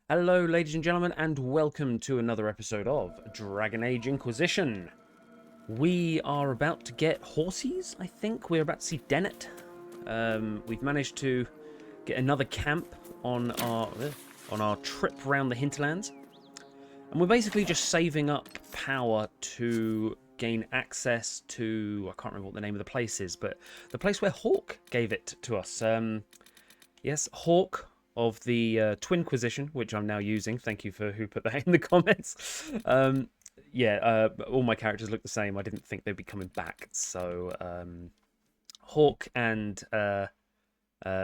Hello, ladies and gentlemen, and welcome to another episode of Dragon Age Inquisition. We are about to get horses, I think. We're about to see Dennett. We've managed to get another camp on our trip around the hinterlands. And we're basically just saving up power to gain access to... I can't remember what the name of the place is, but the place where Hawk gave it to us. Yes, Hawk of the Twinquisition, which I'm now using. Thank you for who put that in the comments. All my characters look the same. I didn't think they'd be coming back. So Hawk and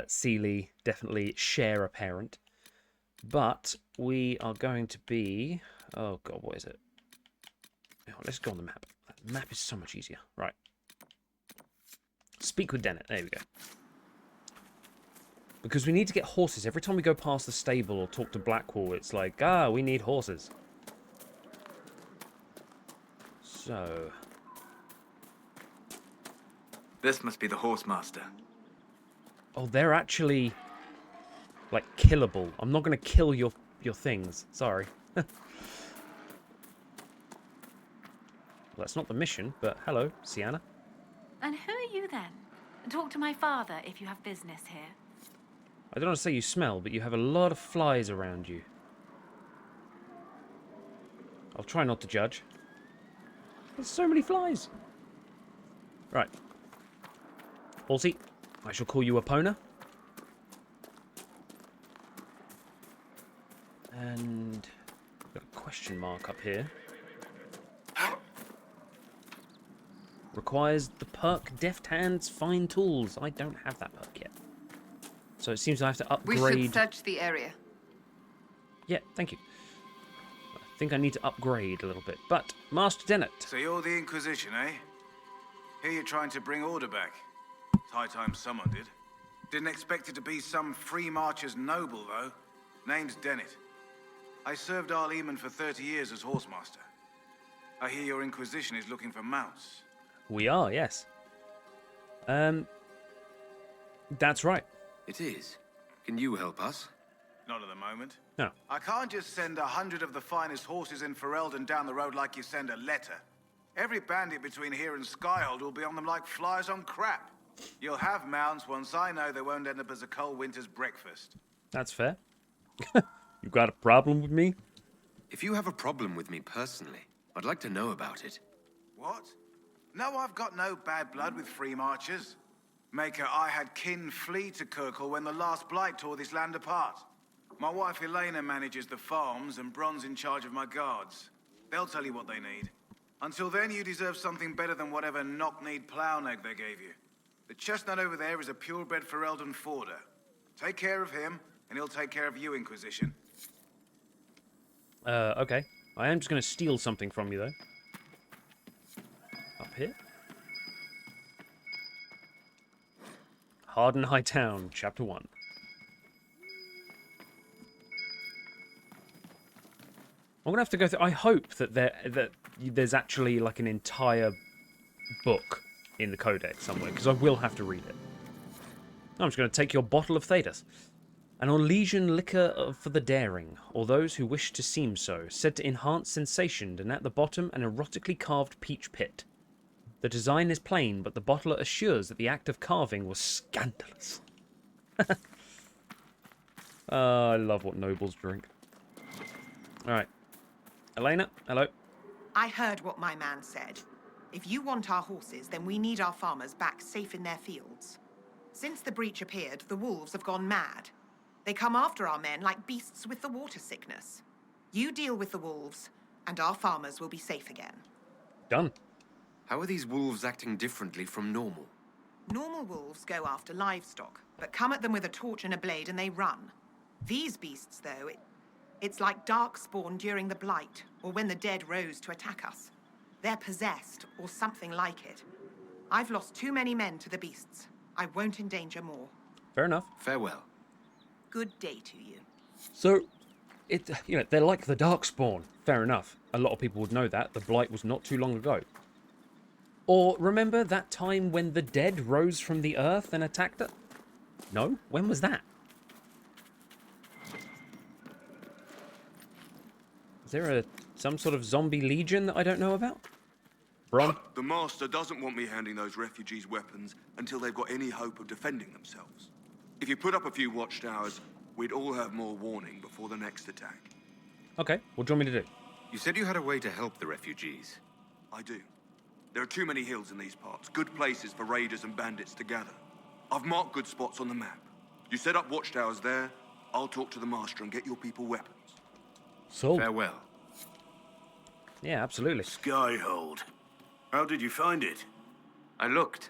Sealy definitely share a parent. But we are going to be... Oh, God, what is it? Oh, let's go on the map. The map is so much easier. Right. Speak with Dennett. There we go. Because we need to get horses. Every time we go past the stable or talk to Blackwall, it's like, we need horses. So... This must be the horse master. Oh, they're actually, like, killable. I'm not going to kill your things. Sorry. Well, that's not the mission, but hello, Sienna. And who are you then? Talk to my father if you have business here. I don't want to say you smell, but you have a lot of flies around you. I'll try not to judge. There's so many flies. Right. Halsey, I shall call you Epona. And got a question mark up here. Requires the perk Deft Hands Fine Tools. I don't have that perk yet. So it seems I have to upgrade... We should search the area. Yeah, thank you. I think I need to upgrade a little bit. But, Master Dennett... So you're the Inquisition, eh? Here you're trying to bring order back. It's high time someone did. Didn't expect it to be some free marcher's noble, though. Name's Dennett. I served Arleman for 30 years as horsemaster. I hear your Inquisition is looking for mounts. We are, yes. That's right. It is. Can you help us? Not at the moment. No. I can't just send 100 of the finest horses in Ferelden down the road like you send a letter. Every bandit between here and Skyhold will be on them like flies on crap. You'll have mounts once I know they won't end up as a cold winter's breakfast. That's fair. You got a problem with me? If you have a problem with me personally, I'd like to know about it. What? No, I've got no bad blood with free marchers. Maker, I had kin flee to Kirkle when the last blight tore this land apart. My wife Elena manages the farms and Bron's in charge of my guards. They'll tell you what they need. Until then, you deserve something better than whatever knock-kneed plough egg they gave you. The chestnut over there is a purebred Ferelden forder. Take care of him, and he'll take care of you, Inquisition. Okay. I am just going to steal something from you, though. Up here? Harden High Town, Chapter 1. I'm going to have to go through... I hope that there's actually, like, an entire book in the Codex somewhere, because I will have to read it. I'm just going to take your bottle of Thedas. An Orlesian liquor for the daring, or those who wish to seem so, said to enhance sensation, and at the bottom an erotically carved peach pit. The design is plain, but the bottler assures that the act of carving was scandalous. I love what nobles drink. Alright. Elena, hello. I heard what my man said. If you want our horses, then we need our farmers back safe in their fields. Since the breach appeared, the wolves have gone mad. They come after our men like beasts with the water sickness. You deal with the wolves, and our farmers will be safe again. Done. How are these wolves acting differently from normal? Normal wolves go after livestock, but come at them with a torch and a blade and they run. These beasts, though, it's like darkspawn during the Blight, or when the dead rose to attack us. They're possessed, or something like it. I've lost too many men to the beasts. I won't endanger more. Fair enough. Farewell. Good day to you. So, they're like the Darkspawn. Fair enough. A lot of people would know that. The Blight was not too long ago. Or remember that time when the dead rose from the earth and attacked it? No? When was that? Is there some sort of zombie legion that I don't know about? Bron? The Master doesn't want me handing those refugees weapons until they've got any hope of defending themselves. If you put up a few watchtowers, we'd all have more warning before the next attack. Okay, what do you want me to do? You said you had a way to help the refugees. I do. There are too many hills in these parts, good places for raiders and bandits to gather. I've marked good spots on the map. You set up watchtowers there, I'll talk to the Master and get your people weapons. So, Farewell. yeah, absolutely. Skyhold. How did you find it? I looked.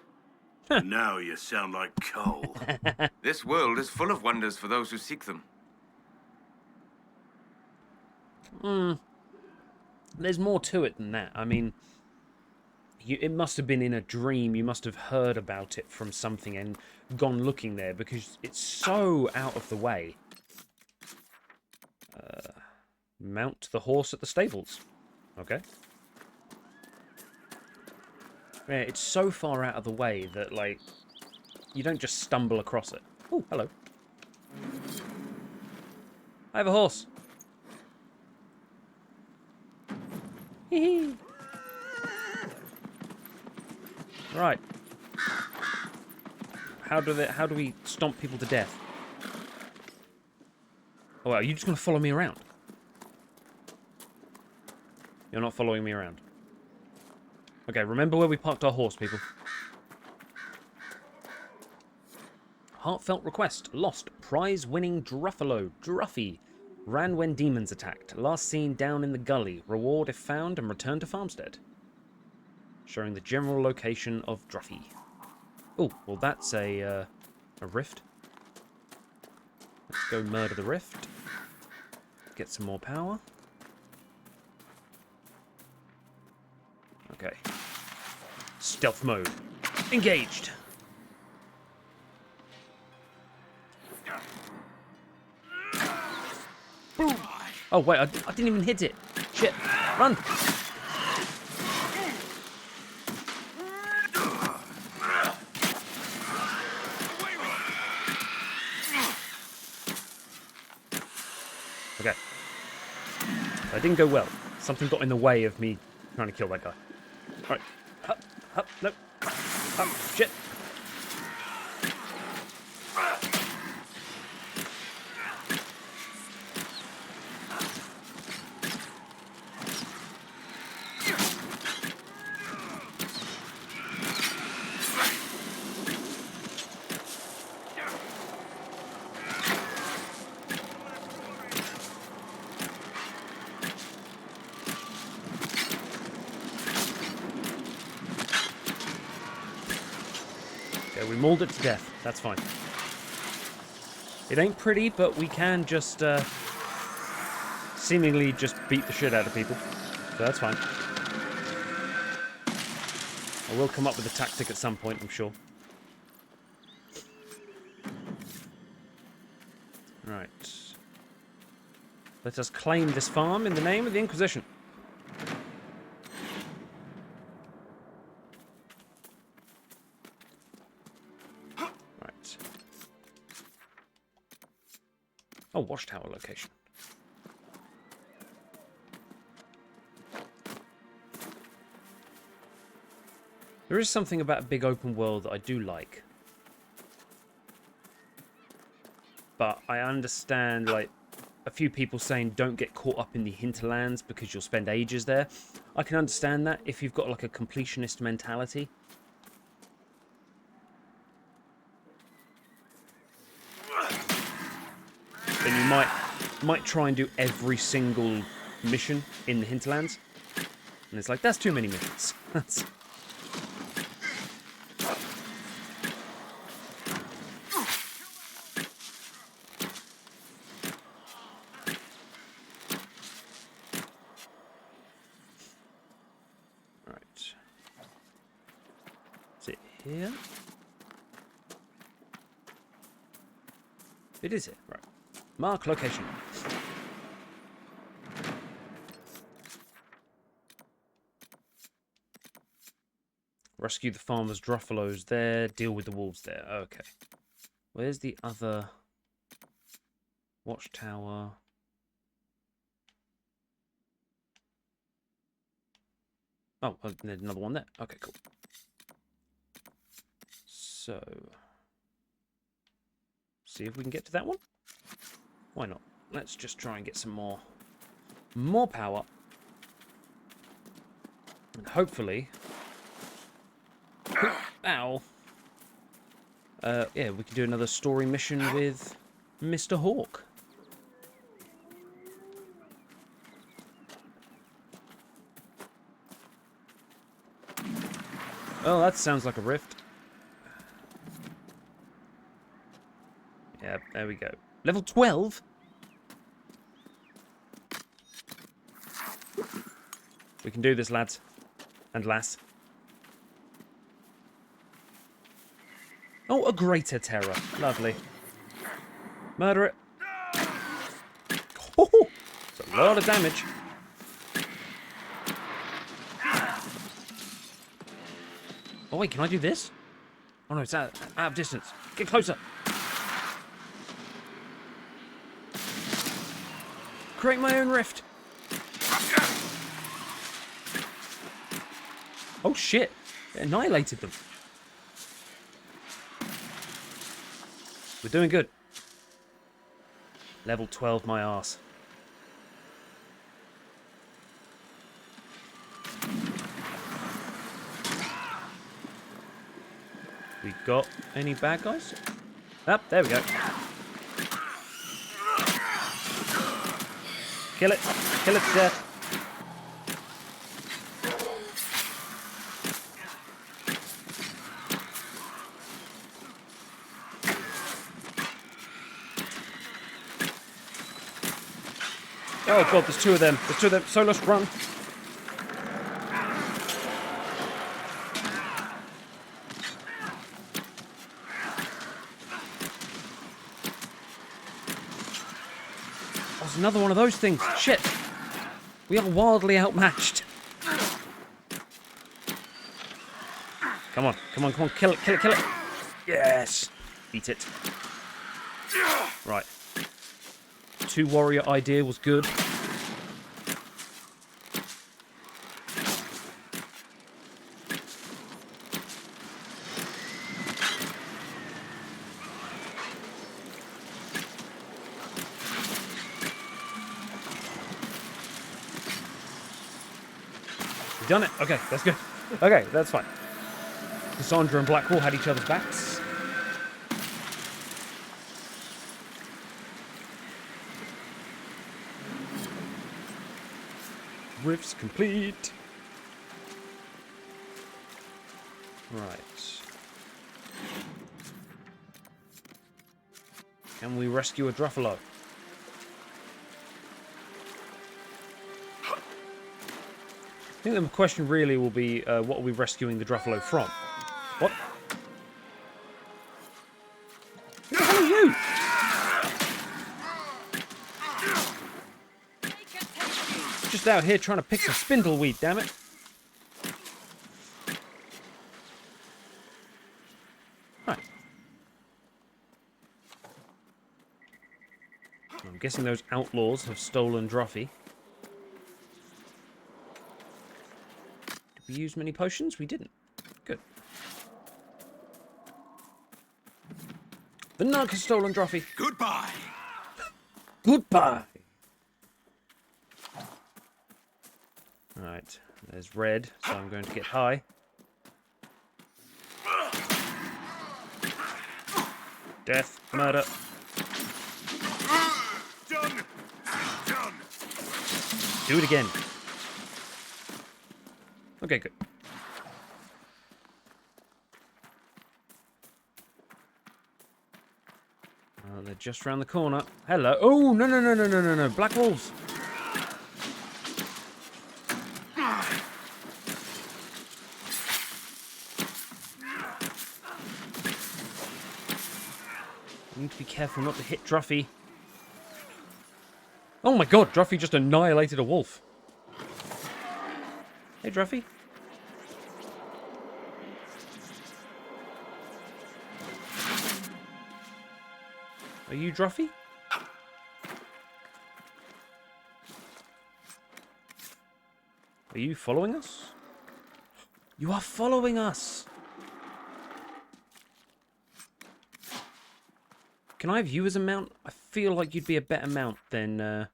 Now you sound like Cole. This world is full of wonders for those who seek them. There's more to it than that. I mean, it must have been in a dream. You must have heard about it from something and gone looking there because it's so out of the way. Mount the horse at the stables. Okay. Yeah, it's so far out of the way that, like, you don't just stumble across it. Oh, hello. I have a horse. Hee hee. Right. How do we stomp people to death? Oh, are you just going to follow me around? You're not following me around. Okay, remember where we parked our horse, people. Heartfelt request. Lost. Prize-winning Druffy. Ran when demons attacked. Last seen down in the gully. Reward if found and return to farmstead. Showing the general location of Druffy. Oh, well that's a rift. Let's go murder the rift. Get some more power. Okay. Stealth mode. Engaged. Boom. Oh wait, I didn't even hit it. Shit. Run. Okay. That didn't go well. Something got in the way of me trying to kill that guy. Alright. Hup, hup, no. Hup, shit. We mauled it to death. That's fine. It ain't pretty, but we can just seemingly just beat the shit out of people. So that's fine. I will come up with a tactic at some point, I'm sure. Right. Let us claim this farm in the name of the Inquisition. Oh, watchtower location. There is something about a big open world that I do like. But I understand, like, a few people saying don't get caught up in the hinterlands because you'll spend ages there. I can understand that if you've got, like, a completionist mentality. Then you might try and do every single mission in the hinterlands, and it's like that's too many missions. That's... Right. Is it here? It is it, right. Mark location. Rescue the farmer's druffalos there. Deal with the wolves there. Okay. Where's the other watchtower? Oh, there's another one there. Okay, cool. So, see if we can get to that one. Why not? Let's just try and get some more power. And hopefully... Ow! Yeah, we can do another story mission with Mr. Hawk. Oh, that sounds like a rift. Yeah, there we go. Level 12? We can do this, lads. And lass. Oh, a greater terror. Lovely. Murder it. Oh, it's a lot of damage. Oh, wait, can I do this? Oh, no, it's out of distance. Get closer. Create my own rift. Oh, shit. It annihilated them. We're doing good. Level 12, my arse. We got any bad guys? Ah, there we go. Kill it. Kill it to death. Oh god, there's two of them. There's two of them. Solos, run. There's another one of those things. Shit. We are wildly outmatched. Come on, come on, come on. Kill it, kill it, kill it. Yes. Beat it. Right. Two warrior idea was good. We've done it. Okay, that's good. Okay, that's fine. Cassandra and Blackwall had each other's backs. Rifts complete. Right. Can we rescue a Druffalo? I think the question really will be, what are we rescuing the Druffalo from? What? Who the hell are you? Just out here trying to pick some spindleweed, damn it. Right. I'm guessing those outlaws have stolen Druffy. Did we use many potions? We didn't. Good. The Nug has stolen Druffy. Goodbye. Goodbye. Right, there's red, so I'm going to get high. Death, murder. Done. Done. Do it again. Okay, good. They're just round the corner. Hello. Oh, no, no, no, no, no, no, no. Black wolves. Need to be careful not to hit Druffy. Oh my god, Druffy just annihilated a wolf. Hey, Druffy. Are you Druffy? Are you following us? You are following us. Can I have you as a mount? I feel like you'd be a better mount than that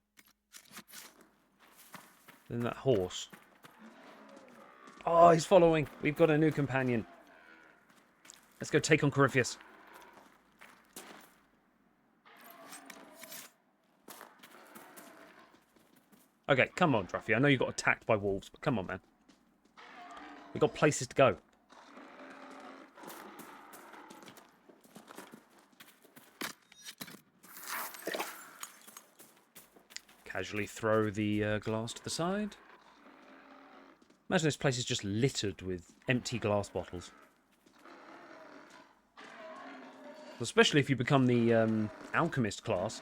horse. Oh, he's following. We've got a new companion. Let's go take on Corypheus. Okay, come on, Druffy. I know you got attacked by wolves, but come on, man. We've got places to go. Casually throw the glass to the side. Imagine this place is just littered with empty glass bottles. Especially if you become the alchemist class.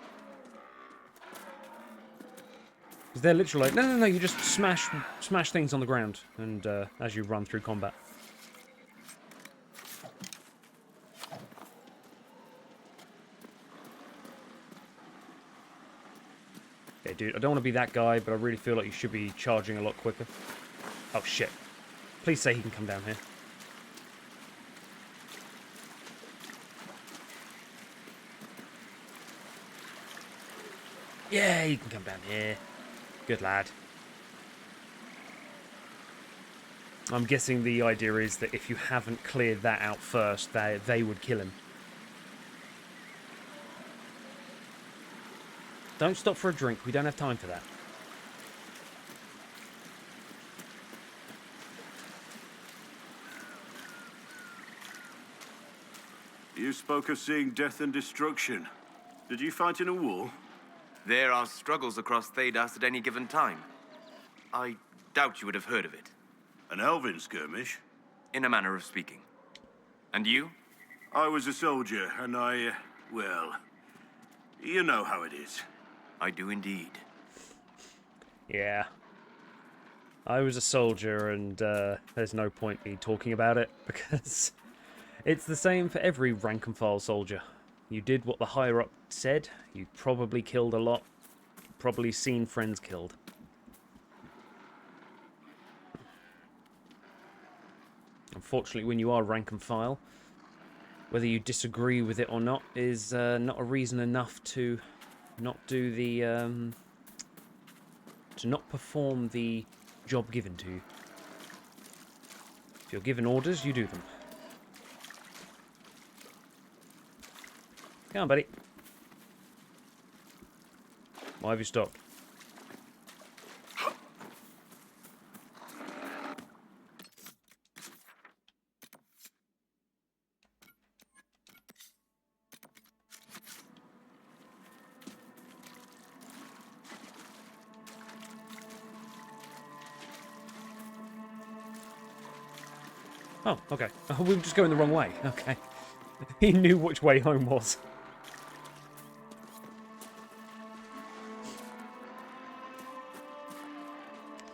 Because they're literally like, no, you just smash things on the ground and as you run through combat. Yeah, dude, I don't want to be that guy, but I really feel like you should be charging a lot quicker. Oh, shit. Please say he can come down here. Yeah, he can come down here. Good lad. I'm guessing the idea is that if you haven't cleared that out first, they would kill him. Don't stop for a drink. We don't have time for that. You spoke of seeing death and destruction. Did you fight in a war? There are struggles across Thedas at any given time. I doubt you would have heard of it. An elven skirmish? In a manner of speaking. And you? I was a soldier, and well, you know how it is. I do indeed. Yeah. I was a soldier, and there's no point me talking about it, because it's the same for every rank and file soldier. You did what the higher-up said, you probably killed a lot, probably seen friends killed. Unfortunately, when you are rank and file, whether you disagree with it or not is not a reason enough to not do the to not perform the job given to you. If you're given orders, you do them. Come on, buddy. Why have you stopped? Oh, okay. Oh, we were just going the wrong way. Okay. He knew which way home was.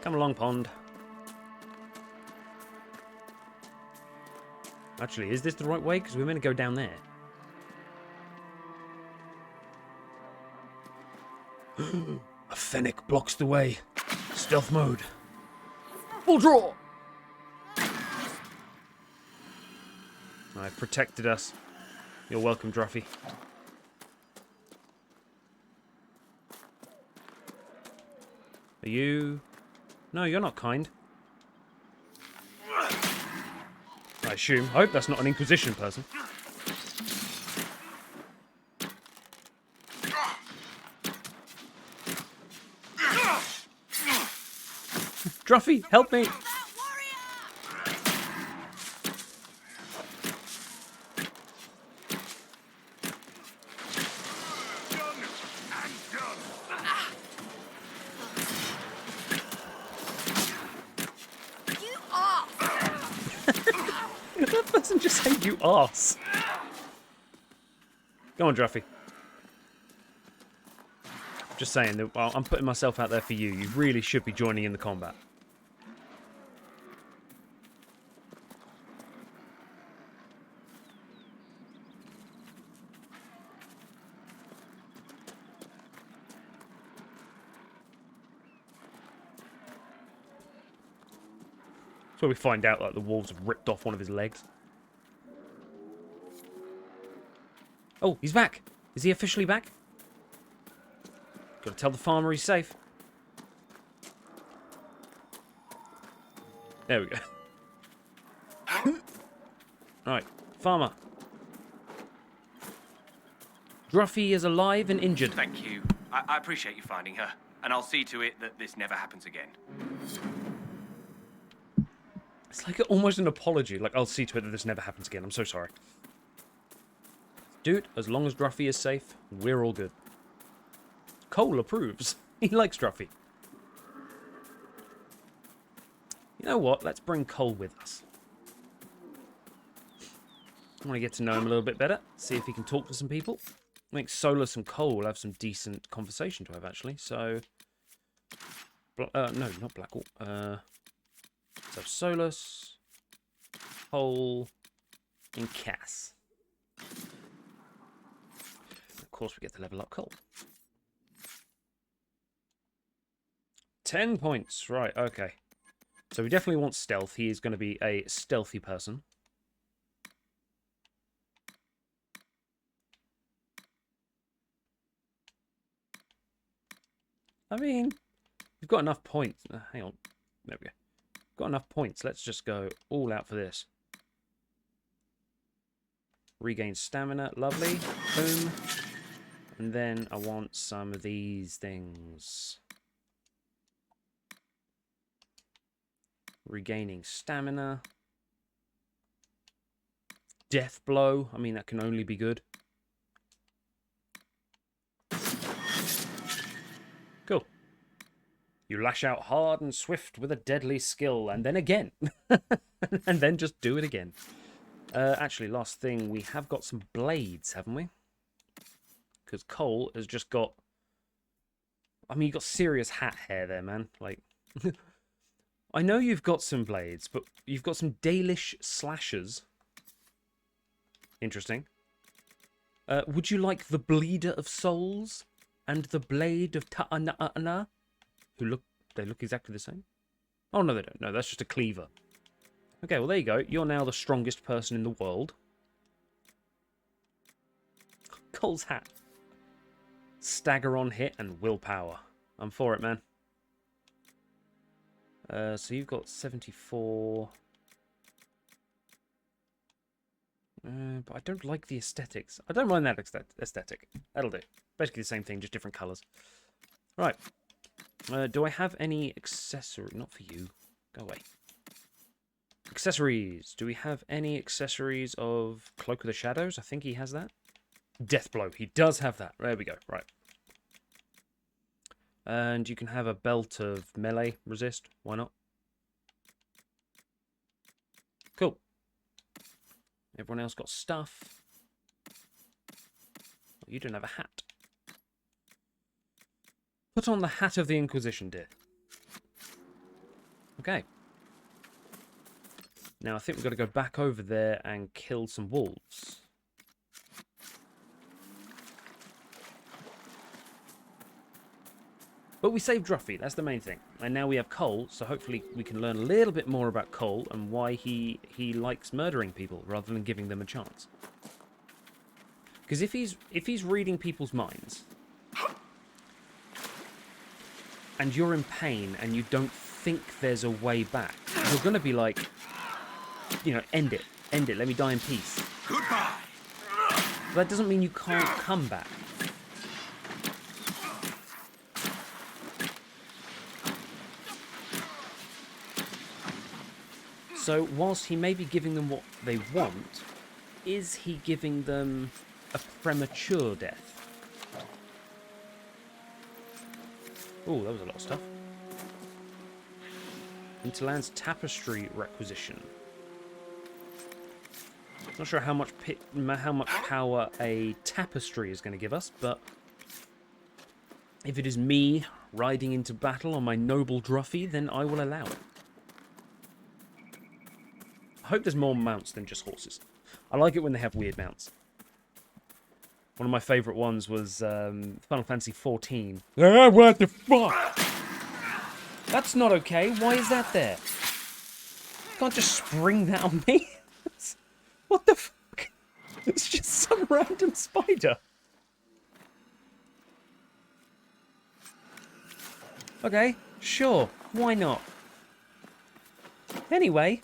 Come along, pond. Actually, is this the right way? Because we're meant to go down there. A fennec blocks the way. Stealth mode. Full draw! I've protected us. You're welcome, Druffy. Are you... No, you're not kind. I assume. I hope that's not an Inquisition person. Druffy, help me! That person just said you arse. Go on, Druffy. Just saying, that, well, I'm putting myself out there for you. You really should be joining in the combat. That's where we find out that the wolves have ripped off one of his legs. Oh, he's back. Is he officially back? Gotta tell the farmer he's safe. There we go. Alright, farmer. Druffy is alive and injured. Thank you. I appreciate you finding her, and I'll see to it that this never happens again. It's like almost an apology. Like, I'll see to it that this never happens again. I'm so sorry. Dude, as long as Druffy is safe, we're all good. Cole approves. He likes Druffy. You know what? Let's bring Cole with us. I want to get to know him a little bit better. See if he can talk to some people. I think Solus and Cole will have some decent conversation to have, actually. So... no, not Blackwall. So Solus, Cole, and Cass. Of course, we get to level up Cole. 10 points. Right, okay. So we definitely want stealth. He is going to be a stealthy person. I mean, we've got enough points. Hang on. There we go. Got enough points. Let's just go all out for this. Regain stamina. Lovely. Boom. And then I want some of these things. Regaining stamina. Death blow. I mean, that can only be good. Cool. You lash out hard and swift with a deadly skill, and then again. And then just do it again. Actually, last thing, we have got some blades, haven't we? Because Cole has just got... I mean, you've got serious hat hair there, man. Like... I know you've got some blades, but you've got some Dalish slashers. Interesting. Would you like the Bleeder of Souls and the Blade of Ta'ana? They look exactly the same. Oh, no, they don't. No, that's just a cleaver. Okay, well, there you go. You're now the strongest person in the world. Cole's hat. Stagger on hit and willpower. I'm for it, man. So you've got 74. But I don't like the aesthetics. I don't mind that aesthetic. That'll do. Basically the same thing, just different colours. Right. Do I have any accessory? Not for you. Go away. Accessories. Do we have any accessories of Cloak of the Shadows? I think he has that. Deathblow. He does have that. There we go. Right. And you can have a belt of melee resist. Why not? Cool. Everyone else got stuff. Well, you don't have a hat. Put on the hat of the Inquisition, dear. Okay. Now, I think we've got to go back over there and kill some wolves. But we saved Druffy, that's the main thing. And now we have Cole, so hopefully we can learn a little bit more about Cole and why he likes murdering people rather than giving them a chance. Because if he's reading people's minds, and you're in pain and you don't think there's a way back, you're going to be like, you know, end it, let me die in peace. Goodbye. But that doesn't mean you can't come back. So, whilst he may be giving them what they want, is he giving them a premature death? Oh, that was a lot of stuff. Interland's tapestry requisition. Not sure how much power a tapestry is going to give us, but if it is me riding into battle on my noble Druffy, then I will allow it. I hope there's more mounts than just horses. I like it when they have weird mounts. One of my favourite ones was Final Fantasy XIV. Ah, what the fuck? That's not okay. Why is that there? can't just spring that on me. What the fuck? It's just some random spider. Okay, sure. Why not? Anyway,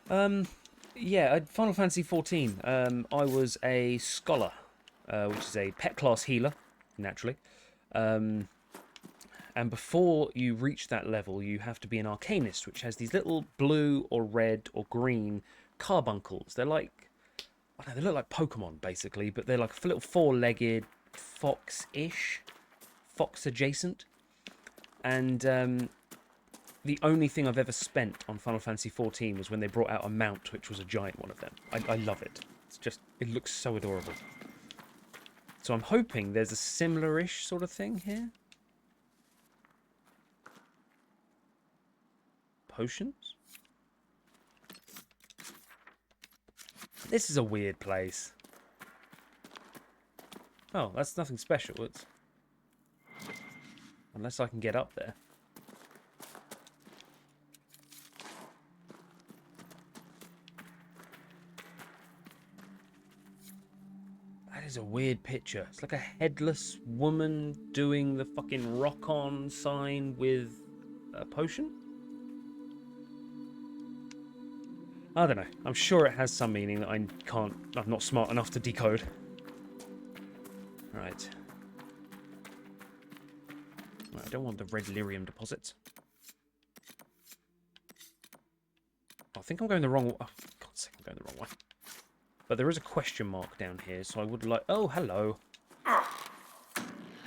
yeah, at Final Fantasy XIV, I was a scholar, which is a pet class healer, naturally. And before you reach that level, you have to be an arcanist, which has these little blue or red or green carbuncles. They're like, I don't know, they look like Pokemon, basically, but they're like a little four-legged fox-ish, fox-adjacent. And the only thing I've ever spent on Final Fantasy XIV was when they brought out a mount, which was a giant one of them. I love it. It's just, it looks so adorable. So I'm hoping there's a similar-ish sort of thing here. Potions? This is a weird place. Oh, that's nothing special. It's... Unless I can get up there. That is a weird picture. It's like a headless woman doing the fucking rock-on sign with a potion? I don't know. I'm sure it has some meaning that I'm not smart enough to decode. Right. I don't want the red lyrium deposits. I think I'm going the wrong way. Oh, for God's sake, I'm going the wrong way. But there is a question mark down here, so I would like... Oh, hello.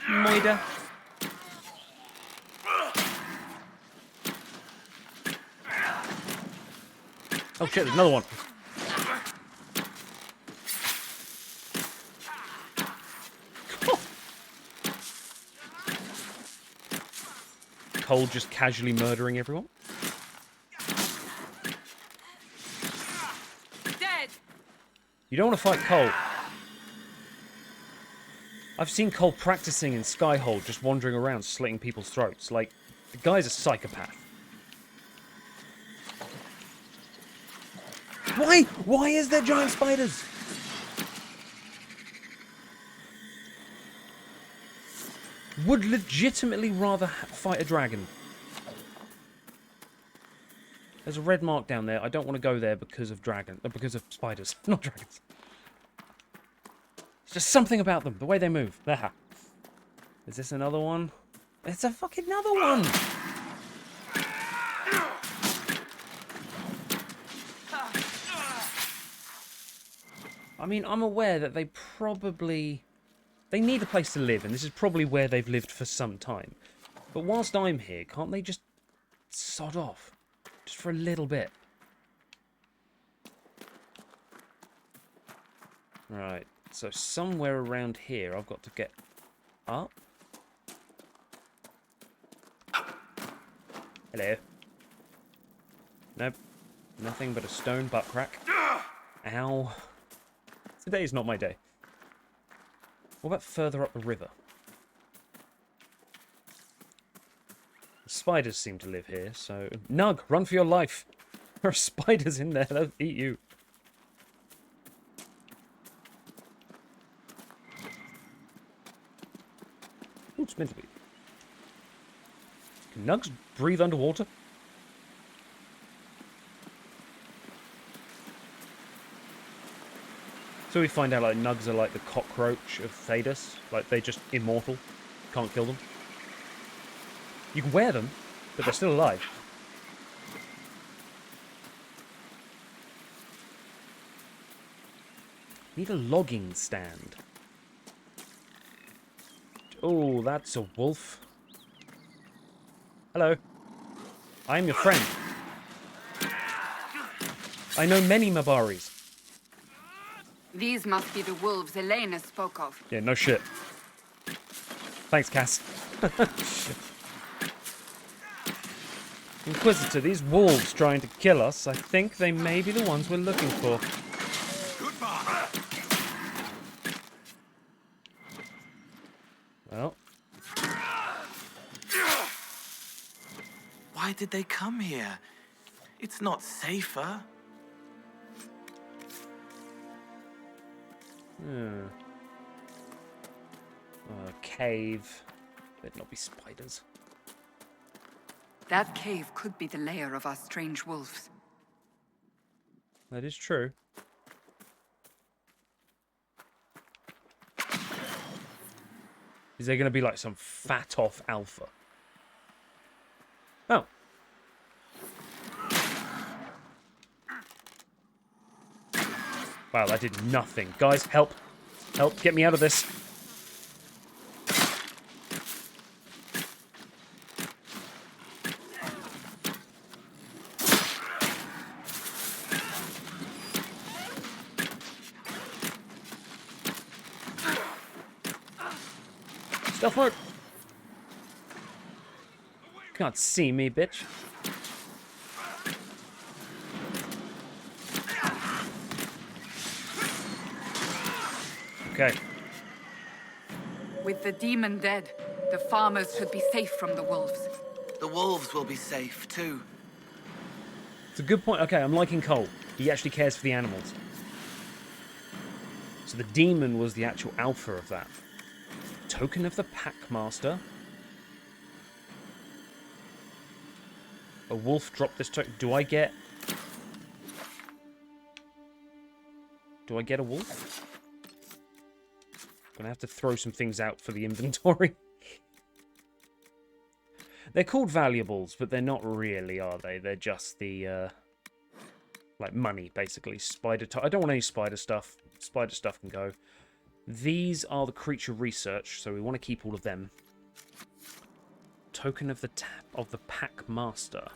Moida. Oh shit, there's another one. Cole just casually murdering everyone. Dead. You don't want to fight Cole. I've seen Cole practicing in Skyhold, just wandering around slitting people's throats. Like, the guy's a psychopath. Why? Why is there giant spiders? Would legitimately rather fight a dragon. There's a red mark down there. I don't want to go there because of because of spiders, not dragons. It's just something about them, the way they move. There. Is this another one? It's a fucking another one. I mean, I'm aware that they need a place to live, and this is probably where they've lived for some time. But whilst I'm here, can't they just sod off? Just for a little bit. Right, so somewhere around here I've got to get up. Hello. Nope. Nothing but a stone butt crack. Ow. Today's not my day. What about further up the river? The spiders seem to live here, so... Nug, run for your life! There are spiders in there, they'll eat you. Ooh, it's meant to be. Can Nugs breathe underwater? So we find out like Nugs are like the cockroach of Thedas. Like they're just immortal. Can't kill them. You can wear them, but they're still alive. Need a logging stand. Oh, that's a wolf. Hello. I'm your friend. I know many Mabaris. These must be the wolves Elena spoke of. Yeah, no shit. Thanks, Cass. Inquisitor, these wolves trying to kill us, I think they may be the ones we're looking for. Goodbye. Well. Why did they come here? It's not safer. Cave. Better not be spiders. That cave could be the lair of our strange wolves. That is true. Is there going to be like some fat off alpha? Oh. Wow, that did nothing. Guys, help. Help, get me out of this. Stealth mode. Can't see me, bitch. Okay. With the demon dead, the farmers should be safe from the wolves. The wolves will be safe, too. It's a good point. Okay, I'm liking Cole. He actually cares for the animals. So the demon was the actual alpha of that. Token of the Packmaster. A wolf dropped this token. Do I get a wolf? Gonna have to throw some things out for the inventory. They're called valuables, but they're not really, are they? They're just the like money, basically. Spider. I don't want any spider stuff. Spider stuff can go. These are the creature research, so we want to keep all of them. Token of the Packmaster.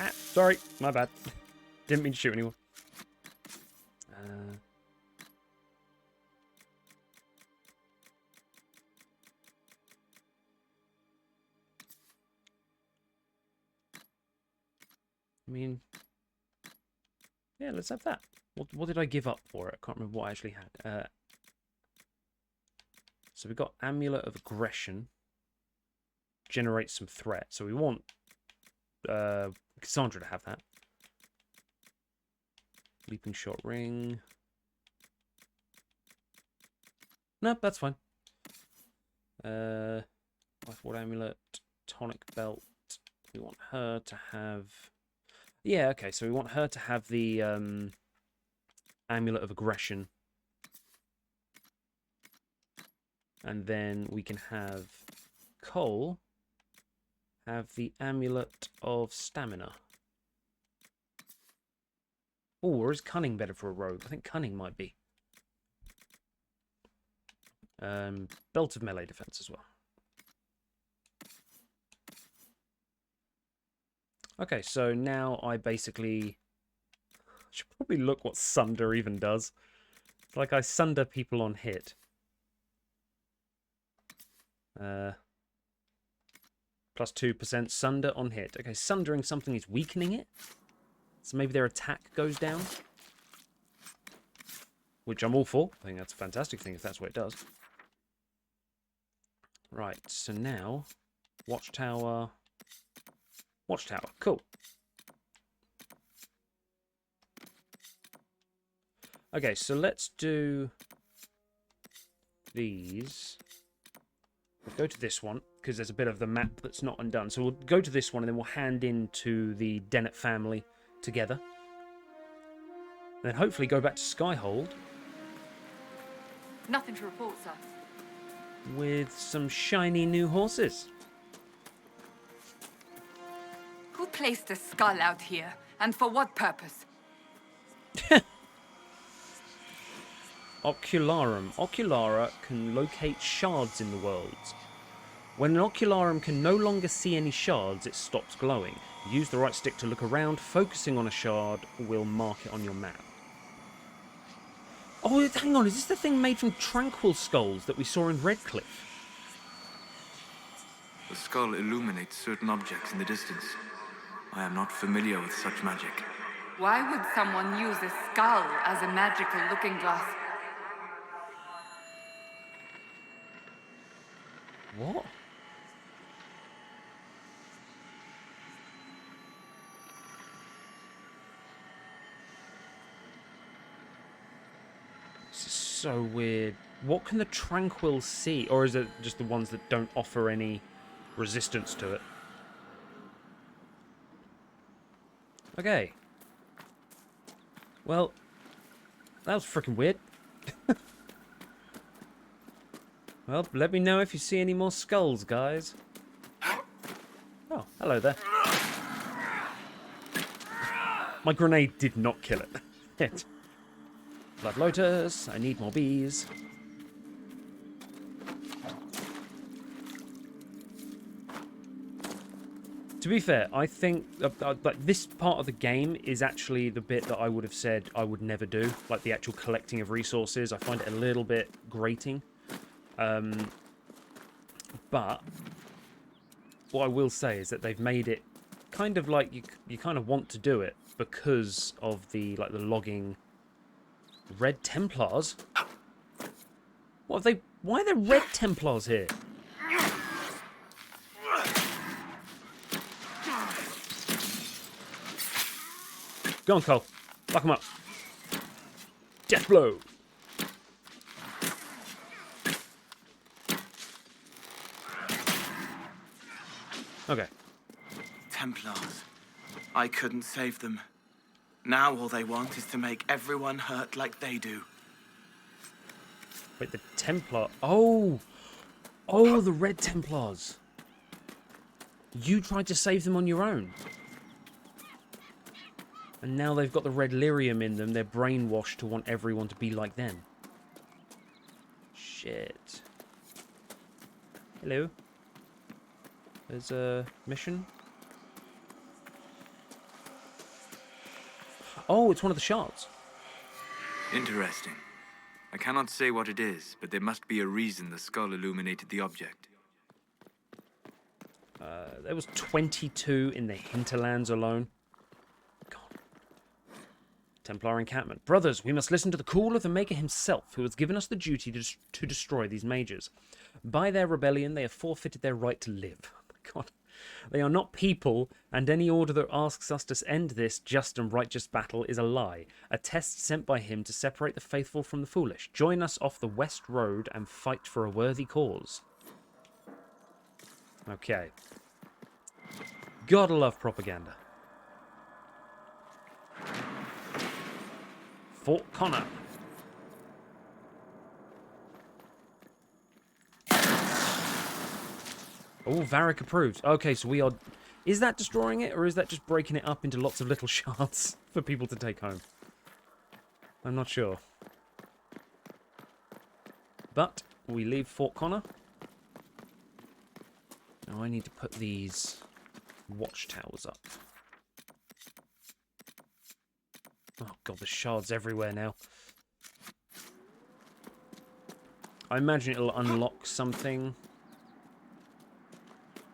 Ah, sorry, my bad. Didn't mean to shoot anyone. I mean, yeah, let's have that. What did I give up for it? I can't remember what I actually had. So we got Amulet of Aggression. Generate some threat. So we want Cassandra to have that. Leaping Shot Ring. Nope, that's fine. Lifeward Amulet. Tonic Belt. We want her to have... Yeah, okay, so we want her to have the Amulet of Aggression. And then we can have Cole have the Amulet of Stamina. Oh, or is Cunning better for a rogue? I think Cunning might be. Belt of Melee Defense as well. Okay, so now I basically... should probably look what Sunder even does. It's like I sunder people on hit. Plus 2% sunder on hit. Okay, sundering something is weakening it. So maybe their attack goes down. Which I'm all for. I think that's a fantastic thing if that's what it does. Right, so now... Watchtower... Watchtower, cool. Okay, so let's do these. We'll go to this one, because there's a bit of the map that's not undone. So we'll go to this one, and then we'll hand in to the Dennett family together. Then hopefully go back to Skyhold. Nothing to report, sir. With some shiny new horses. Who placed a skull out here, and for what purpose? Ocularum. Oculara can locate shards in the worlds. When an Ocularum can no longer see any shards, it stops glowing. Use the right stick to look around. Focusing on a shard will mark it on your map. Oh, hang on. Is this the thing made from tranquil skulls that we saw in Redcliffe? The skull illuminates certain objects in the distance. I am not familiar with such magic. Why would someone use a skull as a magical looking glass? What? so weird. What can the Tranquil see? Or is it just the ones that don't offer any resistance to it? Okay. Well, that was freaking weird. Well, let me know if you see any more skulls, guys. Oh, hello there. My grenade did not kill it. Hit. Blood Lotus, I need more bees. To be fair, I think like this part of the game is actually the bit that I would have said I would never do. Like the actual collecting of resources, I find it a little bit grating. But what I will say is that they've made it kind of like you kind of want to do it because of the the logging. Red Templars? What have they? Why are there Red Templars here? Go on, Cole. Lock him up. Death blow. Okay. Templars. I couldn't save them. Now all they want is to make everyone hurt like they do. Wait, the Templar... Oh! Oh, the Red Templars. You tried to save them on your own. And now they've got the red lyrium in them. They're brainwashed to want everyone to be like them. Shit. Hello. There's a mission. Oh, it's one of the shards. Interesting. I cannot say what it is, but there must be a reason the skull illuminated the object. There was 22 in the hinterlands alone. God. Templar encampment. Brothers, we must listen to the call of the Maker himself, who has given us the duty to destroy these mages. By their rebellion, they have forfeited their right to live. Oh my God. They are not people, and any order that asks us to end this just and righteous battle is a lie. A test sent by him to separate the faithful from the foolish. Join us off the West Road and fight for a worthy cause. Okay. Gotta love propaganda. Fort Connor. Oh, Varric approved. Okay, so we are... Is that destroying it, or is that just breaking it up into lots of little shards for people to take home? I'm not sure. But we leave Fort Connor. Now I need to put these watchtowers up. Oh God, there's shards everywhere now. I imagine it'll unlock something.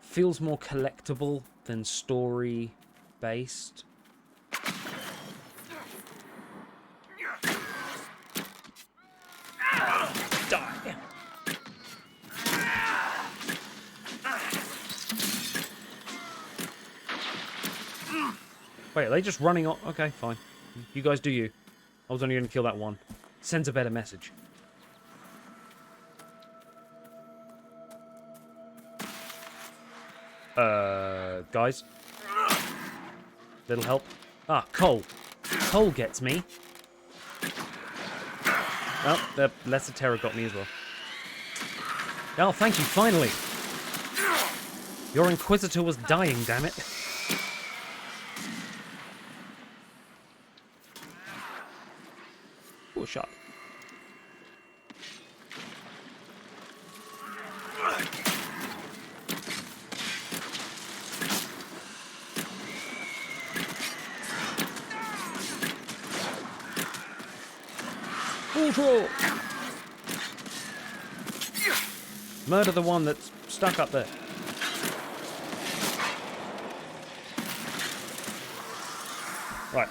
Feels more collectible than story-based. Die! Wait, are they just running on? Okay, fine. You guys do you. I was only going to kill that one. Sends a better message. Guys. Little help. Ah, Cole. Cole gets me. Oh, the Lesser Terror got me as well. Oh, thank you, finally. Your Inquisitor was dying, damn it. Ooh, a shot. Control. Murder the one that's stuck up there. Right.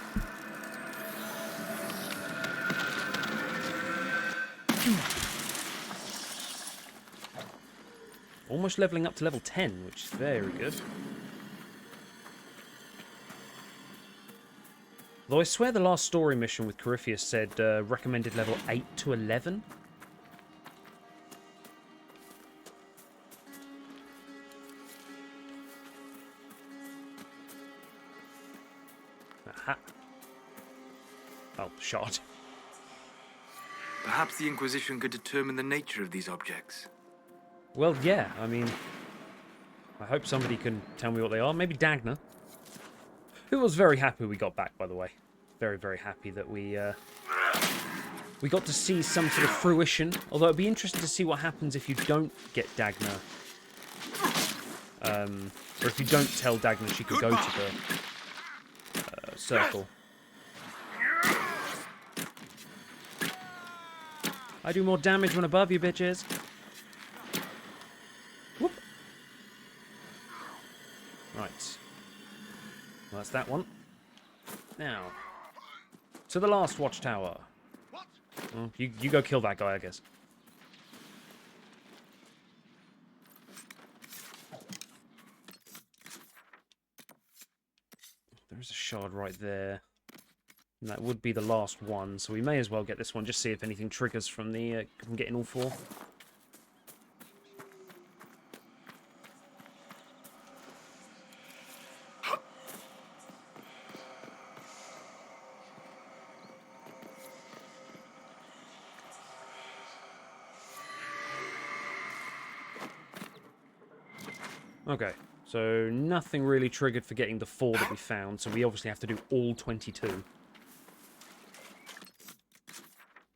Almost leveling up to level 10, which is very good. Though I swear the last story mission with Corypheus said recommended level 8 to 11. Aha. Oh, shot. Perhaps the Inquisition could determine the nature of these objects. Well, yeah, I mean, I hope somebody can tell me what they are. Maybe Dagna. Who was very happy we got back, by the way. Very, very happy that we got to see some sort of fruition. Although it'd be interesting to see what happens if you don't get Dagna. Or if you don't tell Dagna she could go to the circle. I do more damage when above you, bitches. Whoop. Right. Well, that's that one. Now, to the last watchtower. Well, you go kill that guy, I guess. There's a shard right there. And that would be the last one, so we may as well get this one, just see if anything triggers from the from getting all four. Okay, so nothing really triggered for getting the 4 that we found, so we obviously have to do all 22.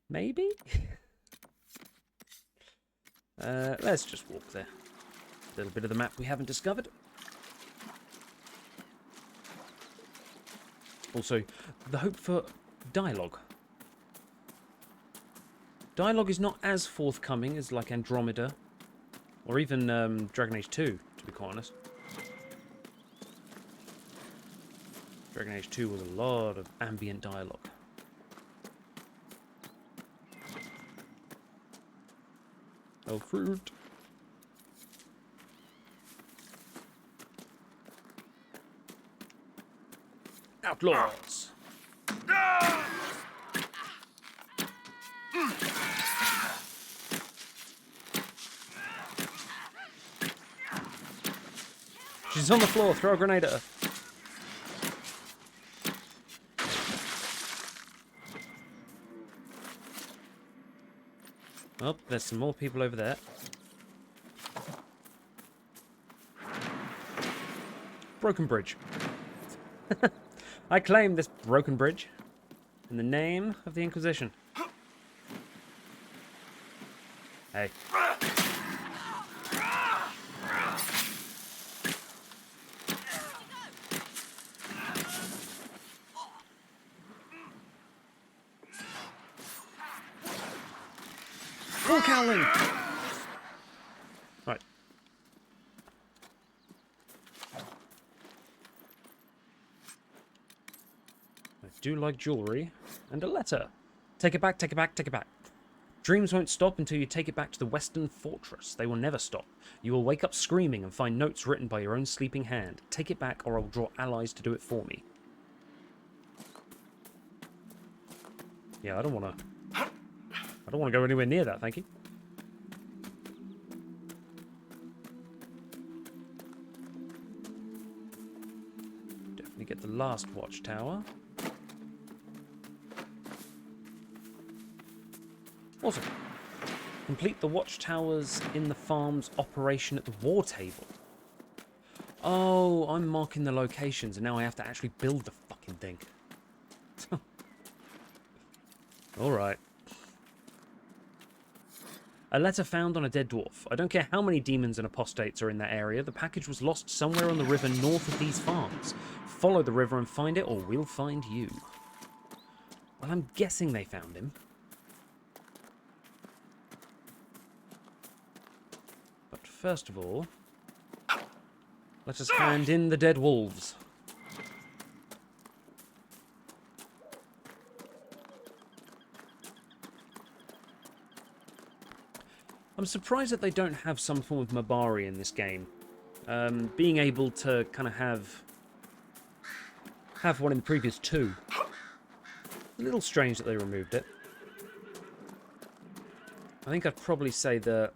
Maybe? Let's just walk there. A little bit of the map we haven't discovered. Also, the hope for dialogue. Dialogue is not as forthcoming as like Andromeda, or even Dragon Age 2, to be quite honest. Dragon Age 2 was a lot of ambient dialogue. Oh, fruit. Outlaws. She's on the floor. Throw a grenade at her. Oh, there's some more people over there. Broken bridge. I claim this broken bridge in the name of the Inquisition. Hey. Full cowling! Right. I do like jewellery. And a letter. Take it back, take it back, take it back. Dreams won't stop until you take it back to the Western Fortress. They will never stop. You will wake up screaming and find notes written by your own sleeping hand. Take it back or I'll draw allies to do it for me. Yeah, I don't want to go anywhere near that, thank you. Definitely get the last watchtower. Awesome. Complete the watchtowers in the farm's operation at the war table. Oh, I'm marking the locations and now I have to actually build the fucking thing. Alright. A letter found on a dead dwarf. I don't care how many demons and apostates are in that area. The package was lost somewhere on the river north of these farms. Follow the river and find it, or we'll find you. Well, I'm guessing they found him. But first of all, let us hand in the dead wolves. I'm surprised that they don't have some form of Mabari in this game. Being able to kind of have one in the previous 2 A little strange that they removed it. I think I'd probably say that...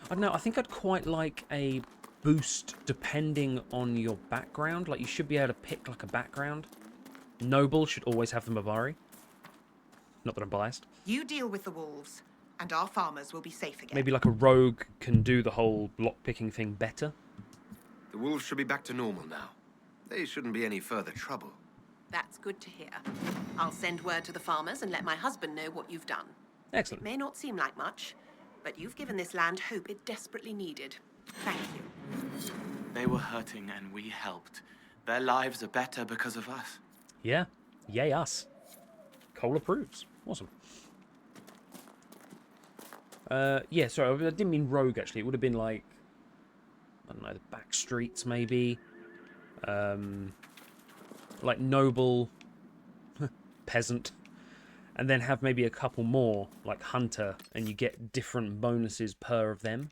I don't know, I think I'd quite like a boost depending on your background. Like, you should be able to pick, like, a background. Noble should always have the Mavari. Not that I'm biased. You deal with the wolves, and our farmers will be safe again. Maybe, like, a rogue can do the whole lock-picking thing better. The wolves should be back to normal now. They shouldn't be any further trouble. That's good to hear. I'll send word to the farmers and let my husband know what you've done. Excellent. It may not seem like much, but you've given this land hope it desperately needed. Thank you. They were hurting and we helped. Their lives are better because of us. Yeah. Yay us. Cole approves. Awesome. Yeah, sorry, I didn't mean rogue, actually. It would have been like, I don't know, the back streets, maybe. Like noble, peasant. And then have maybe a couple more, like hunter, and you get different bonuses per of them.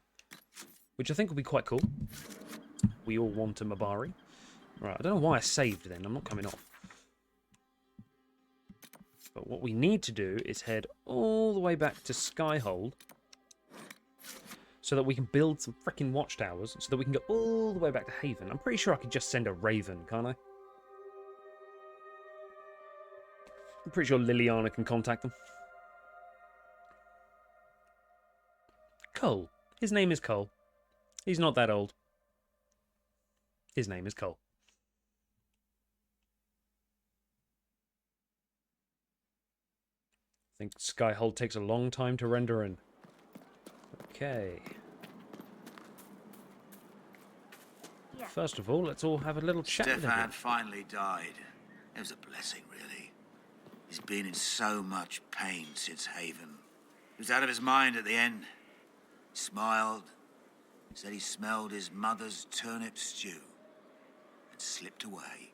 Which I think would be quite cool. We all want a Mabari. Right, I don't know why I saved then. I'm not coming off. But what we need to do is head all the way back to Skyhold. So that we can build some freaking watchtowers. So that we can go all the way back to Haven. I'm pretty sure I could just send a Raven, can't I? I'm pretty sure Liliana can contact them. Cole. His name is Cole. He's not that old. His name is Cole. I think Skyhold takes a long time to render in. Okay. First of all, let's all have a little chat with him. Stefan finally died. It was a blessing, really. He's been in so much pain since Haven. He was out of his mind at the end. He smiled, said he smelled his mother's turnip stew, and slipped away.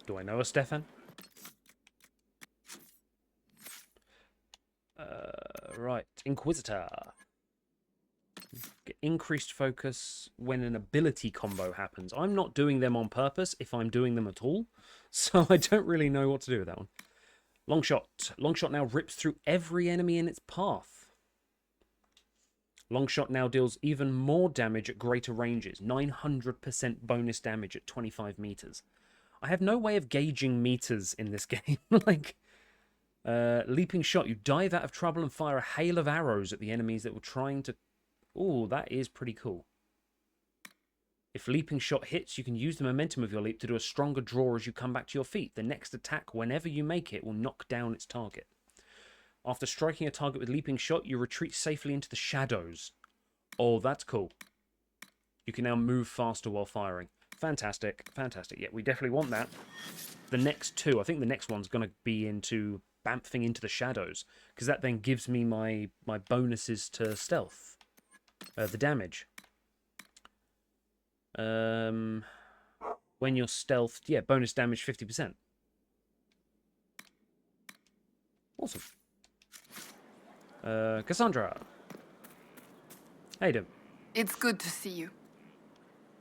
Do I know a Stefan? Right. Inquisitor. Get increased focus when an ability combo happens. I'm not doing them on purpose if I'm doing them at all. So I don't really know what to do with that one. Longshot. Longshot now rips through every enemy in its path. Longshot now deals even more damage at greater ranges. 900% bonus damage at 25 meters. I have no way of gauging meters in this game. Like, leaping shot. You dive out of trouble and fire a hail of arrows at the enemies that were trying to... Ooh, that is pretty cool. If leaping shot hits, you can use the momentum of your leap to do a stronger draw as you come back to your feet. The next attack, whenever you make it, will knock down its target. After striking a target with leaping shot, you retreat safely into the shadows. Oh, that's cool. You can now move faster while firing. Fantastic, fantastic. Yeah, we definitely want that. The next two, I think the next one's going to be into bamfing into the shadows, because that then gives me my bonuses to stealth. The damage. When you're stealthed, yeah, bonus damage 50%. Awesome. Cassandra. How you doing? It's good to see you.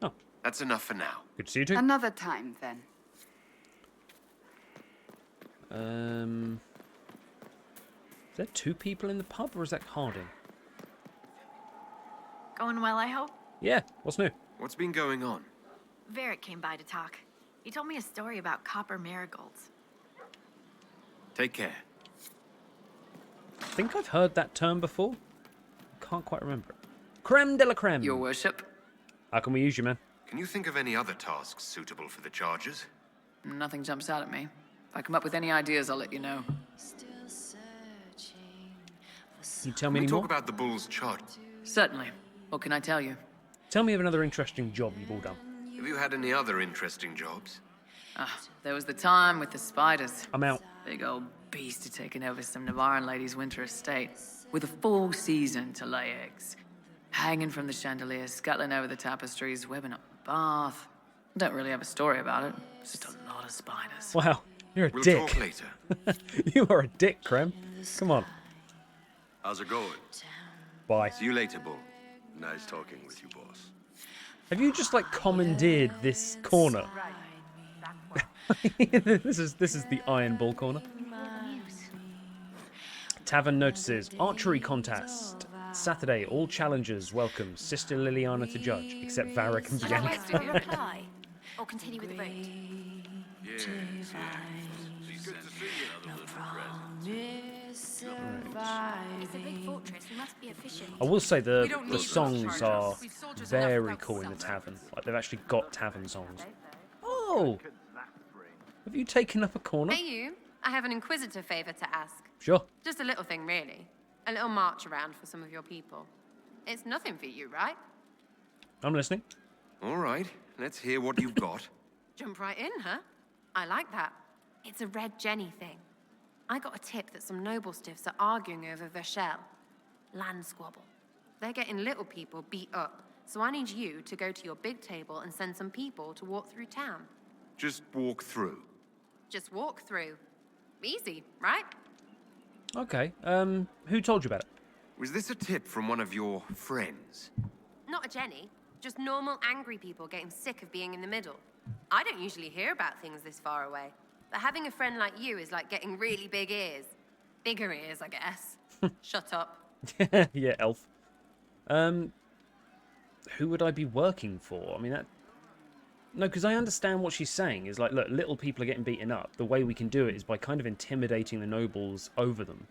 Oh. That's enough for now. Good to see you too. Another time, then. Is there two people in the pub, or is that Harding? Going well, I hope? Yeah, what's new? What's been going on? Varric came by to talk. He told me a story about copper marigolds. Take care. I think I've heard that term before. Can't quite remember it. Creme de la creme. Your worship. How can we use you, man? Can you think of any other tasks suitable for the charges? Nothing jumps out at me. If I come up with any ideas, I'll let you know. Can you tell me Can we any talk more? about the bull's charge? Certainly. What can I tell you? Tell me of another interesting job you've all done. Have you had any other interesting jobs? There was the time with the spiders. I'm out. Big old beast had taken over some Navarran lady's winter estate, with a full season to lay eggs. Hanging from the chandelier, scuttling over the tapestries, webbing up the bath. Don't really have a story about it. It's just a lot of spiders. Wow, you're a We'll dick. talk later. You are a dick, Creme. Come on. How's it going? Bye. See you later, Bull. Nice talking with you, boss. Have you just, like, commandeered this corner? This is the Iron Ball corner. Tavern notices archery contest. Saturday, all challengers welcome Sister Liliana to judge, except Varric and Shall I wait for a Bianca. reply? Or continue with the vote? Yes, yes. It's good to see you. It's a big fortress. We must be efficient. I will say We the don't need songs those are chargers. We've soldiers very enough cool in the without tavern. Like they've actually got tavern songs. Oh, have you taken up a corner? Hey you, I have an inquisitor favor to ask. Sure. Just a little thing, really. A little march around for some of your people. It's nothing for you, right? I'm listening. All right, let's hear what you've got. Jump right in, huh? I like that. It's a Red Jenny thing. I got a tip that some noble stiffs are arguing over Vershel. Land squabble. They're getting little people beat up, so I need you to go to your big table and send some people to walk through town. Just walk through. Just walk through. Easy, right? Okay. Who told you about it? Was this a tip from one of your friends? Not a Jenny. Just normal angry people getting sick of being in the middle. I don't usually hear about things this far away. But having a friend like you is like getting really big ears. Bigger ears, I guess. Shut up. Yeah, elf. Who would I be working for? I mean, that... No, because I understand what she's saying. Is like, look, little people are getting beaten up. The way we can do it is by kind of intimidating the nobles over them.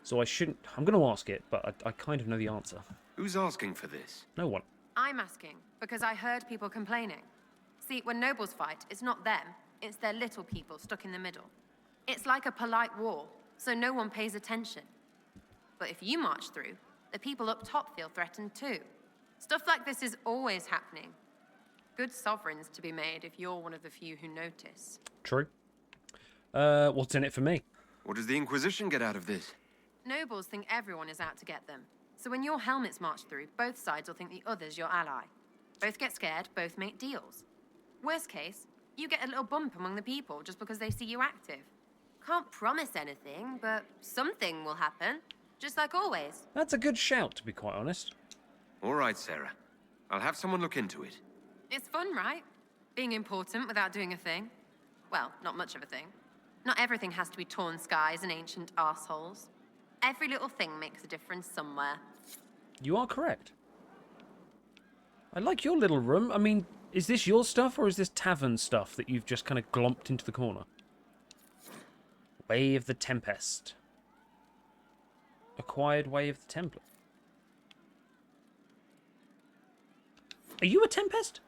So I shouldn't... I'm going to ask it, but I kind of know the answer. Who's asking for this? No one. I'm asking because I heard people complaining. See, when nobles fight, it's not them. It's their little people stuck in the middle. It's like a polite war, so no one pays attention. But if you march through, the people up top feel threatened too. Stuff like this is always happening. Good sovereigns to be made if you're one of the few who notice. True. What's in it for me? What does the Inquisition get out of this? Nobles think everyone is out to get them. So when your helmets march through, both sides will think the other's your ally. Both get scared, both make deals. Worst case, you get a little bump among the people just because they see you active. Can't promise anything, but something will happen. Just like always. That's a good shout, to be quite honest. All right, Sarah. I'll have someone look into it. It's fun, right? Being important without doing a thing. Well, not much of a thing. Not everything has to be torn skies and ancient arseholes. Every little thing makes a difference somewhere. You are correct. I like your little room. I mean, is this your stuff or is this tavern stuff that you've just kind of glomped into the corner? Way of the Tempest. Acquired Way of the Templar. Are you a Tempest?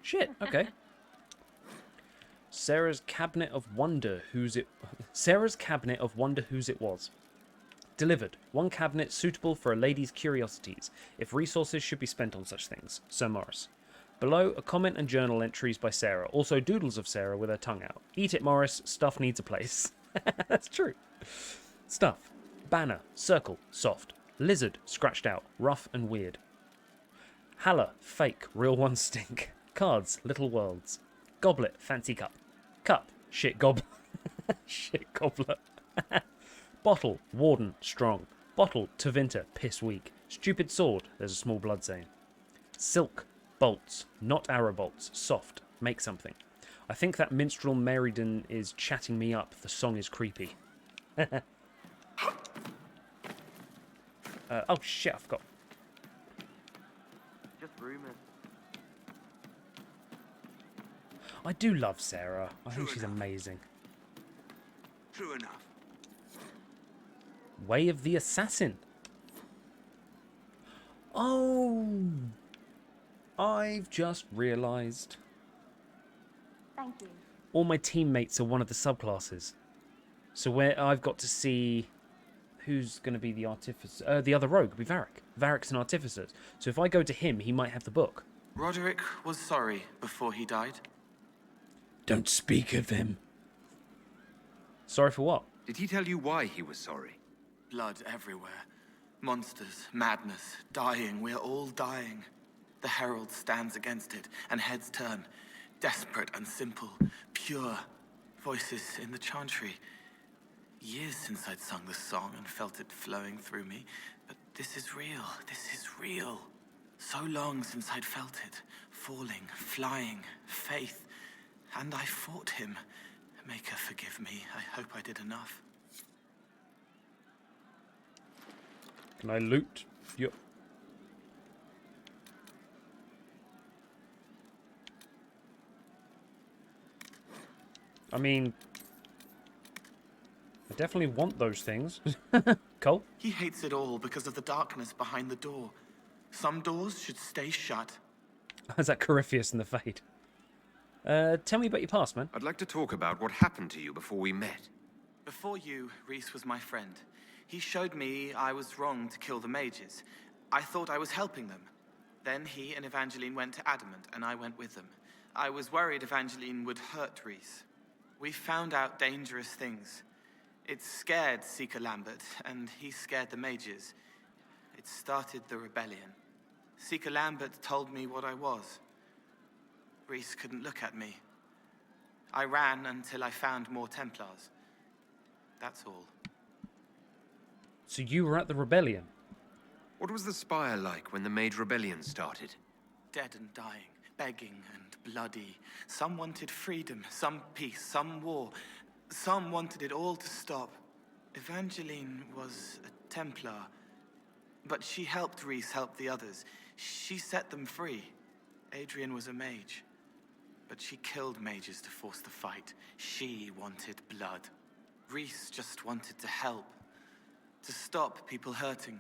Shit, okay. Sarah's Cabinet of Wonder whose it was. Delivered. One cabinet suitable for a lady's curiosities, if resources should be spent on such things. Sir Morris. Below, a comment and journal entries by Sarah. Also doodles of Sarah with her tongue out. Eat it, Morris. Stuff needs a place. That's true. Stuff. Banner. Circle. Soft. Lizard. Scratched out. Rough and weird. Haller. Fake. Real ones stink. Cards. Little worlds. Goblet. Fancy cup. Cup. Shit gobbler. Shit gobbler. Bottle. Warden. Strong. Bottle. Tevinter. Piss weak. Stupid sword. There's a small blood stain. Silk. Bolts. Not arrow bolts. Soft. Make something. I think that minstrel Meriden is chatting me up. The song is creepy. Oh shit, I forgot. Just rumours. I do love Sarah. I think she's amazing. True enough. Way of the Assassin. Oh, I've just realised. Thank you. All my teammates are one of the subclasses. So where I've got to see who's going to be the artificer. The other rogue will be Varric. Varric's an artificer. So if I go to him, he might have the book. Roderick was sorry before he died. Don't speak of him. Sorry for what? Did he tell you why he was sorry? Blood everywhere. Monsters, madness, dying. We're all dying. The herald stands against it, and heads turn. Desperate and simple, pure. Voices in the chantry. Years since I'd sung the song and felt it flowing through me. But this is real. This is real. So long since I'd felt it. Falling, flying, faith. And I fought him. Maker, forgive me. I hope I did enough. Can I loot? Yep. I mean, I definitely want those things. Cole? He hates it all because of the darkness behind the door. Some doors should stay shut. Is that Corypheus in the Fade? Tell me about your past, man. I'd like to talk about what happened to you before we met. Before you, Rhys was my friend. He showed me I was wrong to kill the mages. I thought I was helping them. Then he and Evangeline went to Adamant, and I went with them. I was worried Evangeline would hurt Rhys. We found out dangerous things. It scared Seeker Lambert, and he scared the mages. It started the rebellion. Seeker Lambert told me what I was. Rhys couldn't look at me. I ran until I found more Templars. That's all. So you were at the rebellion? What was the Spire like when the Mage Rebellion started? Dead and dying, begging and bloody. Some wanted freedom, some peace, some war. Some wanted it all to stop. Evangeline was a Templar, but she helped Rhys help the others. She set them free. Adrian was a mage, but she killed mages to force the fight. She wanted blood. Rhys just wanted to help, to stop people hurting.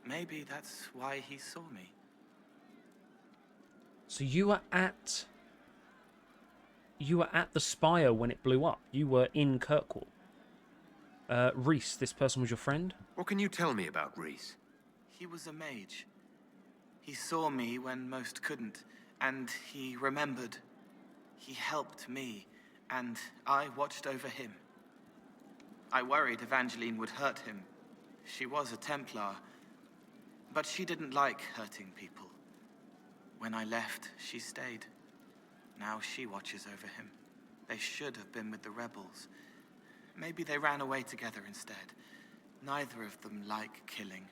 Maybe that's why he saw me. So you were at the Spire when it blew up. You were in Kirkwall. Rhys, this person was your friend? What can you tell me about Rhys? He was a mage. He saw me when most couldn't, and he remembered. He helped me, and I watched over him. I worried Evangeline would hurt him. She was a Templar, but she didn't like hurting people. When I left, she stayed. Now she watches over him. They should have been with the rebels. Maybe they ran away together instead. Neither of them like killing.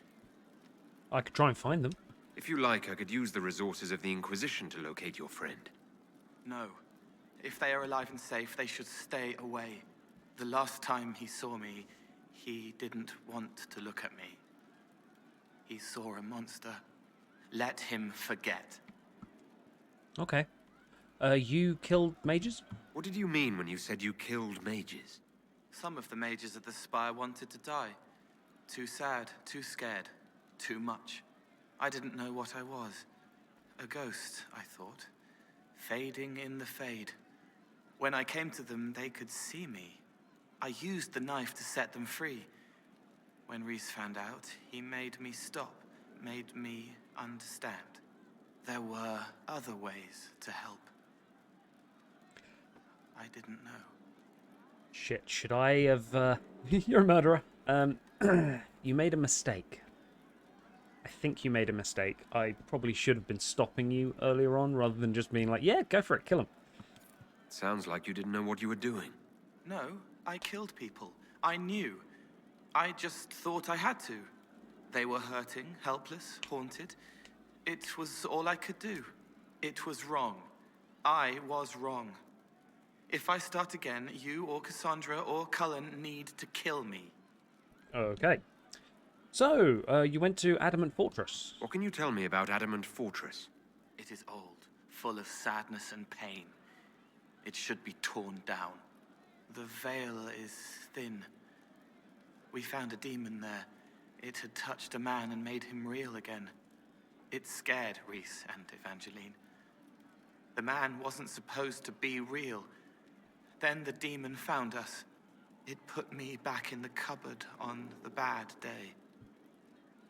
I could try and find them. If you like, I could use the resources of the Inquisition to locate your friend. No. If they are alive and safe, they should stay away. The last time he saw me, he didn't want to look at me. He saw a monster. Let him forget. Okay. You killed mages? What did you mean when you said you killed mages? Some of the mages at the Spire wanted to die. Too sad, too scared, too much. I didn't know what I was. A ghost, I thought. Fading in the fade. When I came to them, they could see me. I used the knife to set them free. When Rhys found out, he made me stop, made me understand. There were other ways to help. I didn't know. Shit, should I have... You're a murderer. You made a mistake. I think you made a mistake. I probably should have been stopping you earlier on, rather than just being like, yeah, go for it, kill him. Sounds like you didn't know what you were doing. No, I killed people. I knew. I just thought I had to. They were hurting, helpless, haunted. It was all I could do. It was wrong. I was wrong. If I start again, you or Cassandra or Cullen need to kill me. Okay. So, you went to Adamant Fortress. What can you tell me about Adamant Fortress? It is old, full of sadness and pain. It should be torn down. The veil is thin. We found a demon there. It had touched a man and made him real again. It scared Rhys and Evangeline. The man wasn't supposed to be real. Then the demon found us. It put me back in the cupboard on the bad day.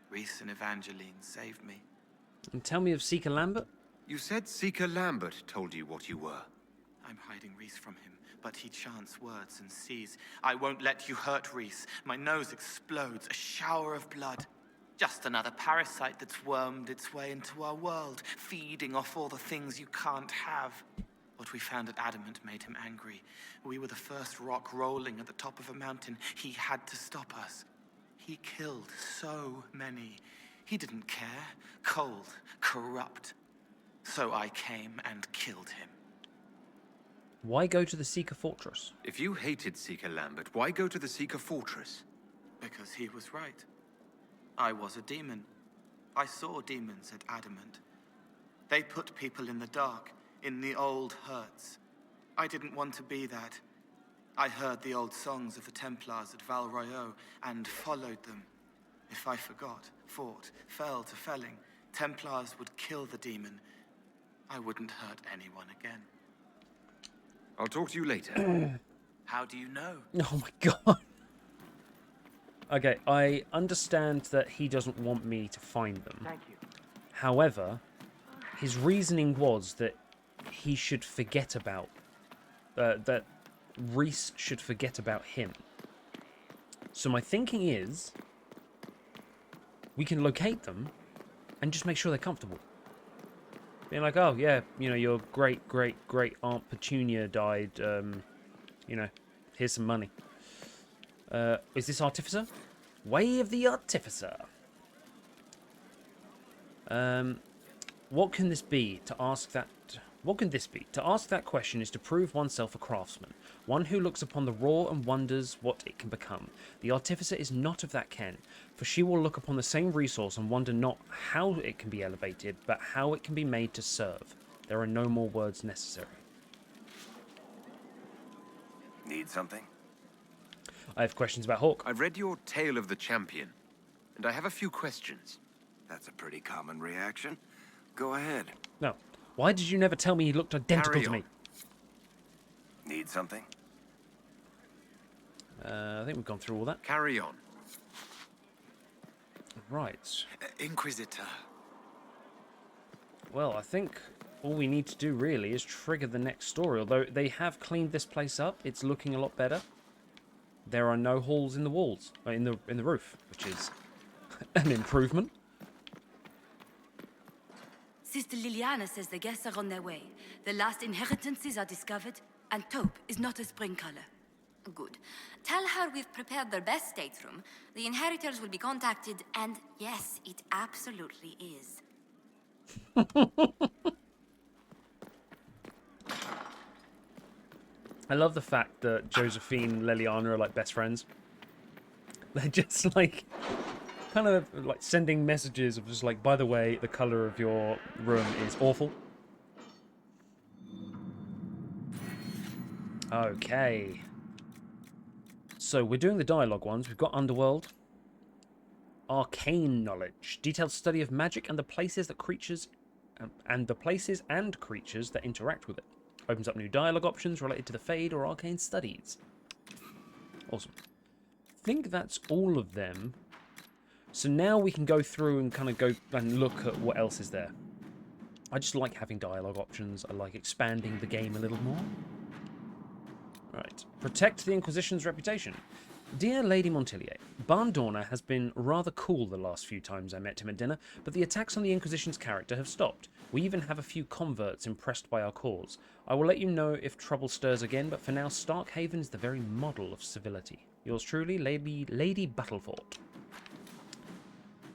Rhys and Evangeline saved me. And tell me of Seeker Lambert? You said Seeker Lambert told you what you were. I'm hiding Rhys from him, but he chants words and sees. I won't let you hurt Rhys. My nose explodes, a shower of blood. Just another parasite that's wormed its way into our world, feeding off all the things you can't have. What we found at Adamant made him angry. We were the first rock rolling at the top of a mountain. He had to stop us. He killed so many. He didn't care. Cold, corrupt. So I came and killed him. Why go to the Seeker Fortress? If you hated Seeker Lambert, why go to the Seeker Fortress? Because he was right. I was a demon. I saw demons at Adamant. They put people in the dark, in the old hurts. I didn't want to be that. I heard the old songs of the Templars at Val Royeaux and followed them. If I forgot, fought, fell to felling, Templars would kill the demon. I wouldn't hurt anyone again. I'll talk to you later. How do you know? Oh my god. Okay, I understand that he doesn't want me to find them. Thank you. However, his reasoning was that he should forget about... that Reese should forget about him. So my thinking is... we can locate them and just make sure they're comfortable. Being like, oh yeah, you know, your great Aunt Petunia died, you know, here's some money. Is this Artificer? Way of the Artificer. What can this be? To ask that... What can this be? To ask that question is to prove oneself a craftsman, one who looks upon the raw and wonders what it can become. The Artificer is not of that ken, for she will look upon the same resource and wonder not how it can be elevated, but how it can be made to serve. There are no more words necessary. Need something? I have questions about Hawk. I've read your Tale of the Champion, and I have a few questions. That's a pretty common reaction. Go ahead. No. Why did you never tell me he looked identical to me? Need something? I think we've gone through all that. Carry on. Right. Inquisitor. Well, I think all we need to do really is trigger the next story. Although they have cleaned this place up, it's looking a lot better. There are no holes in the walls, in the roof, which is an improvement. Sister Liliana says the guests are on their way. The last inheritances are discovered, and taupe is not a spring color. Good. Tell her we've prepared their best stateroom. The inheritors will be contacted, and yes, it absolutely is. I love the fact that Josephine and Liliana are like best friends. They're just like... kind of like sending messages of just like, by the way, the colour of your room is awful. Okay. So we're doing the dialogue ones. We've got Underworld. Arcane knowledge. Detailed study of magic and the places that creatures... and the places and creatures that interact with it. Opens up new dialogue options related to the Fade or Arcane studies. Awesome. I think that's all of them. So now we can go through and kind of go and look at what else is there. I just like having dialogue options. I like expanding the game a little more. Right. Protect the Inquisition's reputation. Dear Lady Montilier, Barn Dorner has been rather cool the last few times I met him at dinner, but the attacks on the Inquisition's character have stopped. We even have a few converts impressed by our cause. I will let you know if trouble stirs again, but for now Starkhaven is the very model of civility. Yours truly, Lady Battlefort.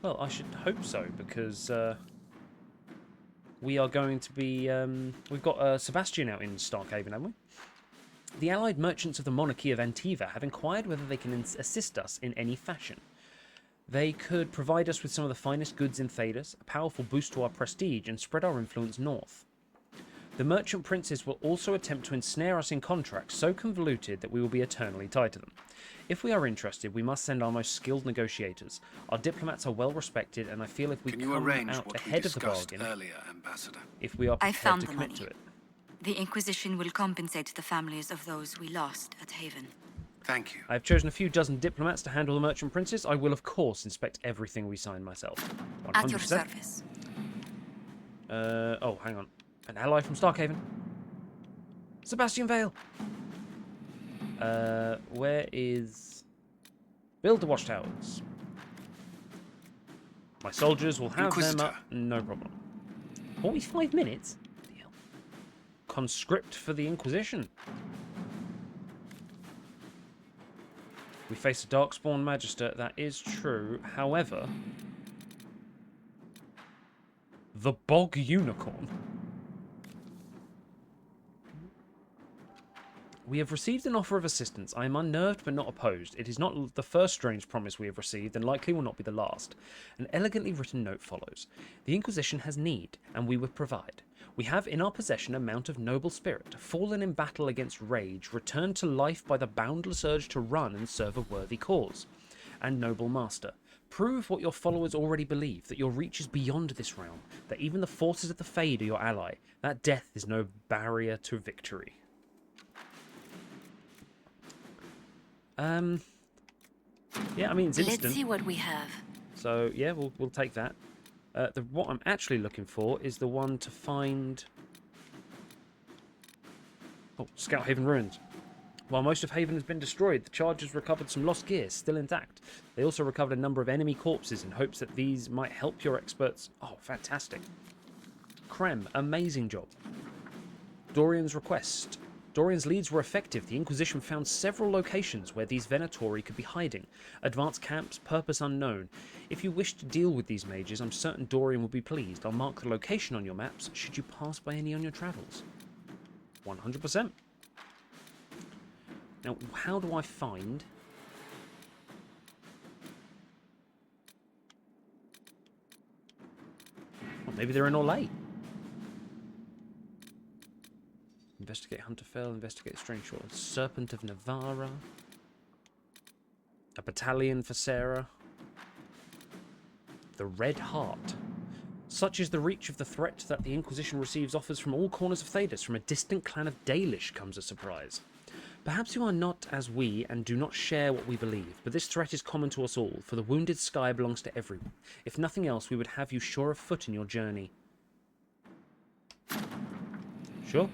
Well, I should hope so, because we are going to be... we've got Sebastian out in Starkhaven, haven't we? The allied merchants of the monarchy of Antiva have inquired whether they can assist us in any fashion. They could provide us with some of the finest goods in Thedas, a powerful boost to our prestige, and spread our influence north. The merchant princes will also attempt to ensnare us in contracts so convoluted that we will be eternally tied to them. If we are interested, we must send our most skilled negotiators. Our diplomats are well respected, and I feel if we come out ahead of the bargain, earlier, Ambassador? if we are I prepared found to the commit money. to it. The Inquisition will compensate the families of those we lost at Haven. Thank you. I have chosen a few dozen diplomats to handle the merchant princes. I will, of course, inspect everything we sign myself. 100%. At your service. Oh, hang on. An ally from Starkhaven. Sebastian Vale. Where is... Build the watchtowers. My soldiers will have them up. No problem. 45 minutes? Deal. Conscript for the Inquisition. We face a Darkspawn Magister. That is true. However... The Bog Unicorn. We have received an offer of assistance. I am unnerved but not opposed. It is not the first strange promise we have received, and likely will not be the last. An elegantly written note follows. The Inquisition has need, and we would provide. We have in our possession a mount of noble spirit, fallen in battle against rage, returned to life by the boundless urge to run and serve a worthy cause. And noble master, prove what your followers already believe, that your reach is beyond this realm, that even the forces of the Fade are your ally, that death is no barrier to victory. Yeah, I mean, it's instant. Let's see what we have. So, yeah, we'll take that. What I'm actually looking for is the one to find... Oh, Scout Haven Ruins. While most of Haven has been destroyed, the Chargers recovered some lost gear, still intact. They also recovered a number of enemy corpses in hopes that these might help your experts... Oh, fantastic. Krem, amazing job. Dorian's request. Dorian's leads were effective. The Inquisition found several locations where these Venatori could be hiding. Advanced camps, purpose unknown. If you wish to deal with these mages, I'm certain Dorian will be pleased. I'll mark the location on your maps should you pass by any on your travels. 100%. Now, how do I find... Well, maybe they're in Orlais. Investigate Hunterfell, investigate Strange Shore. Serpent of Navarra. A battalion for Sarah. The Red Heart. Such is the reach of the threat that the Inquisition receives offers from all corners of Thedas. From a distant clan of Dalish comes a surprise. Perhaps you are not as we and do not share what we believe, but this threat is common to us all, for the wounded sky belongs to everyone. If nothing else, we would have you sure of foot in your journey. Sure.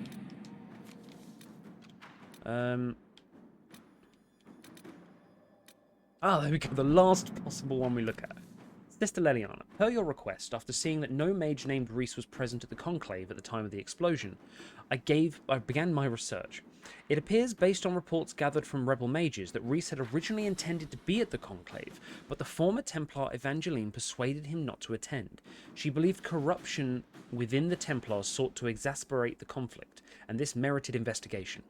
There we go. The last possible one we look at. Sister Leliana, per your request, after seeing that no mage named Reese was present at the conclave at the time of the explosion, I began my research. It appears, based on reports gathered from rebel mages, that Reese had originally intended to be at the conclave, but the former Templar Evangeline persuaded him not to attend. She believed corruption within the Templars sought to exacerbate the conflict, and this merited investigation.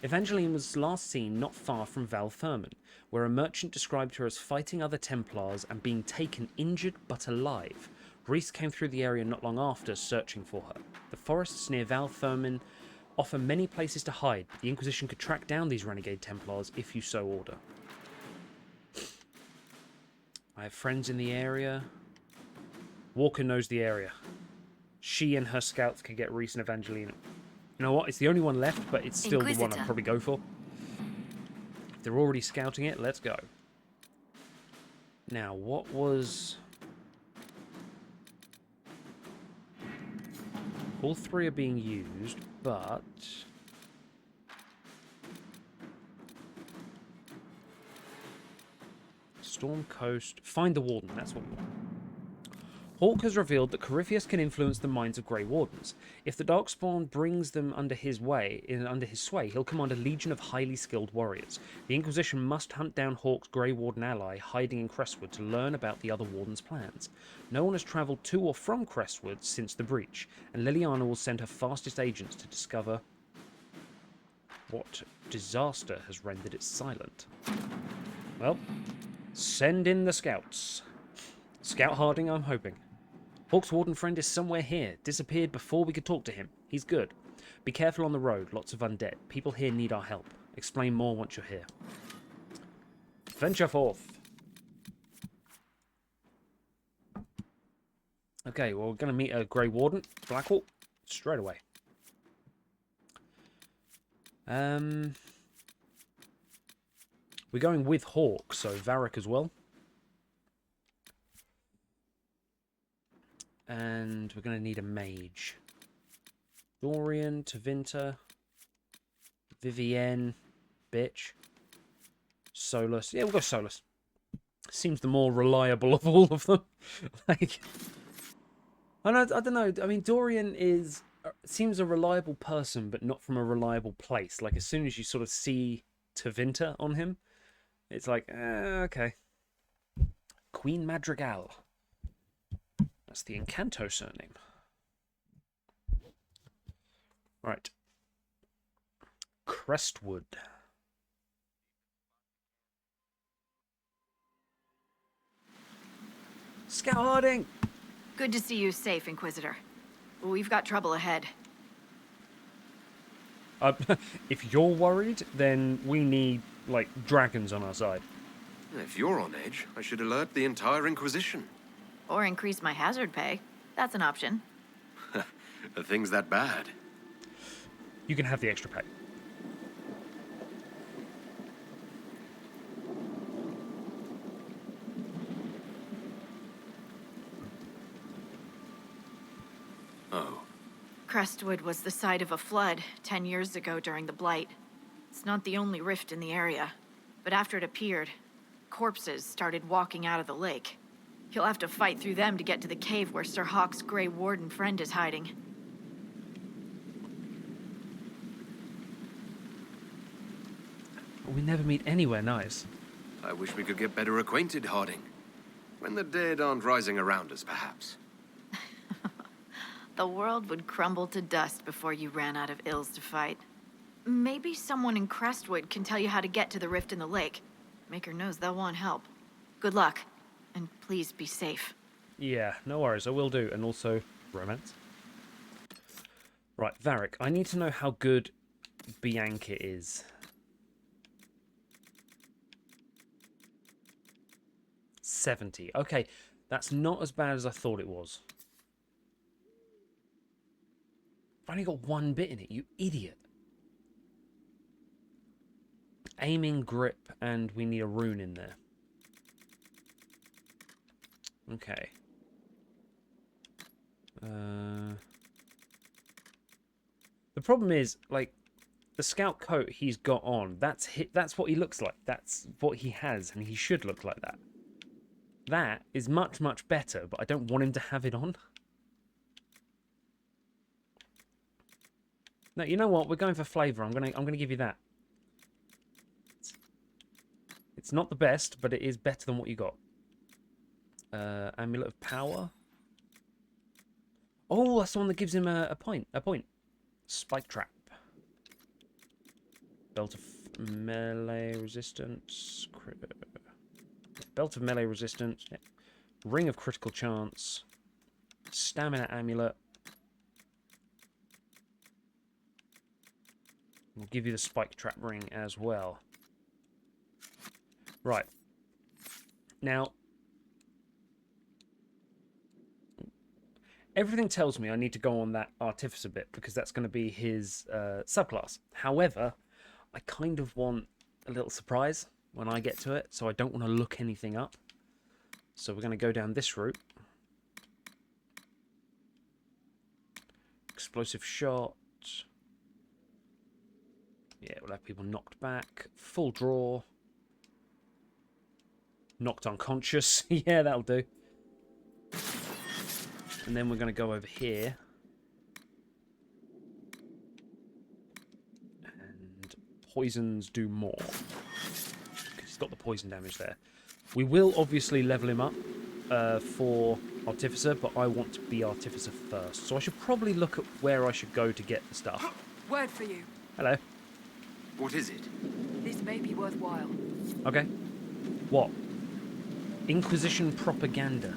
Evangeline was last seen not far from Val Thurman, where a merchant described her as fighting other Templars and being taken injured but alive. Reese came through the area not long after, searching for her. The forests near Val Thurman offer many places to hide, but the Inquisition could track down these renegade Templars if you so order. I have friends in the area. Walker knows the area. She and her scouts can get Reese and Evangeline. You know what? It's the only one left, but it's still the one I'd probably go for. If they're already scouting it, let's go. Now, what was... All three are being used, but... Storm Coast... Find the Warden, that's what we want. Hawke has revealed that Corypheus can influence the minds of Grey Wardens. If the Darkspawn brings them under his sway, he'll command a legion of highly skilled warriors. The Inquisition must hunt down Hawke's Grey Warden ally hiding in Crestwood to learn about the other Warden's plans. No one has travelled to or from Crestwood since the breach, and Liliana will send her fastest agents to discover what disaster has rendered it silent. Well, send in the scouts. Scout Harding, I'm hoping. Hawke's Warden friend is somewhere here. Disappeared before we could talk to him. He's good. Be careful on the road. Lots of undead. People here need our help. Explain more once you're here. Venture forth. Okay, well, we're going to meet a Grey Warden. Blackwall. Straight away. We're going with Hawke, so Varric as well. And we're going to need a mage. Dorian, Tavinta, Vivienne, bitch, Solus. Yeah, we'll go Solus. Seems the more reliable of all of them. Like, I don't know. I mean, Dorian seems a reliable person, but not from a reliable place. Like, as soon as you sort of see Tavinta on him, it's like, okay. Queen Madrigal. That's the Encanto surname. Right. Crestwood. Scout Harding! Good to see you safe, Inquisitor. We've got trouble ahead. If you're worried, then we need, like, dragons on our side. If you're on edge, I should alert the entire Inquisition. Or increase my hazard pay. That's an option. Are things that bad? You can have the extra pay. Oh. Crestwood was the site of a flood 10 years ago during the Blight. It's not the only rift in the area, but after it appeared, corpses started walking out of the lake. You'll have to fight through them to get to the cave where Sir Hawk's Grey Warden friend is hiding. We never meet anywhere nice. I wish we could get better acquainted, Harding. When the dead aren't rising around us, perhaps. The world would crumble to dust before you ran out of ills to fight. Maybe someone in Crestwood can tell you how to get to the rift in the lake. Maker knows they'll want help. Good luck, and please be safe. Yeah, no worries, I will do. And also, romance. Right, Varric, I need to know how good Bianca is. 70. Okay, that's not as bad as I thought it was. I've only got one bit in it, you idiot. Aiming, grip, and we need a rune in there. Okay. The problem is, like, the scout coat he's got on, that's what he looks like. That's what he has, and he should look like that. That is much, much better, but I don't want him to have it on. No, you know what? We're going for flavour. I'm gonna give you that. It's not the best, but it is better than what you got. Amulet of Power. Oh, that's the one that gives him a point. Spike Trap. Belt of Melee Resistance. Belt of Melee Resistance. Yeah. Ring of Critical Chance. Stamina Amulet. We'll give you the Spike Trap Ring as well. Right. Now, everything tells me I need to go on that Artificer bit because that's going to be his subclass. However, I kind of want a little surprise when I get to it, so I don't want to look anything up. So we're going to go down this route. Explosive Shot. Yeah, we'll have people knocked back. Full draw. Knocked unconscious. Yeah, that'll do. And then we're going to go over here. And poisons do more. He's got the poison damage there. We will obviously level him up for Artificer, but I want to be Artificer first. So I should probably look at where I should go to get the stuff. Word for you. Hello. What is it? This may be worthwhile. Okay. What? Inquisition propaganda.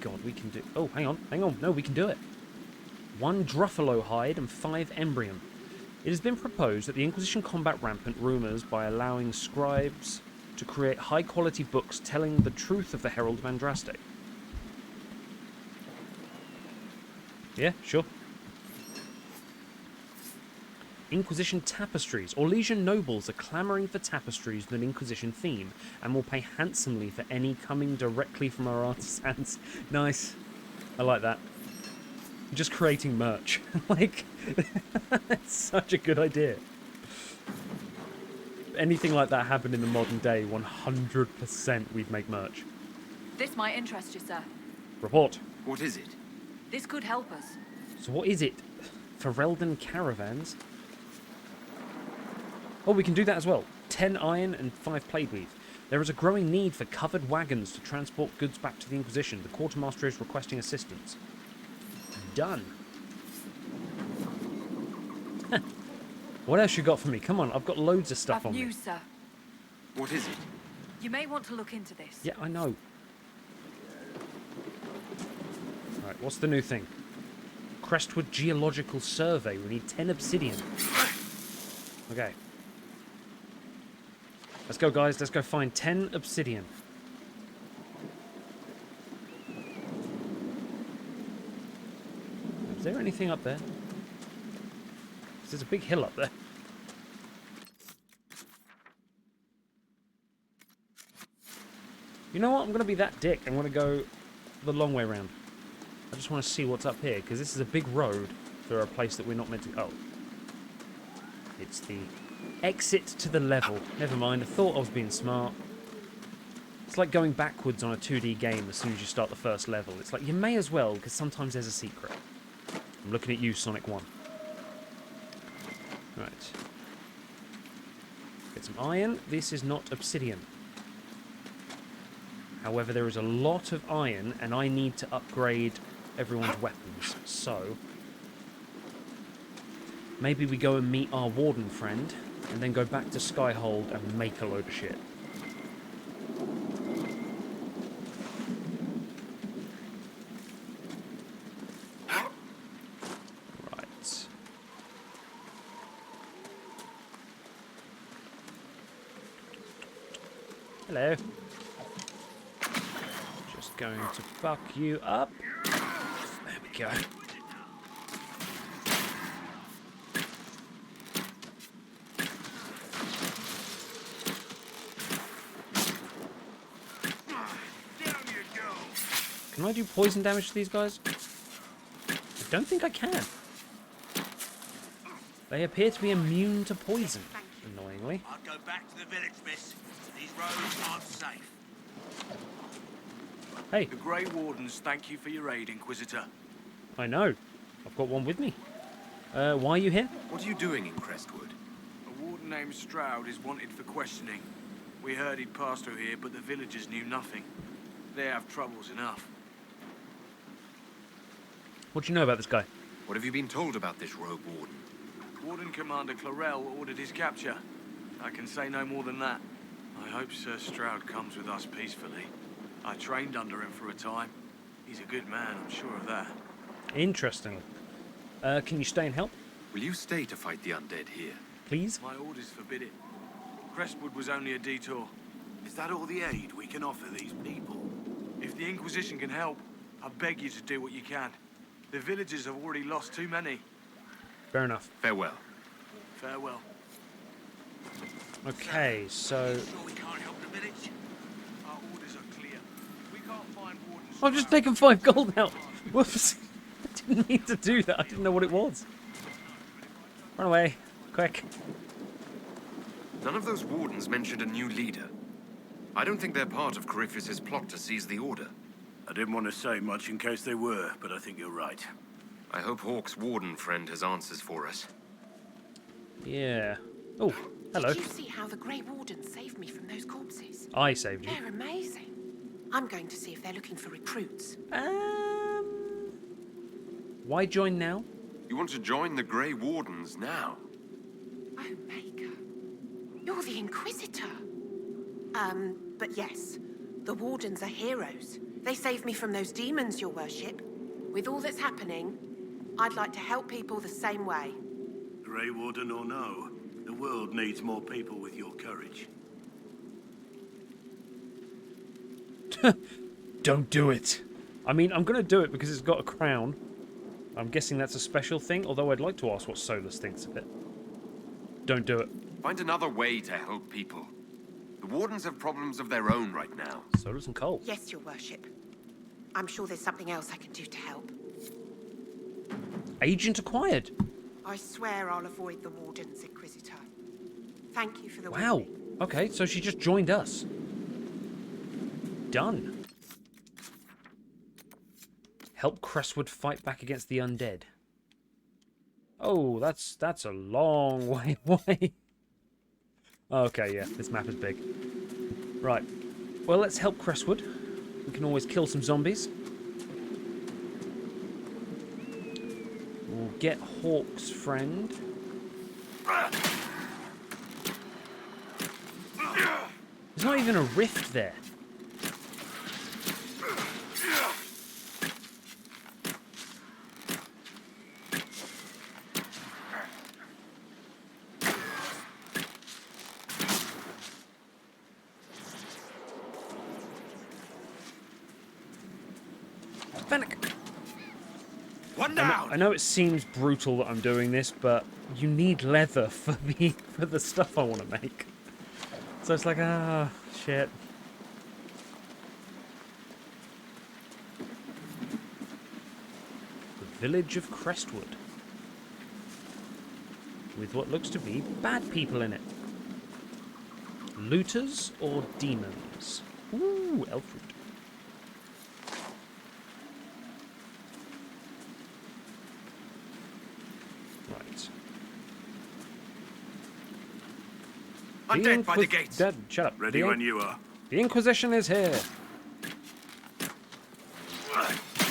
God, we can do... Oh, hang on. No, we can do it. 1 Druffalo hide and 5 Embrium. It has been proposed that the Inquisition combat rampant rumours by allowing scribes to create high-quality books telling the truth of the Herald of Andraste. Yeah, sure. Inquisition tapestries. Orlesian nobles are clamouring for tapestries with an Inquisition theme and will pay handsomely for any coming directly from our artisans. Nice. I like that. Just creating merch. Like, that's such a good idea. If anything like that happened in the modern day, 100% we'd make merch. This might interest you, sir. Report. What is it? This could help us. So what is it? Ferelden caravans? Oh, we can do that as well. 10 iron and 5 plate weave. There is a growing need for covered wagons to transport goods back to the Inquisition. The quartermaster is requesting assistance. Done. What else you got for me? Come on, I've got loads of stuff I've on me. news, sir. What is it? You may want to look into this. Yeah, I know. Alright, what's the new thing? Crestwood Geological Survey. We need 10 obsidian. Okay. Let's go, guys. Let's go find 10 obsidian. Is there anything up there? There's a big hill up there. You know what? I'm going to be that dick. I'm going to go the long way around. I just want to see what's up here, because this is a big road for a place that we're not meant to... Oh. It's the exit to the level. Never mind, I thought I was being smart. It's like going backwards on a 2D game as soon as you start the first level. It's like, you may as well, because sometimes there's a secret. I'm looking at you, Sonic 1. Right. Get some iron. This is not obsidian. However, there is a lot of iron, and I need to upgrade everyone's weapons. So, maybe we go and meet our warden friend, and then go back to Skyhold and make a load of shit. Right. Hello. Just going to fuck you up. There we go. Can I do poison damage to these guys? I don't think I can. They appear to be immune to poison, annoyingly. I'll go back to the village, miss. These roads aren't safe. Hey. The Grey Wardens thank you for your aid, Inquisitor. I know. I've got one with me. Why are you here? What are you doing in Crestwood? A warden named Stroud is wanted for questioning. We heard he'd passed through here, but the villagers knew nothing. They have troubles enough. What do you know about this guy? What have you been told about this rogue warden? Warden Commander Clarell ordered his capture. I can say no more than that. I hope Sir Stroud comes with us peacefully. I trained under him for a time. He's a good man, I'm sure of that. Interesting. Can you stay and help? Will you stay to fight the undead here? Please? My orders forbid it. Crestwood was only a detour. Is that all the aid we can offer these people? If the Inquisition can help, I beg you to do what you can. The villagers have already lost too many. Fair enough. Farewell. Farewell. Okay, so... Sure we can't help the village? Our orders are clear. We can't find wardens. I've just taken 5 gold out. Whoops. I didn't mean to do that. I didn't know what it was. Run away. Quick. None of those wardens mentioned a new leader. I don't think they're part of Corypheus's plot to seize the Order. I didn't want to say much in case they were, but I think you're right. I hope Hawk's warden friend has answers for us. Yeah. Oh, hello. Did you see how the Grey Wardens saved me from those corpses? I saved you. They're amazing. I'm going to see if they're looking for recruits. Why join now? You want to join the Grey Wardens now? Oh, Maker. You're the Inquisitor. But yes, the Wardens are heroes. They saved me from those demons, your worship. With all that's happening, I'd like to help people the same way. Grey Warden or no, the world needs more people with your courage. Don't do it. I mean, I'm going to do it because it's got a crown. I'm guessing that's a special thing, although I'd like to ask what Solus thinks of it. Don't do it. Find another way to help people. The Wardens have problems of their own right now. Solus and Cole. Yes, your worship. I'm sure there's something else I can do to help. Agent acquired. I swear I'll avoid the Wardens, Inquisitor. Thank you for the Wow. warning. Okay, so she just joined us. Done. Help Crestwood fight back against the undead. Oh, that's a long way away. Okay, yeah, this map is big. Right. Well, let's help Crestwood. We can always kill some zombies. We'll get Hawk's friend. There's not even a rift there. Panic. One down. I know it seems brutal that I'm doing this, but you need leather for the stuff I want to make. So it's like, shit. The village of Crestwood. With what looks to be bad people in it. Looters or demons? Ooh, elf fruit. Right. Undead by the gates. Dead. Shut up. Ready when you are. The Inquisition is here.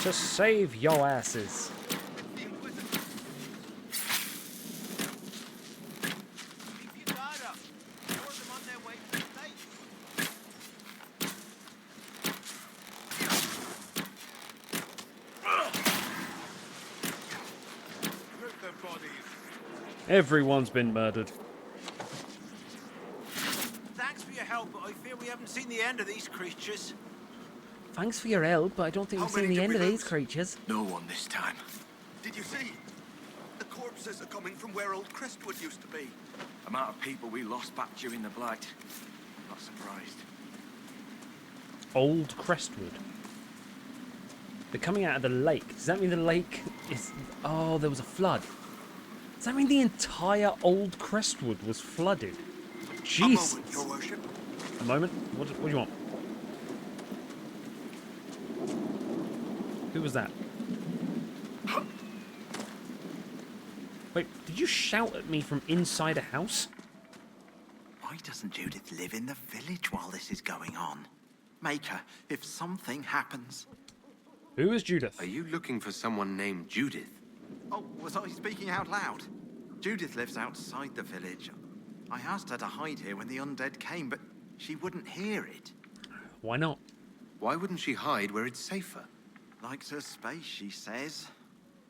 To save your asses. Everyone's been murdered. Thanks for your help, but I fear we haven't seen the end of these creatures. Thanks for your help, but I don't think we've seen the end of these creatures. No one this time. Did you see? The corpses are coming from where old Crestwood used to be. Amount of people we lost back during the Blight. Not surprised. Old Crestwood. They're coming out of the lake. Does that mean the lake is... Oh, there was a flood. Does that mean the entire old Crestwood was flooded? Jesus. A moment, your worship. A moment? What do you want? Who was that? Wait, did you shout at me from inside a house? Why doesn't Judith live in the village while this is going on? Maker, if something happens... Who is Judith? Are you looking for someone named Judith? Oh, was I speaking out loud? Judith lives outside the village. I asked her to hide here when the undead came, but she wouldn't hear it. Why not? Why wouldn't she hide where it's safer? Likes her space, she says.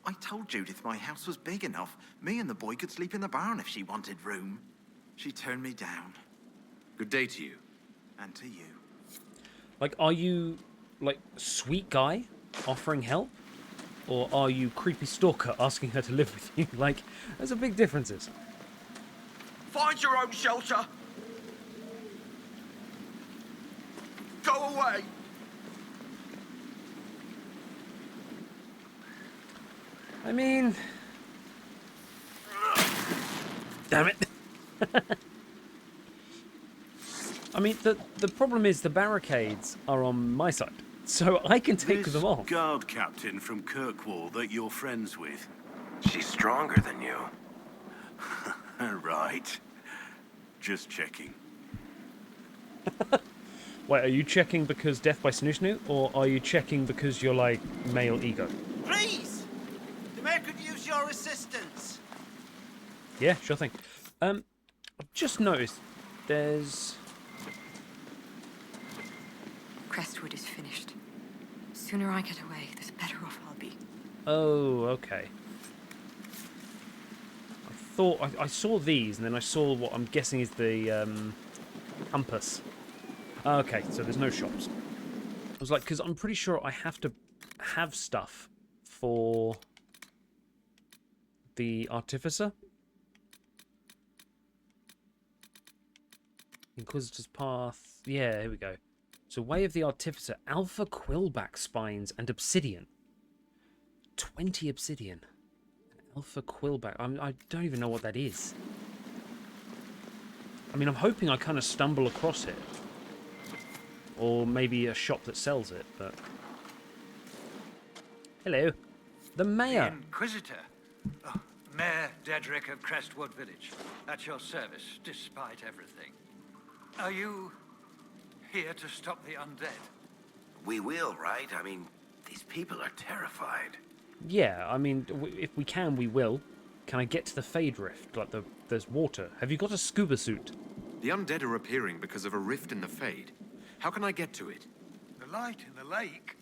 I told Judith my house was big enough. Me and the boy could sleep in the barn if she wanted room. She turned me down. Good day to you. And to you. Like, are you, like, sweet guy offering help? Or are you creepy stalker asking her to live with you? Like, there's a big differences. Find your own shelter. Go away. I mean... Damn it. I mean, the problem is the barricades are on my side. So I can take them off. Guard captain from Kirkwall that you're friends with. She's stronger than you. Right. Just checking. Wait, are you checking because death by Snoo, or are you checking because you're like male ego? Please! The mayor could use your assistance. Yeah, sure thing. I've just noticed there's... Crestwood is finished. Sooner I get away, the better off I'll be. Oh, okay. I thought I saw these, and then I saw what I'm guessing is the compass. Okay, so there's no shops. I was like, because I'm pretty sure I have to have stuff for the Artificer. Inquisitor's Path. Yeah, here we go. So, Way of the Artificer, Alpha Quillback Spines, and Obsidian. 20 Obsidian. Alpha Quillback. I don't even know what that is. I mean, I'm hoping I kind of stumble across it. Or maybe a shop that sells it, but... Hello. The Mayor. The Inquisitor. Oh, Mayor Dedrick of Crestwood Village. At your service, despite everything. Are you... here to stop the undead? We will, right? I mean, these people are terrified. Yeah, I mean, if we can, we will. Can I get to the Fade Rift? Like, there's water. Have you got a scuba suit? The undead are appearing because of a rift in the Fade. How can I get to it? The light in the lake?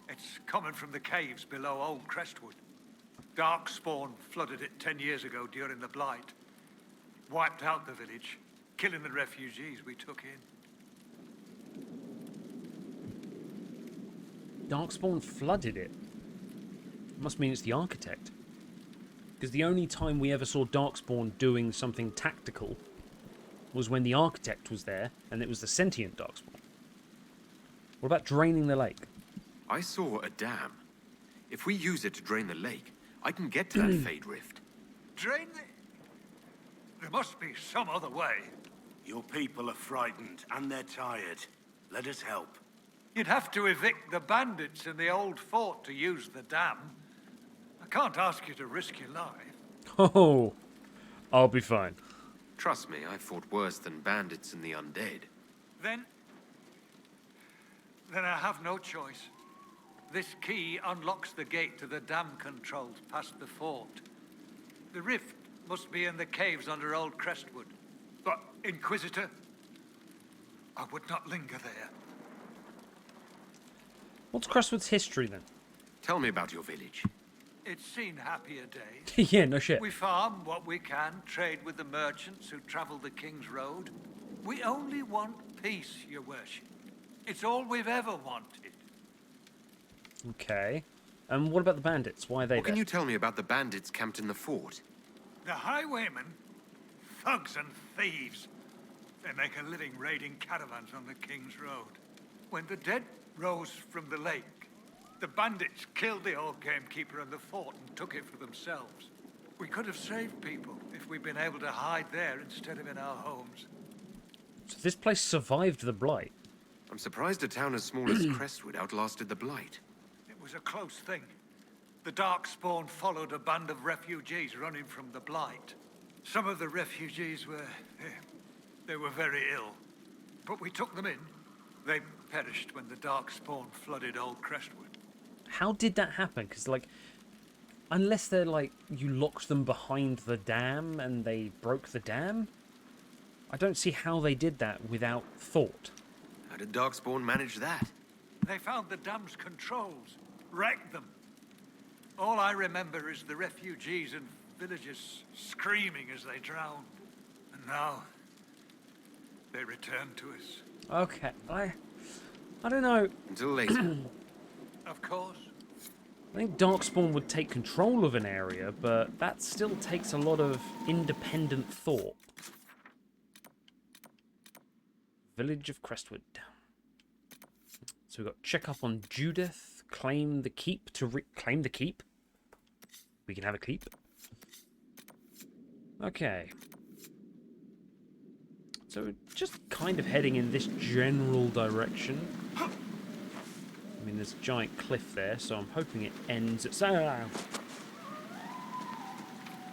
It's coming from the caves below Old Crestwood. Darkspawn flooded it 10 years ago during the Blight. Wiped out the village, killing the refugees we took in. Darkspawn flooded it. Must mean it's the Architect. Because the only time we ever saw Darkspawn doing something tactical was when the Architect was there, and it was the sentient Darkspawn. What about draining the lake? I saw a dam. If we use it to drain the lake, I can get to that Fade Rift. Drain the... There must be some other way. Your people are frightened, and they're tired. Let us help. You'd have to evict the bandits in the old fort to use the dam. I can't ask you to risk your life. Oh, I'll be fine. Trust me, I fought worse than bandits and the undead. Then I have no choice. This key unlocks the gate to the dam controls past the fort. The rift must be in the caves under Old Crestwood. But, Inquisitor, I would not linger there. What's Crestwood's history, then? Tell me about your village. It's seen happier days. Yeah, no shit. We farm what we can, trade with the merchants who travel the King's Road. We only want peace, your worship. It's all we've ever wanted. Okay. And what about the bandits? Why are they What there? can you tell me about the bandits camped in the fort? The highwaymen, thugs and thieves. They make a living raiding caravans on the King's Road. When the dead rose from the lake, the bandits killed the old gamekeeper in the fort and took it for themselves. We could have saved people if we'd been able to hide there instead of in our homes. So this place survived the Blight. I'm surprised a town as small as Crestwood outlasted the Blight. It was a close thing. The Darkspawn followed a band of refugees running from the Blight. Some of the refugees they were very ill. But we took them in. They perished when the Darkspawn flooded Old Crestwood. How did that happen? Because, like, unless they're, like, you locked them behind the dam and they broke the dam, I don't see how they did that without thought. How did Darkspawn manage that? They found the dam's controls, wrecked them. All I remember is the refugees and villagers screaming as they drowned. And now, they return to us. Okay, I don't know. Until later. Of course. I think Darkspawn would take control of an area, but that still takes a lot of independent thought. Village of Crestwood. So we've got check up on Judith, claim the keep to claim the keep. We can have a keep. Okay. So we're just kind of heading in this general direction. I mean, there's a giant cliff there, so I'm hoping it ends at...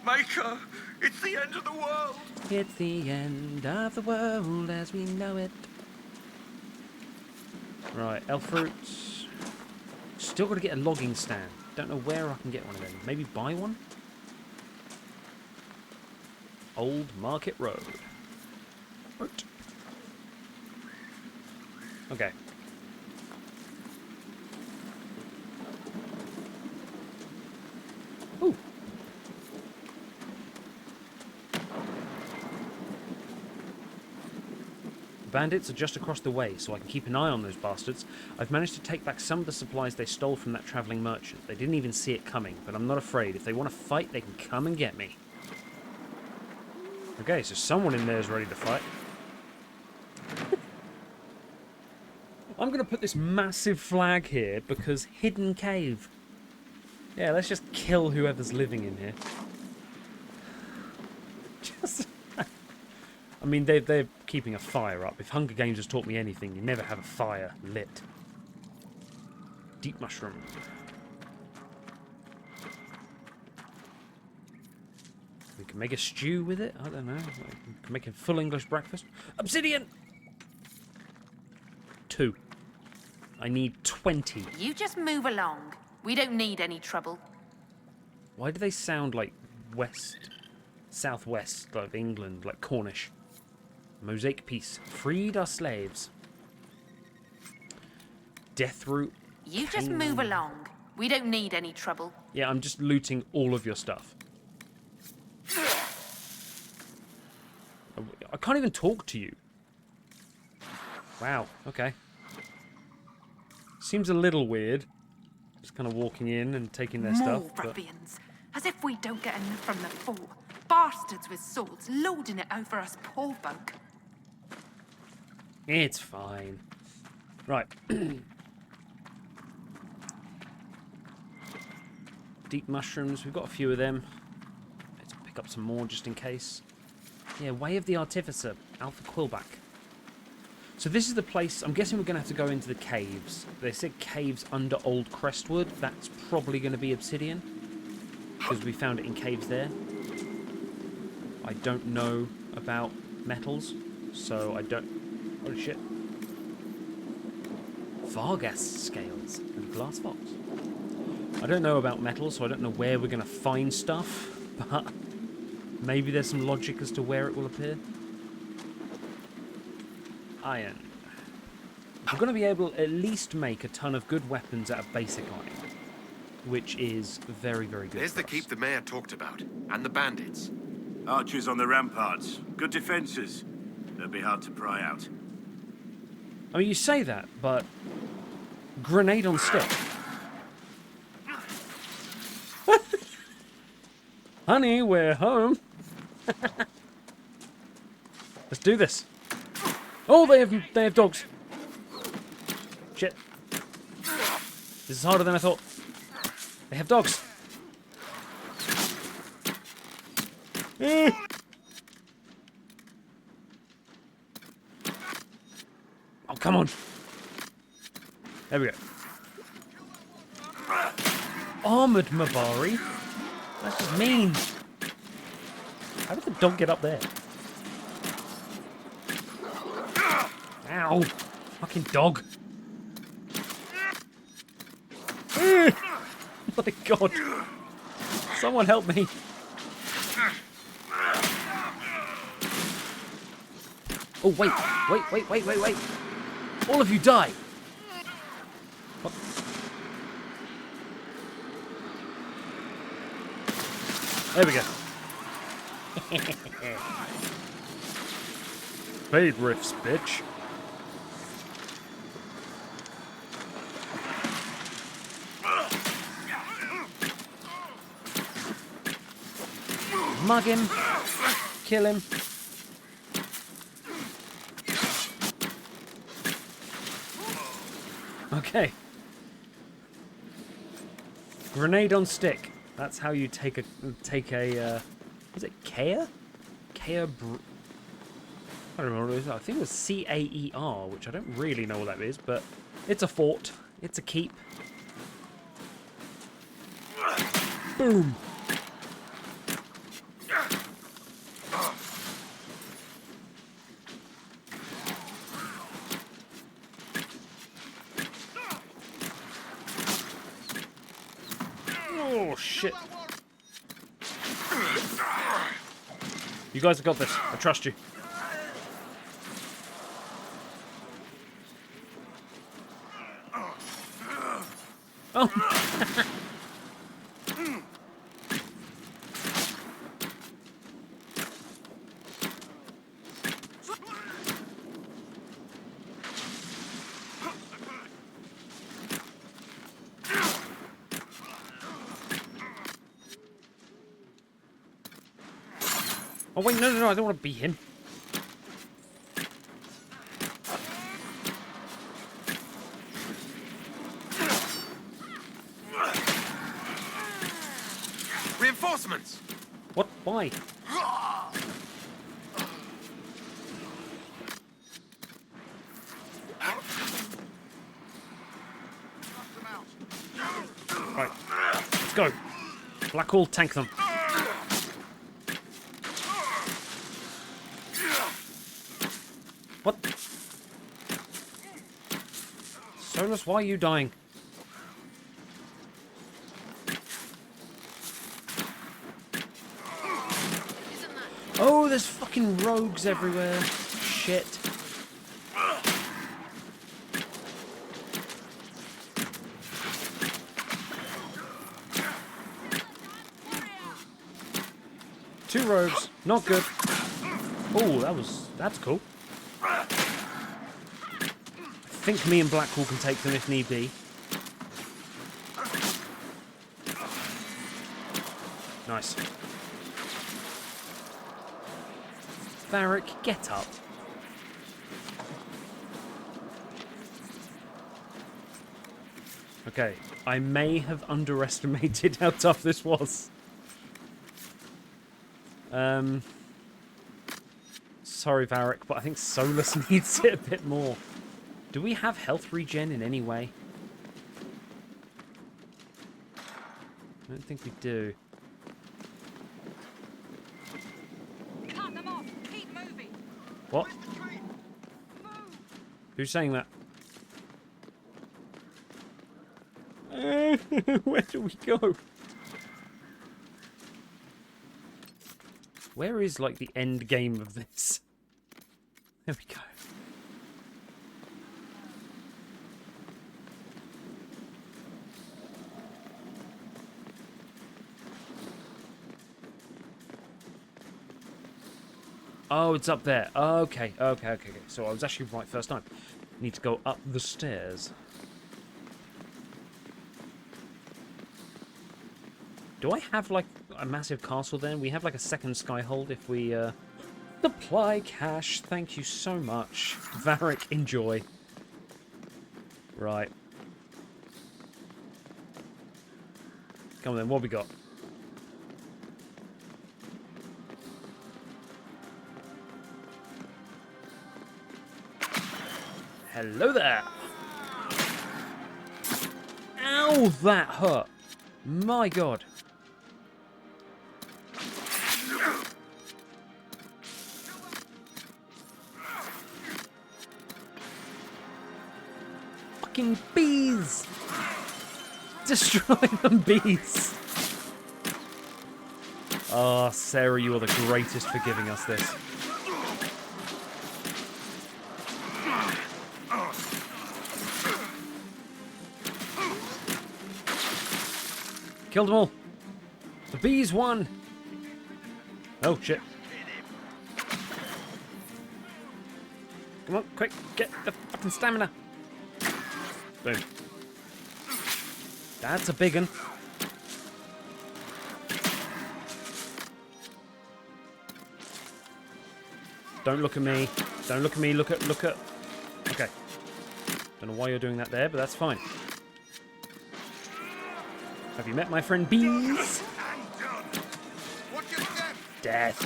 Maker, it's the end of the world! It's the end of the world as we know it. Right, elf fruits. Still got to get a logging stand. Don't know where I can get one of them. Maybe buy one? Old Market Road. Right. Okay. Ooh. Bandits are just across the way, so I can keep an eye on those bastards. I've managed to take back some of the supplies they stole from that travelling merchant. They didn't even see it coming, but I'm not afraid. If they want to fight, they can come and get me. Okay, so someone in there is ready to fight. I'm going to put this massive flag here because hidden cave. Yeah, let's just kill whoever's living in here. Just... I mean, they're keeping a fire up. If Hunger Games has taught me anything, you never have a fire lit. Deep mushroom. We can make a stew with it. I don't know. We can make a full English breakfast. Obsidian! 2. I need 20. You just move along. We don't need any trouble. Why do they sound like southwest of England, like Cornish. Mosaic piece. Freed our slaves. Death route. You just move along. We don't need any trouble. Yeah, I'm just looting all of your stuff. I can't even talk to you. Wow, okay. Seems a little weird. Just kind of walking in and taking their stuff. More ruffians. As if we don't get enough from the four. Bastards with swords loading it over us poor folk. It's fine. Right. Deep mushrooms. We've got a few of them. Let's pick up some more just in case. Yeah, Way of the Artificer. Alpha Quillback. So this is the place. I'm guessing we're going to have to go into the caves. They said caves under Old Crestwood. That's probably going to be obsidian. Because we found it in caves there. I don't know about metals. So I don't... Oh shit. Vargas scales and glass box. I don't know about metals, so I don't know where we're going to find stuff. But maybe there's some logic as to where it will appear. Iron. We're going to be able to at least make a ton of good weapons out of basic iron. Which is very, very good. There's the keep the mayor talked about. And the bandits. Archers on the ramparts. Good defences. They'll be hard to pry out. I mean, you say that, but... Grenade on stick. Honey, we're home. Let's do this. Oh, they have dogs. Shit. This is harder than I thought. They have dogs. Oh, come on. There we go. Armoured Mabari? That's just mean. How did the dog get up there? Ow. Fucking dog. My god. Someone help me. Oh, wait. All of you die. What? There we go. Fade riffs, bitch. Mug him. Kill him. Okay. Grenade on stick. That's how you take a was it Caer? I don't remember what it was. I think it was C-A-E-R, which I don't really know what that is, but it's a fort. It's a keep. Boom. Oh, shit. You guys have got this. I trust you. Oh. Oh wait, no, I don't want to beat him. Reinforcements! What? Why? Right, let's go. Blackhall, tank them. What? Solus, why are you dying? fucking rogues everywhere. Shit. Two rogues. Not good. Oh, that's cool. I think me and Blackwall can take them if need be. Nice. Varric, get up. Okay, I may have underestimated how tough this was. Sorry, Varric, but I think Solus needs it a bit more. Do we have health regen in any way? I don't think we do. Cut them off. Keep moving. What? Who's saying that? Where do we go? Where is, like, the end game of this? There we go. Oh, it's up there. Okay. So I was actually right first time. Need to go up the stairs. Do I have, like, a massive castle then? We have, like, a second skyhold if we, supply cash. Thank you so much. Varric, enjoy. Right. Come on then, what we got? Hello there! Ow, that hurt! My god. Fucking bees! Destroy them, bees! Ah, Sarah, you are the greatest for giving us this. Killed them all. The bees won. Oh, shit. Come on, quick. Get the fucking stamina. Boom. That's a big one. Don't look at me. Don't look at me. Look at... Okay. Don't know why you're doing that there, but that's fine. Have you met my friend Bees? Death.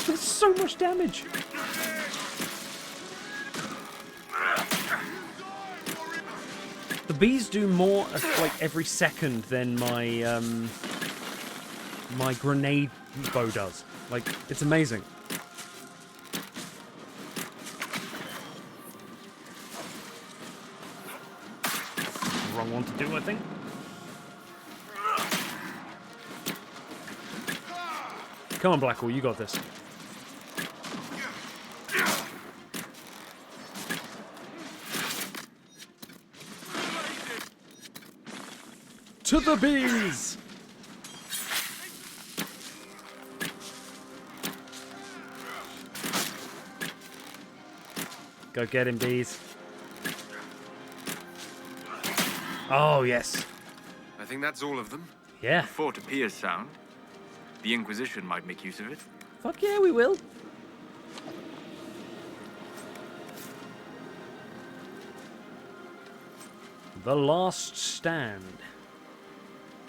There's so much damage. The bees do more like every second than my my grenade bow does. Like, it's amazing. Wrong one to do, I think. Come on, Blackwall, you got this. To the bees! Go get him, bees. Oh, yes. I think that's all of them. Yeah. The fort appears sound. The Inquisition might make use of it. Fuck yeah, we will. The last stand.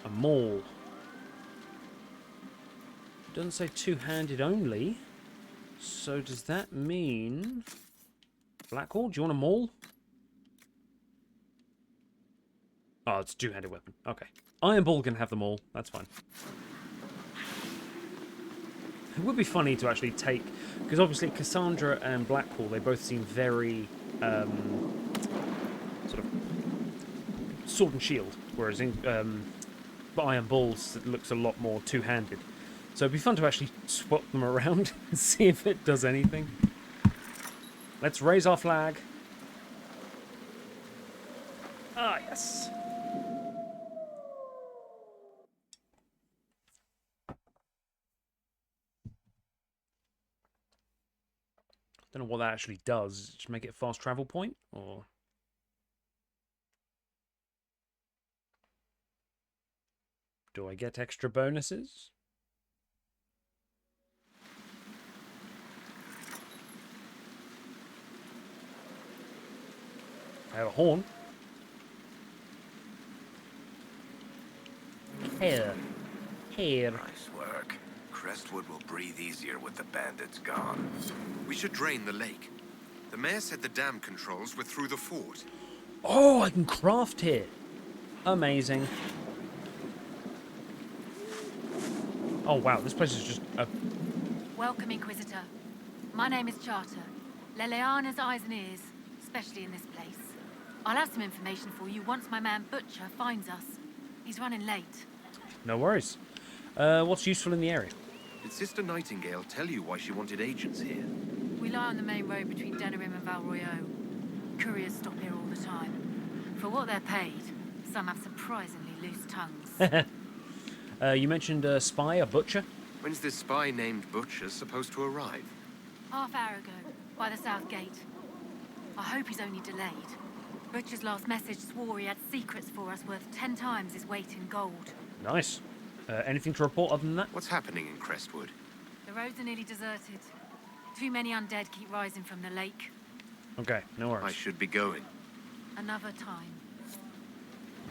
A maul. Doesn't say two-handed only. So does that mean... Blackwall, do you want a maul? Oh, it's a two-handed weapon. Okay. Iron Ball can have them all. That's fine. It would be funny to actually take... Because obviously Cassandra and Blackwall, they both seem very... sort of... sword and shield. Whereas in Iron Balls, it looks a lot more two-handed. So it'd be fun to actually swap them around and see if it does anything. Let's raise our flag. Ah, yes. Don't know what that actually does. Just make it a fast travel point, or do I get extra bonuses? I have a horn. Here. Here. Nice work. Crestwood will breathe easier with the bandits gone. We should drain the lake. The mayor said the dam controls were through the fort. Oh, I can craft here. Amazing. Oh, wow. This place is just a... Welcome, Inquisitor. My name is Charter. Leleana's eyes and ears, especially in this place. I'll have some information for you once my man Butcher finds us. He's running late. No worries. What's useful in the area? Did Sister Nightingale tell you why she wanted agents here? We lie on the main road between Denerim and Valroyo. Couriers stop here all the time. For what they're paid, some have surprisingly loose tongues. You mentioned a spy, a butcher? When's this spy named Butcher supposed to arrive? Half hour ago, by the south gate. I hope he's only delayed. Butcher's last message swore he had secrets for us worth 10 times his weight in gold. Nice. Anything to report other than that? What's happening in Crestwood? The roads are nearly deserted. Too many undead keep rising from the lake. Okay, no worries. I should be going. Another time.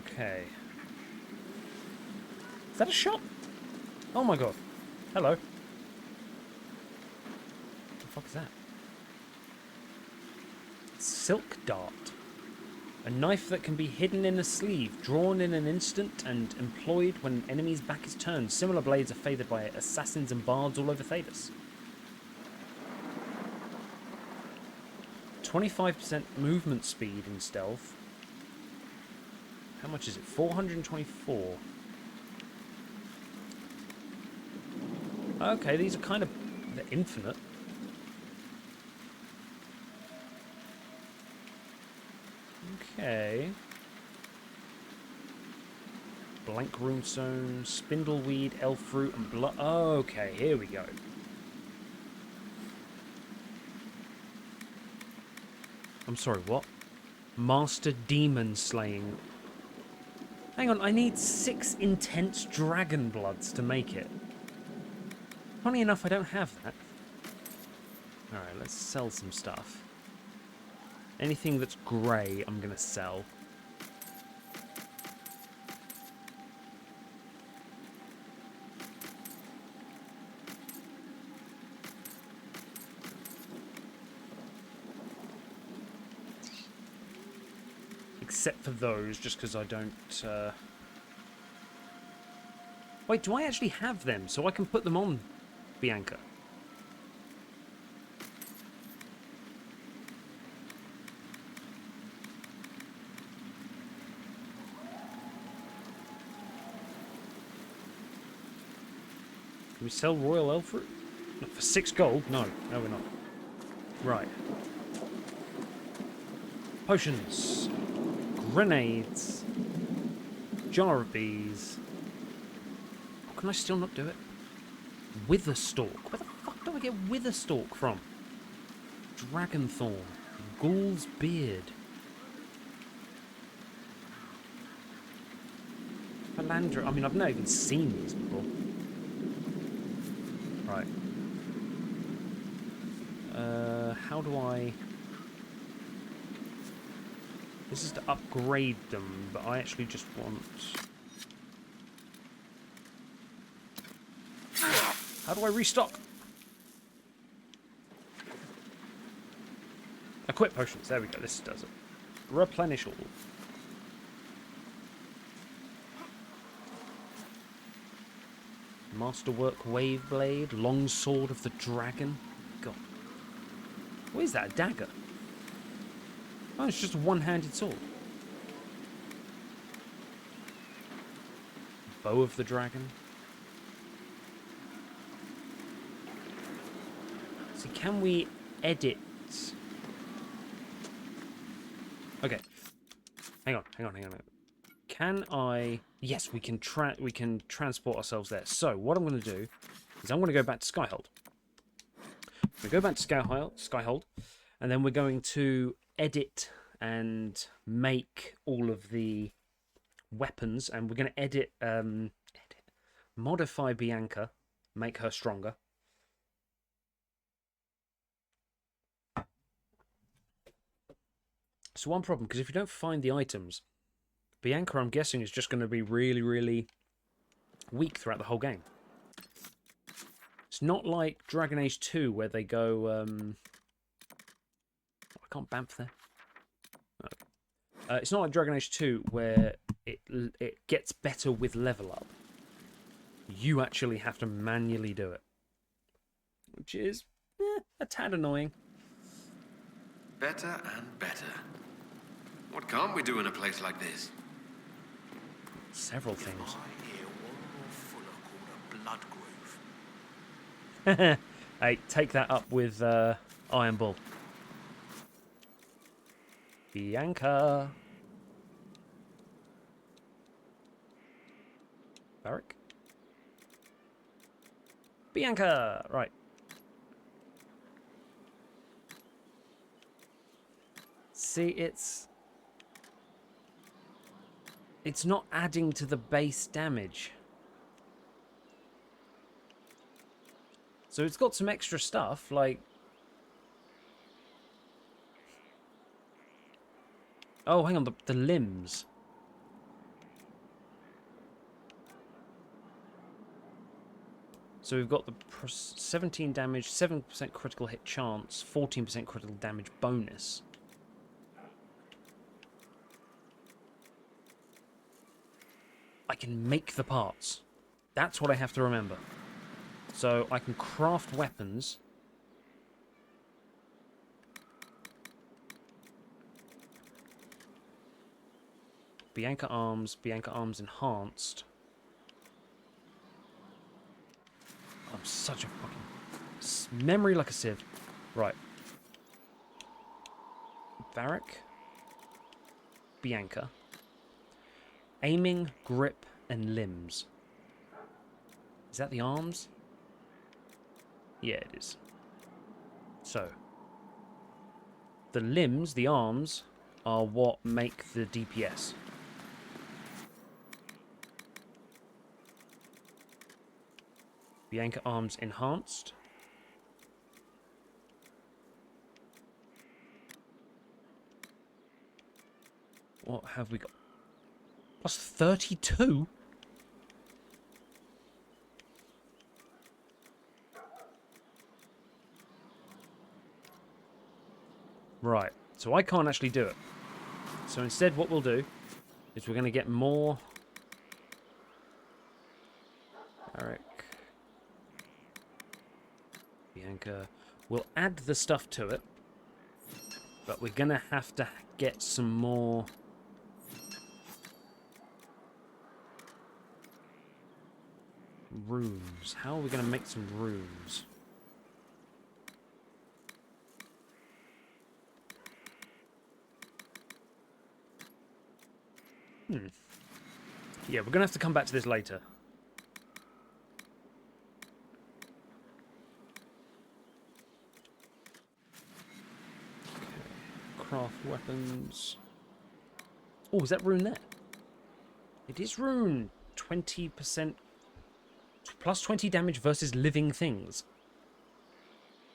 Okay. Is that a shop? Oh my god. Hello. What the fuck is that? Silk dart. A knife that can be hidden in a sleeve, drawn in an instant, and employed when an enemy's back is turned. Similar blades are favoured by assassins and bards all over Thedas. 25% movement speed in stealth. How much is it? 424. Okay, these are kind of... they're infinite. Okay. Blank runestone, spindleweed, elf fruit, and blood. Okay, here we go. I'm sorry, what? Master demon slaying. Hang on, I need 6 intense dragon bloods to make it. Funny enough, I don't have that. Alright, let's sell some stuff. Anything that's grey, I'm going to sell. Except for those, just because I don't... Wait, do I actually have them so I can put them on Bianca? Can we sell Royal Elf Fruit? No, for 6 gold? No, no we're not. Right. Potions. Grenades. Jar of bees. Oh, can I still not do it? Witherstalk. Where the fuck do I get Witherstalk from? Dragonthorn. Ghoul's Beard. Palandra. I mean, I've not even seen these before. Right. How do I... This is to upgrade them, but I actually just want... How do I restock? Equip potions. There we go. This does it. Replenish all. Masterwork Wave Blade. Long Sword of the Dragon. God. What is that? A dagger? Oh, it's just a one-handed sword. Bow of the Dragon. can we edit? Okay. Hang on. Can I... Yes, we can transport ourselves there. So, what I'm going to do is I'm going to go back to Skyhold. We go back to Skyhold, and then we're going to edit and make all of the weapons, and we're going to edit, modify Bianca, make her stronger. So one problem, because if you don't find the items, Bianca, I'm guessing, is just going to be really, really weak throughout the whole game. It's not like Dragon Age 2 where they go... I can't bamf there. No. It's not like Dragon Age 2 where it gets better with level up. You actually have to manually do it. Which is a tad annoying. Better and better. What can't we do in a place like this? Several things. Hey, take that up with Iron Bull. Bianca. Barrack. Bianca! Right. See, it's not adding to the base damage. So it's got some extra stuff, like... Oh, hang on, the limbs. So we've got the 17 damage, 7% critical hit chance, 14% critical damage bonus. I can make the parts. That's what I have to remember. So I can craft weapons. Bianca Arms enhanced. I'm such a fucking... Memory like a sieve. Right. Varric. Bianca. Aiming, grip, and limbs. Is that the arms? Yeah, it is. So. The limbs, the arms, are what make the DPS. Bianca Arms enhanced. What have we got? Plus 32? Right, so I can't actually do it. So instead what we'll do is we're going to get more... Eric. Bianca. We'll add the stuff to it. But we're going to have to get some more... runes. How are we going to make some runes? Yeah, we're going to have to come back to this later. Okay. Craft weapons. Oh, is that rune there? It is rune. 20%. Plus 20 damage versus living things.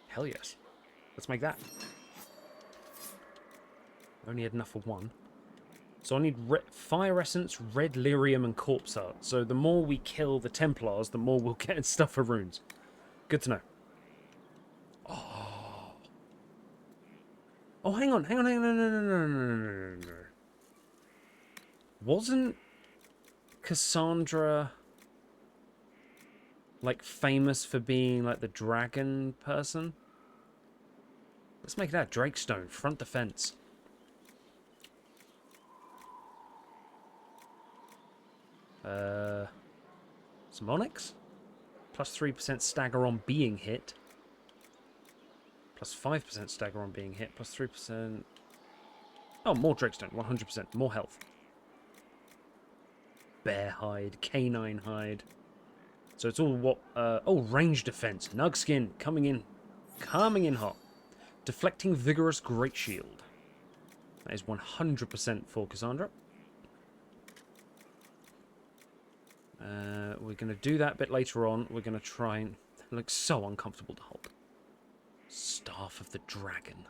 Hell yes. Let's make that. I only had enough for one. So I need Fire Essence, Red Lyrium, and Corpse Art. So the more we kill the Templars, the more we'll get stuff for runes. Good to know. Oh. Oh, hang on. No. Wasn't Cassandra... like, famous for being, like, the dragon person? Let's make that Drakestone, front defense. Some Onyx? Plus 3% stagger on being hit. Plus 5% stagger on being hit. Plus 3%. Oh, more Drakestone. 100%. More health. Bear hide. Canine hide. So it's all what... oh, range defense. Nugskin. Coming in. Coming in hot. Deflecting vigorous great shield. That is 100% for Cassandra. We're going to do that bit later on. We're going to try and... It looks so uncomfortable to hold. Staff of the Dragon.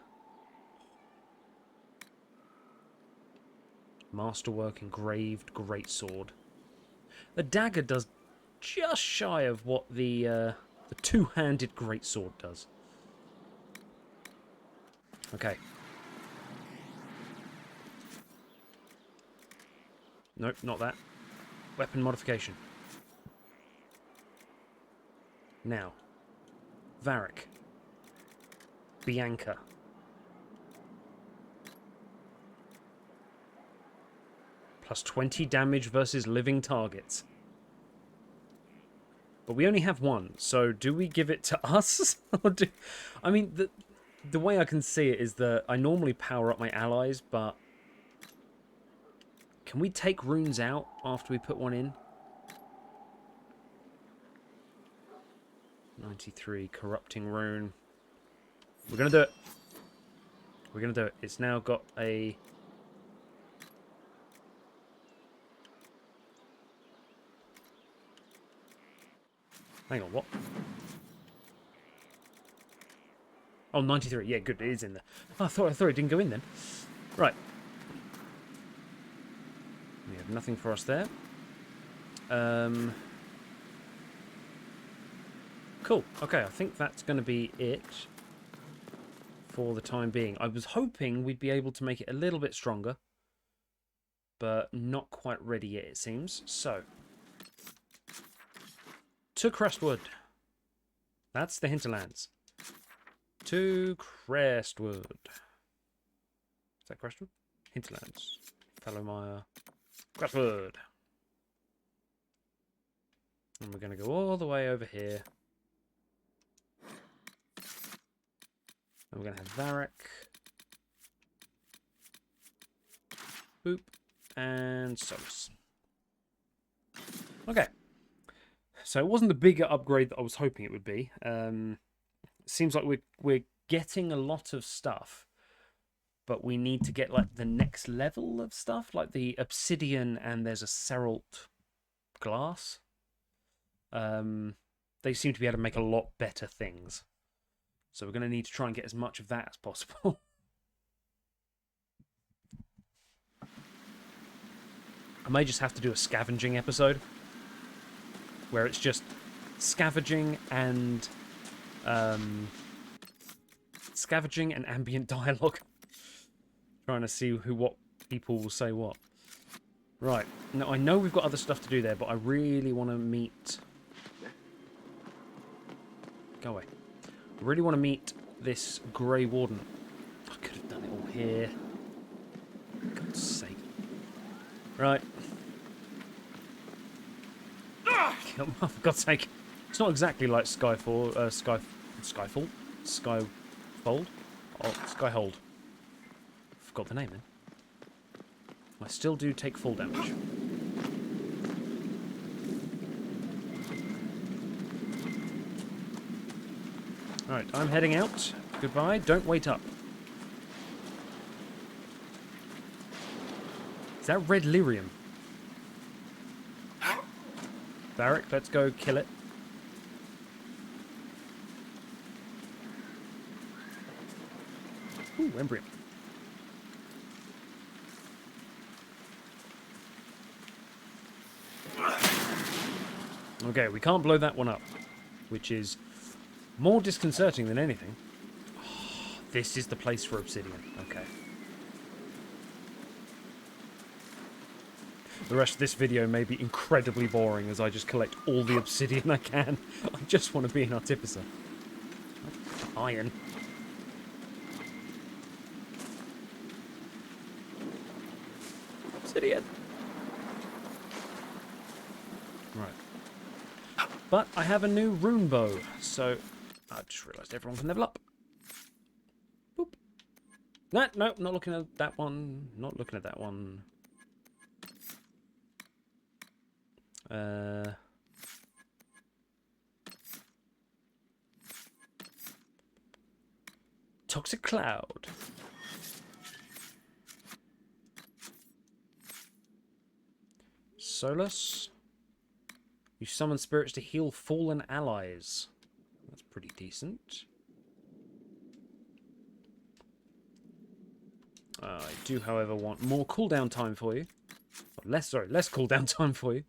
Masterwork engraved greatsword. The dagger does just shy of what the two-handed greatsword does. Okay. Nope, not that. Weapon modification. Now. Varric. Bianca. Plus 20 damage versus living targets. But we only have one, so do we give it to us? Or do... I mean, the way I can see it is that I normally power up my allies, but... Can we take runes out after we put one in? 93, corrupting rune. We're going to do it. We're going to do it. It's now got a... Hang on, what? Oh, 93. Yeah, good. It is in there. Oh, I thought it didn't go in then. Right. We have nothing for us there. Cool. Okay, I think that's going to be it for the time being. I was hoping we'd be able to make it a little bit stronger, but not quite ready yet, it seems. So, to Crestwood. That's the hinterlands. To Crestwood. Is that Crestwood? Hinterlands. Fallowmire. Crestwood. And we're going to go all the way over here. And we're going to have Varric. Boop. And Solus. Okay. So it wasn't the bigger upgrade that I was hoping it would be. Seems like we're getting a lot of stuff, but we need to get like the next level of stuff, like the obsidian, and there's a Seralt glass. They seem to be able to make a lot better things, so we're going to need to try and get as much of that as possible. I may just have to do a scavenging episode where it's just scavenging and ambient dialogue, trying to see what people will say what. Right, now I know we've got other stuff to do there, but I really want to meet... Go away. I really want to meet this Grey Warden. I could have done it all here. For God's sake. Right. Oh, for God's sake. It's not exactly like Skyfold. Skyfold? Oh, Skyhold. Forgot the name then. I still do take full damage. Alright, I'm heading out. Goodbye. Don't wait up. Is that red lyrium? Varric, let's go kill it. Ooh, embryo. Okay, we can't blow that one up, which is more disconcerting than anything. Oh, this is the place for obsidian. Okay. The rest of this video may be incredibly boring as I just collect all the obsidian I can. I just want to be an artificer. Iron. Obsidian. Right. But I have a new rune bow, so I just realised everyone can level up. No, no, not looking at that one. Not looking at that one. Toxic Cloud. Solus. You summon spirits to heal fallen allies. That's pretty decent. I do, however, want more cooldown time for you. Less cooldown time for you.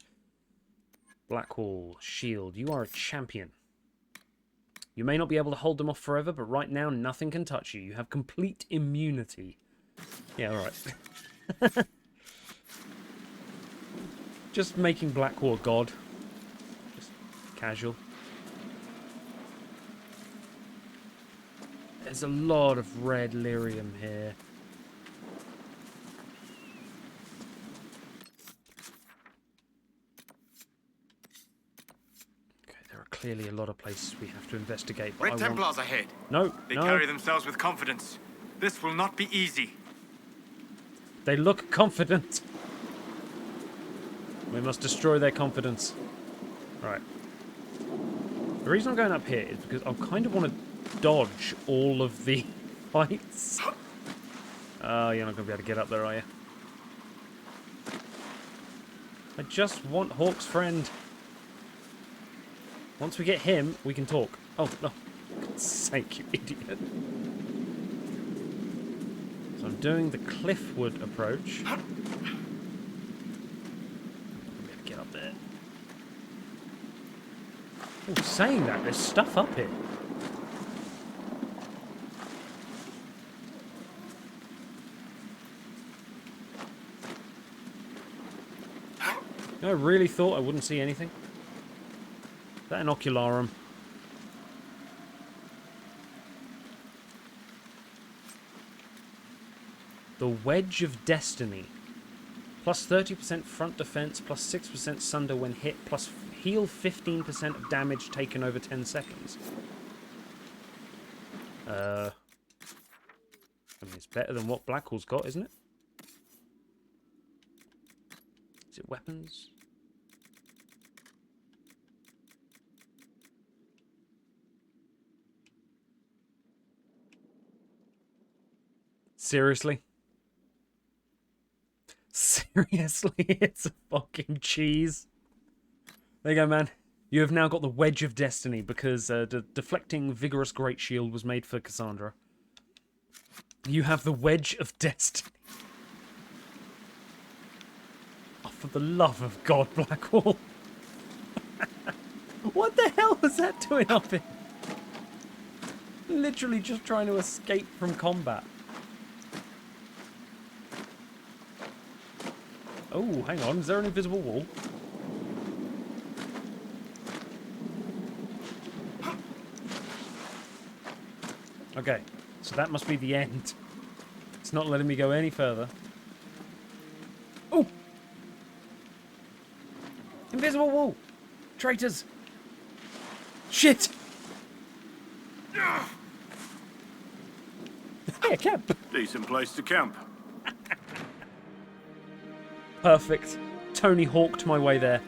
Blackwall, Shield, you are a champion. You may not be able to hold them off forever, but right now nothing can touch you. You have complete immunity. Yeah, alright. Just making Blackwall a god. Just casual. There's a lot of red lyrium here. Clearly a lot of places we have to investigate. Red Templars ahead. No, They carry themselves with confidence. This will not be easy. They look confident. We must destroy their confidence. Right. The reason I'm going up here is because I kind of want to dodge all of the fights. Oh, you're not going to be able to get up there, are you? I just want Hawk's friend. Once we get him, we can talk. Oh, no. For God's sake, you idiot. So I'm doing the Cliffwood approach. I'm going to get up there. Oh, saying that, there's stuff up here. I really thought I wouldn't see anything. Is that an ocularum? The Wedge of Destiny. Plus 30% front defense, plus 6% sunder when hit, plus heal 15% of damage taken over 10 seconds. I mean, it's better than what Blackwall's got, isn't it? Is it weapons? Seriously? Seriously? It's a fucking cheese. There you go, man. You have now got the Wedge of Destiny because the deflecting vigorous great shield was made for Cassandra. You have the Wedge of Destiny. Oh, for the love of God, Blackwall. What the hell was that doing up here? Literally just trying to escape from combat. Oh, hang on. Is there an invisible wall? Okay, so that must be the end. It's not letting me go any further. Oh! Invisible wall! Traitors! Shit! Hey, camp! Decent place to camp. Perfect. Tony Hawked my way there.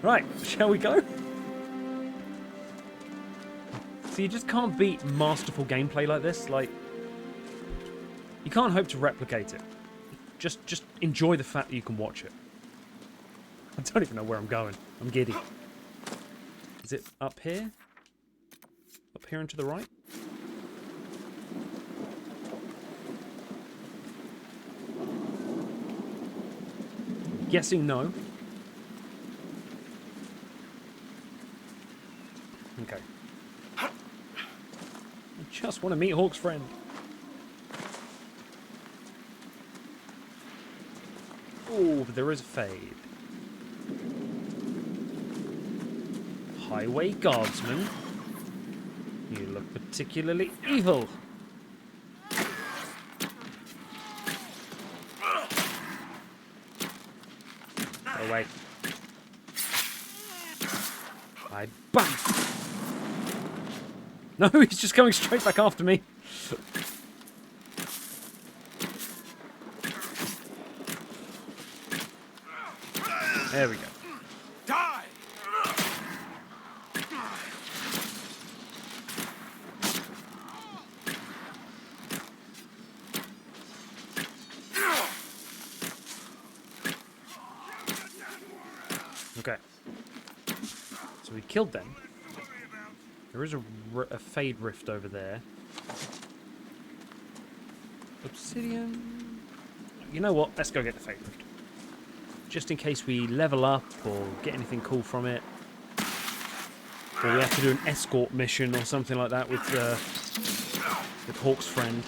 Right, shall we go? So you just can't beat masterful gameplay like this. Like, you can't hope to replicate it. Just enjoy the fact that you can watch it. I don't even know where I'm going. I'm giddy. Is it up here? Up here and to the right? I'm guessing no. Okay. I just want to meet Hawk's friend. Oh, but there is a fade. Highway Guardsman. You look particularly evil. Oh, wait. I bam! No, he's just coming straight back after me. There we go. Die! Okay. So we killed them. There is a Fade Rift over there. Obsidian. You know what? Let's go get the Fade Rift. Just in case we level up or get anything cool from it. Or we have to do an escort mission or something like that with Hawk's friend.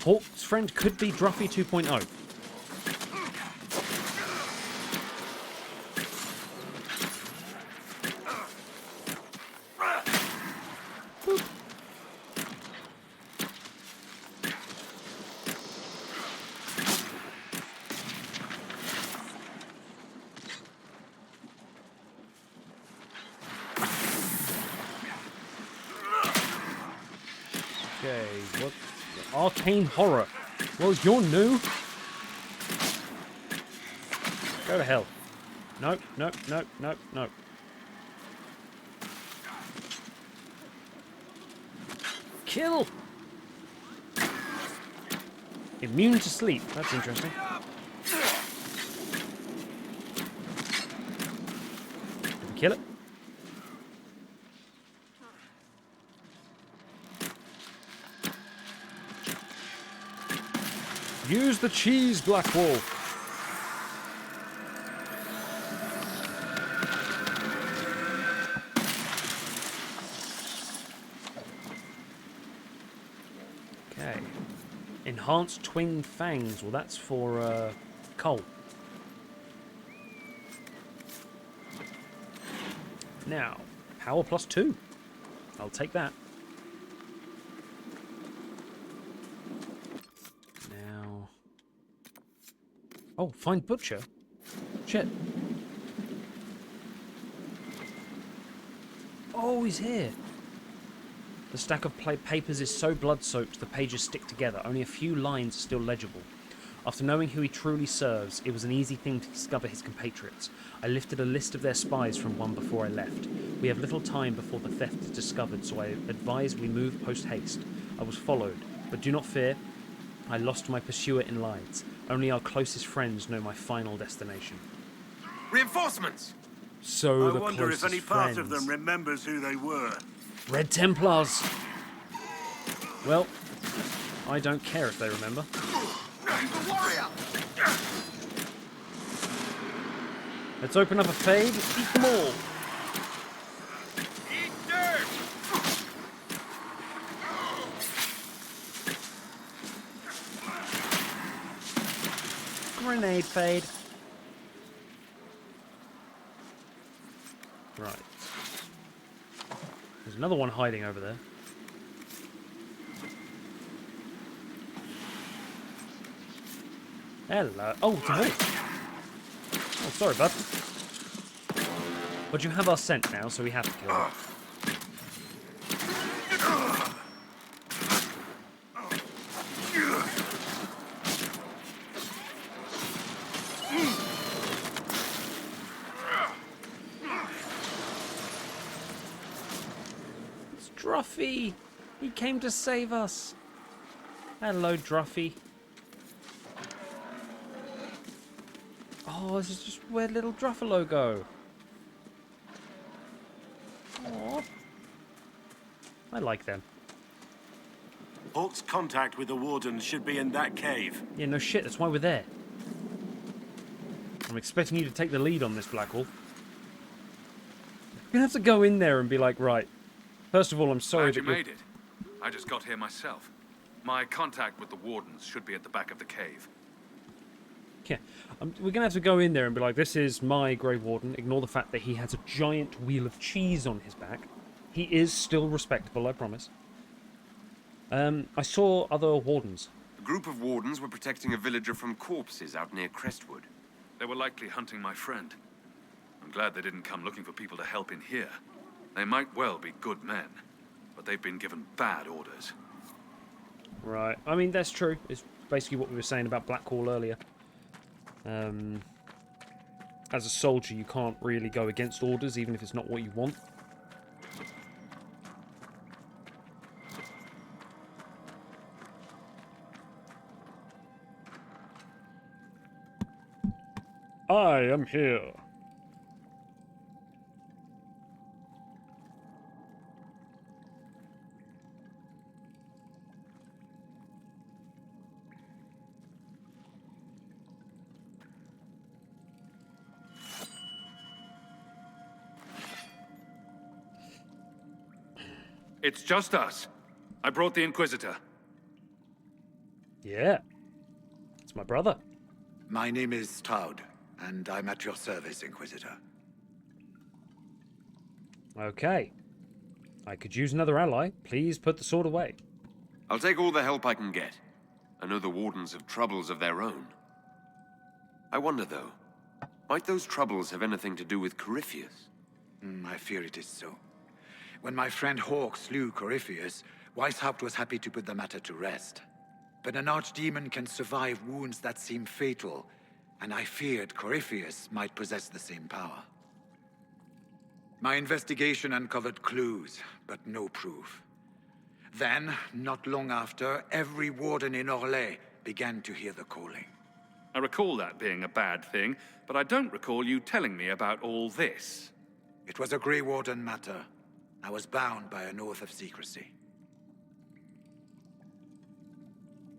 Hawk's friend could be Druffy 2.0. Okay, what? Arcane Horror. Well, you're new. Go to hell. Nope, nope, nope, nope, nope. Kill! Immune to sleep. That's interesting. Did we kill it? Use the cheese, Black Wolf. Okay. Enhanced twin fangs. Well, that's for Cole. Now, power +2. I'll take that. Now. Oh, find Butcher. Shit. Oh, he's here. The stack of papers is so blood-soaked the pages stick together. Only a few lines are still legible. After knowing who he truly serves, it was an easy thing to discover his compatriots. I lifted a list of their spies from one before I left. We have little time before the theft is discovered, so I advise we move post-haste. I was followed, but do not fear. I lost my pursuer in lights. Only our closest friends know my final destination. Reinforcements! So I the wonder if closest any part friends. of them remembers who they were. Red Templars. Well, I don't care if they remember. He's a warrior! Let's open up a fade. Eat them all. Eat dirt! Grenade fade. Right. There's another one hiding over there. Hello. Oh, it's a horse. Oh, sorry, bud. But you have our scent now, so we have to kill him. It's Druffy. He came to save us. Hello, Druffy. Oh, this is just where little Druffalo go. Aww. I like them. Hawk's contact with the Wardens should be in that cave. Yeah, no shit, that's why we're there. I'm expecting you to take the lead on this, Black Wolf. You're gonna have to go in there and be like, right, first of all, I'm sorry Glad you made it. I just got here myself. My contact with the Wardens should be at the back of the cave. Yeah, we're gonna have to go in there and be like, this is my Grey Warden. Ignore the fact that he has a giant wheel of cheese on his back. He is still respectable, I promise. I saw other Wardens. A group of wardens were protecting a villager from corpses out near Crestwood. They were likely hunting my friend. I'm glad they didn't come looking for people to help in here. They might well be good men, but they've been given bad orders. Right, I mean, that's true. It's basically what we were saying about Blackwall earlier. As a soldier, you can't really go against orders, even if it's not what you want. I am here. It's just us. I brought the Inquisitor. Yeah. It's my brother. My name is Stroud, and I'm at your service, Inquisitor. Okay. I could use another ally. Please put the sword away. I'll take all the help I can get. I know the Wardens have troubles of their own. I wonder, though, might those troubles have anything to do with Corypheus? I fear it is so. When my friend Hawk slew Corypheus, Weishaupt was happy to put the matter to rest. But an archdemon can survive wounds that seem fatal, and I feared Corypheus might possess the same power. My investigation uncovered clues, but no proof. Then, not long after, every warden in Orlais began to hear the calling. I recall that being a bad thing, but I don't recall you telling me about all this. It was a Grey Warden matter. I was bound by an oath of secrecy.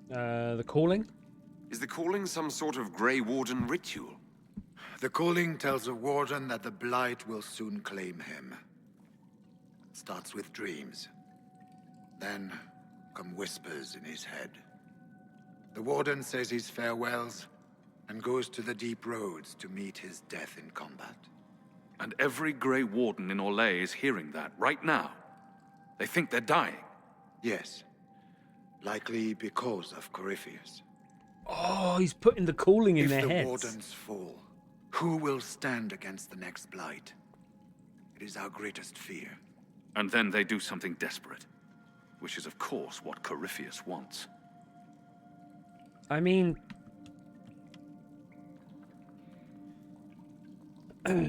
The calling? Is the calling some sort of Grey Warden ritual? The calling tells a warden that the Blight will soon claim him. Starts with dreams. Then come whispers in his head. The warden says his farewells and goes to the deep roads to meet his death in combat. And every Grey Warden in Orlais is hearing that right now. They think they're dying. Yes. Likely because of Corypheus. Oh, he's putting the calling in their heads. If the Wardens fall, who will stand against the next Blight? It is our greatest fear. And then they do something desperate. Which is, of course, what Corypheus wants. I mean...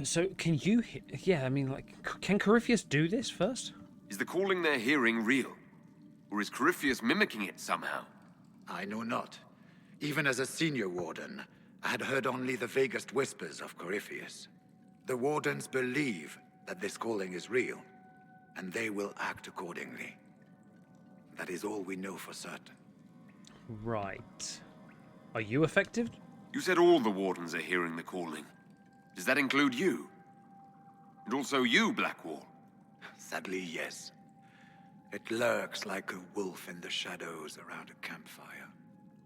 so, can you... Yeah, I mean, like, can Corypheus do this first? Is the calling they're hearing real? Or is Corypheus mimicking it somehow? I know not. Even as a senior warden, I had heard only the vaguest whispers of Corypheus. The wardens believe that this calling is real, and they will act accordingly. That is all we know for certain. Right. Are you effective? You said all the Wardens are hearing the calling. Does that include you? And also you, Blackwall? Sadly, yes. It lurks like a wolf in the shadows around a campfire.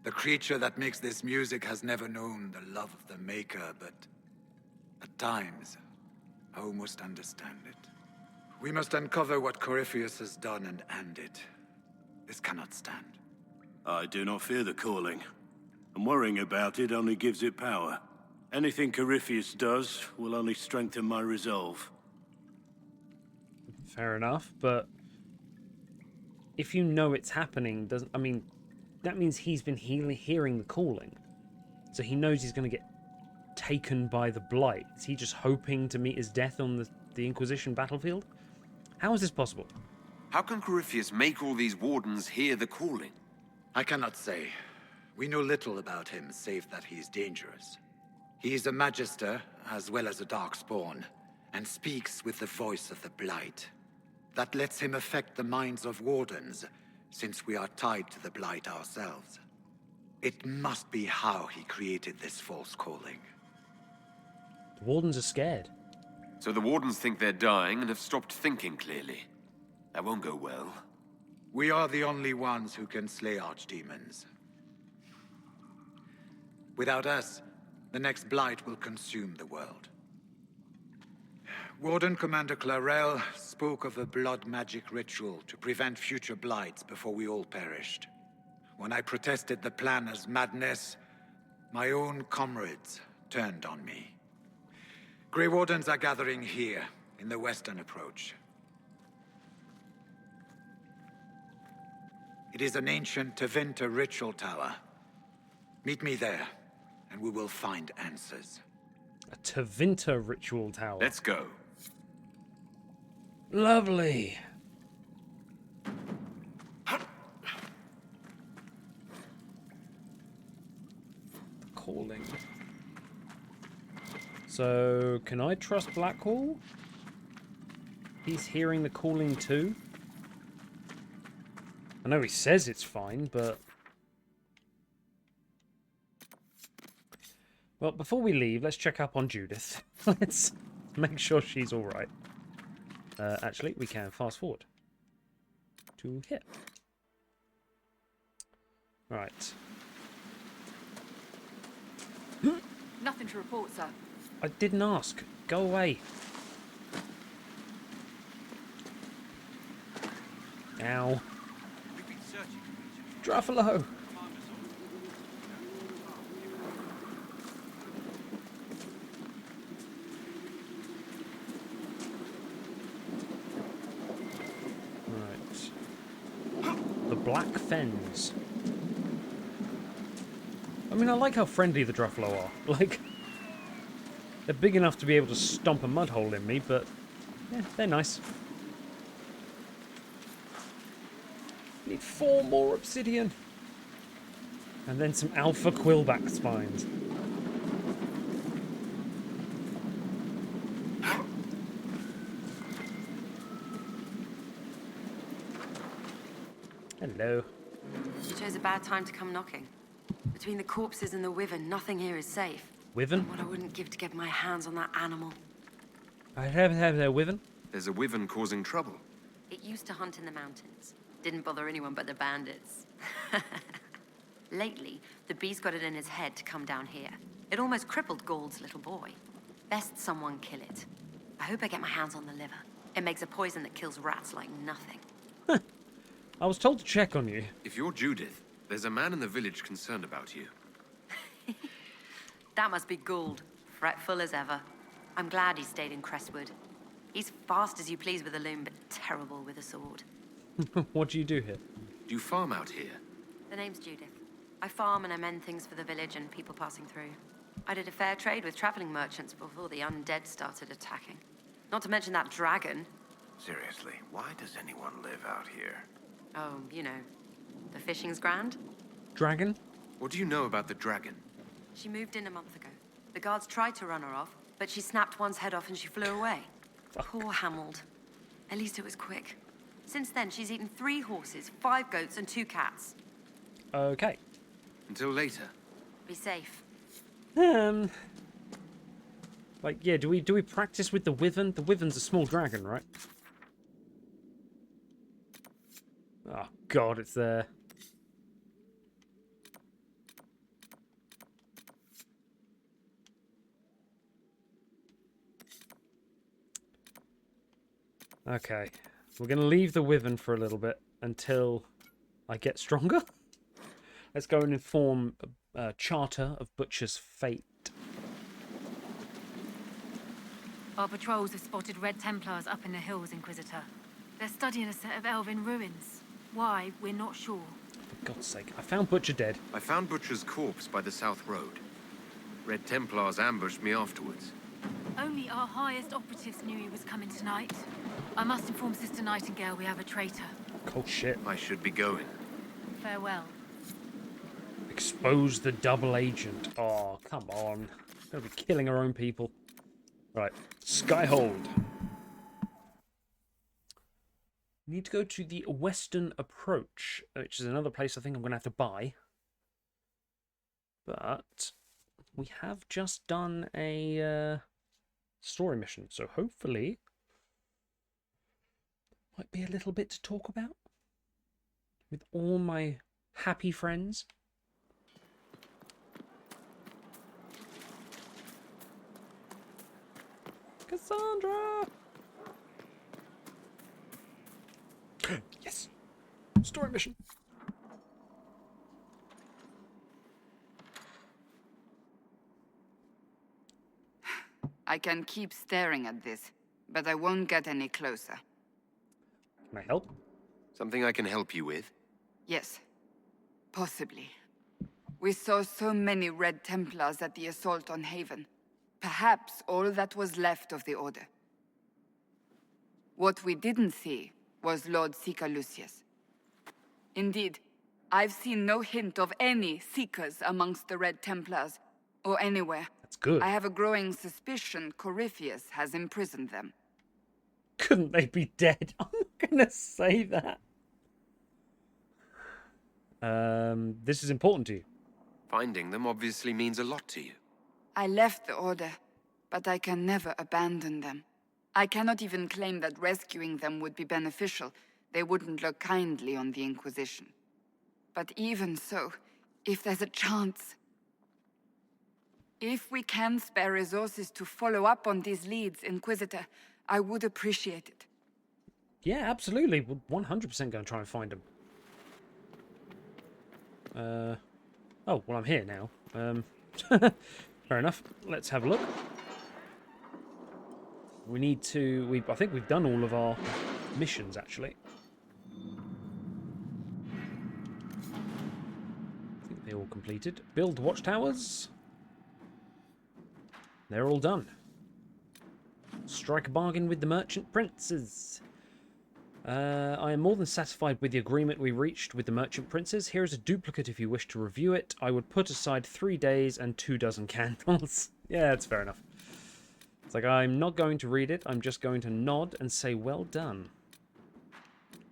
The creature that makes this music has never known the love of the Maker, but at times, I almost understand it. We must uncover what Corypheus has done and end it. This cannot stand. I do not fear the calling. And worrying about it only gives it power. Anything Corypheus does will only strengthen my resolve. Fair enough, but if you know it's happening, doesn't... I mean, that means he's been hearing the calling. So he knows he's going to get taken by the Blight. Is he just hoping to meet his death on the Inquisition battlefield? How is this possible? How can Corypheus make all these Wardens hear the calling? I cannot say. We know little about him, save that he is dangerous. He is a Magister, as well as a Darkspawn, and speaks with the voice of the Blight. That lets him affect the minds of Wardens, since we are tied to the Blight ourselves. It must be how he created this false calling. The Wardens are scared. So the Wardens think they're dying and have stopped thinking clearly. That won't go well. We are the only ones who can slay archdemons. Without us, the next Blight will consume the world. Warden Commander Clarel spoke of a blood magic ritual to prevent future Blights before we all perished. When I protested the plan as madness, my own comrades turned on me. Grey Wardens are gathering here, in the western approach. It is an ancient Tevinter ritual tower. Meet me there. and we will find answers. A Tevinter ritual tower. Let's go. Lovely. The calling. So, can I trust Blackhall? He's hearing the calling too. I know he says it's fine, but... Well, before we leave, let's check up on Judith. Let's make sure she's alright. Actually, we can fast forward to here. Right. Nothing to report, sir. I didn't ask. Go away. Ow. Druffalo. The Black Fens. I mean, I like how friendly the Druffalo are. Like, they're big enough to be able to stomp a mud hole in me, but yeah, they're nice. Need 4 more obsidian. And then some alpha quillback spines. Hello. You chose a bad time to come knocking. Between the corpses and the wyvern, nothing here is safe. Wyvern? What I wouldn't give to get my hands on that animal. I haven't had a wyvern. There's a wyvern causing trouble. It used to hunt in the mountains. Didn't bother anyone but the bandits. Lately, the beast got it in his head to come down here. It almost crippled Gauld's little boy. Best someone kill it. I hope I get my hands on the liver. It makes a poison that kills rats like nothing. I was told to check on you. If you're Judith, there's a man in the village concerned about you. That must be Gould, fretful as ever. I'm glad he stayed in Crestwood. He's fast as you please with a loom, but terrible with a sword. What do you do here? Do you farm out here? The name's Judith. I farm and I mend things for the village and people passing through. I did a fair trade with traveling merchants before the undead started attacking. Not to mention that dragon. Seriously, why does anyone live out here? Oh, you know, the fishing's grand. Dragon? What do you know about the dragon? She moved in a month ago. The guards tried to run her off, but she snapped one's head off and she flew away. Poor Hamold. At least it was quick. Since then, she's eaten 3 horses, 5 goats, and 2 cats. Okay. Until later. Be safe. Like, yeah, do we practice with the wyvern? The wyvern's a small dragon, right? Oh god, it's there. Okay. We're going to leave the wyvern for a little bit until I get stronger. Let's go and inform Charter of Butcher's fate. Our patrols have spotted Red Templars up in the hills, Inquisitor. They're studying a set of elven ruins. Why, we're not sure. For God's sake, I found Butcher dead. I found Butcher's corpse by the South Road. Red Templars ambushed me afterwards. Only our highest operatives knew he was coming tonight. I must inform Sister Nightingale we have a traitor. Oh shit. I should be going. Farewell. Expose the double agent. Oh, come on. We're gonna be killing our own people. Right, Skyhold. We need to go to the Western Approach, which is another place I think I'm going to have to buy. But we have just done a story mission, so hopefully might be a little bit to talk about with all my happy friends. Cassandra! Yes! Story mission. I can keep staring at this, but I won't get any closer. Can I help? Something I can help you with? Yes. Possibly. We saw so many Red Templars at the assault on Haven. Perhaps all that was left of the Order. What we didn't see was Lord Seeker Lucius. Indeed, I've seen no hint of any Seekers amongst the Red Templars, or anywhere. That's good. I have a growing suspicion Corypheus has imprisoned them. Couldn't they be dead? I'm not gonna say that. This is important to you. Finding them obviously means a lot to you. I left the Order, but I can never abandon them. I cannot even claim that rescuing them would be beneficial. They wouldn't look kindly on the Inquisition. But even so, if there's a chance... If we can spare resources to follow up on these leads, Inquisitor, I would appreciate it. Yeah, absolutely. We're 100% going to try and find them. Oh, well, I'm here now. Fair enough. Let's have a look. We need to... I think we've done all of our missions, actually. I think they're all completed. Build watchtowers. They're all done. Strike a bargain with the merchant princes. I am more than satisfied with the agreement we reached with the merchant princes. Here is a duplicate if you wish to review it. I would put aside 3 days and 24 candles. Yeah, that's fair enough. It's like, I'm not going to read it. I'm just going to nod and say, well done.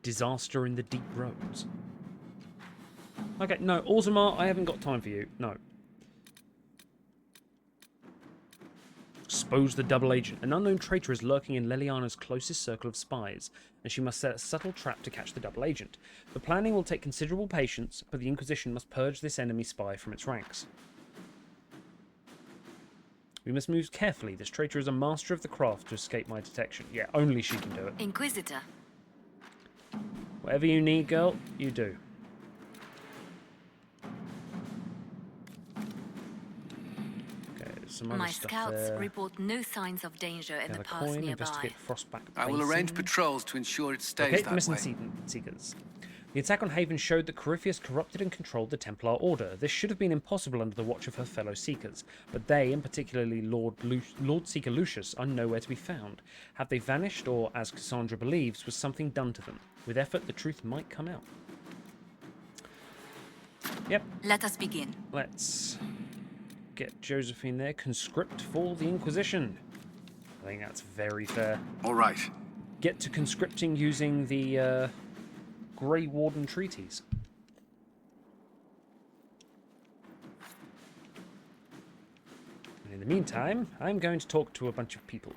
Disaster in the deep roads. Okay, no, Orzammar, I haven't got time for you. No. Expose the double agent. An unknown traitor is lurking in Leliana's closest circle of spies, and she must set a subtle trap to catch the double agent. The planning will take considerable patience, but the Inquisition must purge this enemy spy from its ranks. We must move carefully. This traitor is a master of the craft to escape my detection. Yeah, only she can do it. Inquisitor. Whatever you need, girl, you do. Some My stuff scouts there. report no signs of danger in the pass coin, nearby. investigate Frostback I will arrange Basin. patrols to ensure it stays Okay, that missing way. seekers. The attack on Haven showed that Corypheus corrupted and controlled the Templar Order. This should have been impossible under the watch of her fellow Seekers, but they, and particularly Lord Seeker Lucius, are nowhere to be found. Have they vanished, or, as Cassandra believes, was something done to them? With effort, the truth might come out. Yep. Let us begin. Let's get Josephine there. Conscript for the Inquisition. I think that's very fair. All right. Get to conscripting using the Grey Warden treaties. And in the meantime, I'm going to talk to a bunch of people.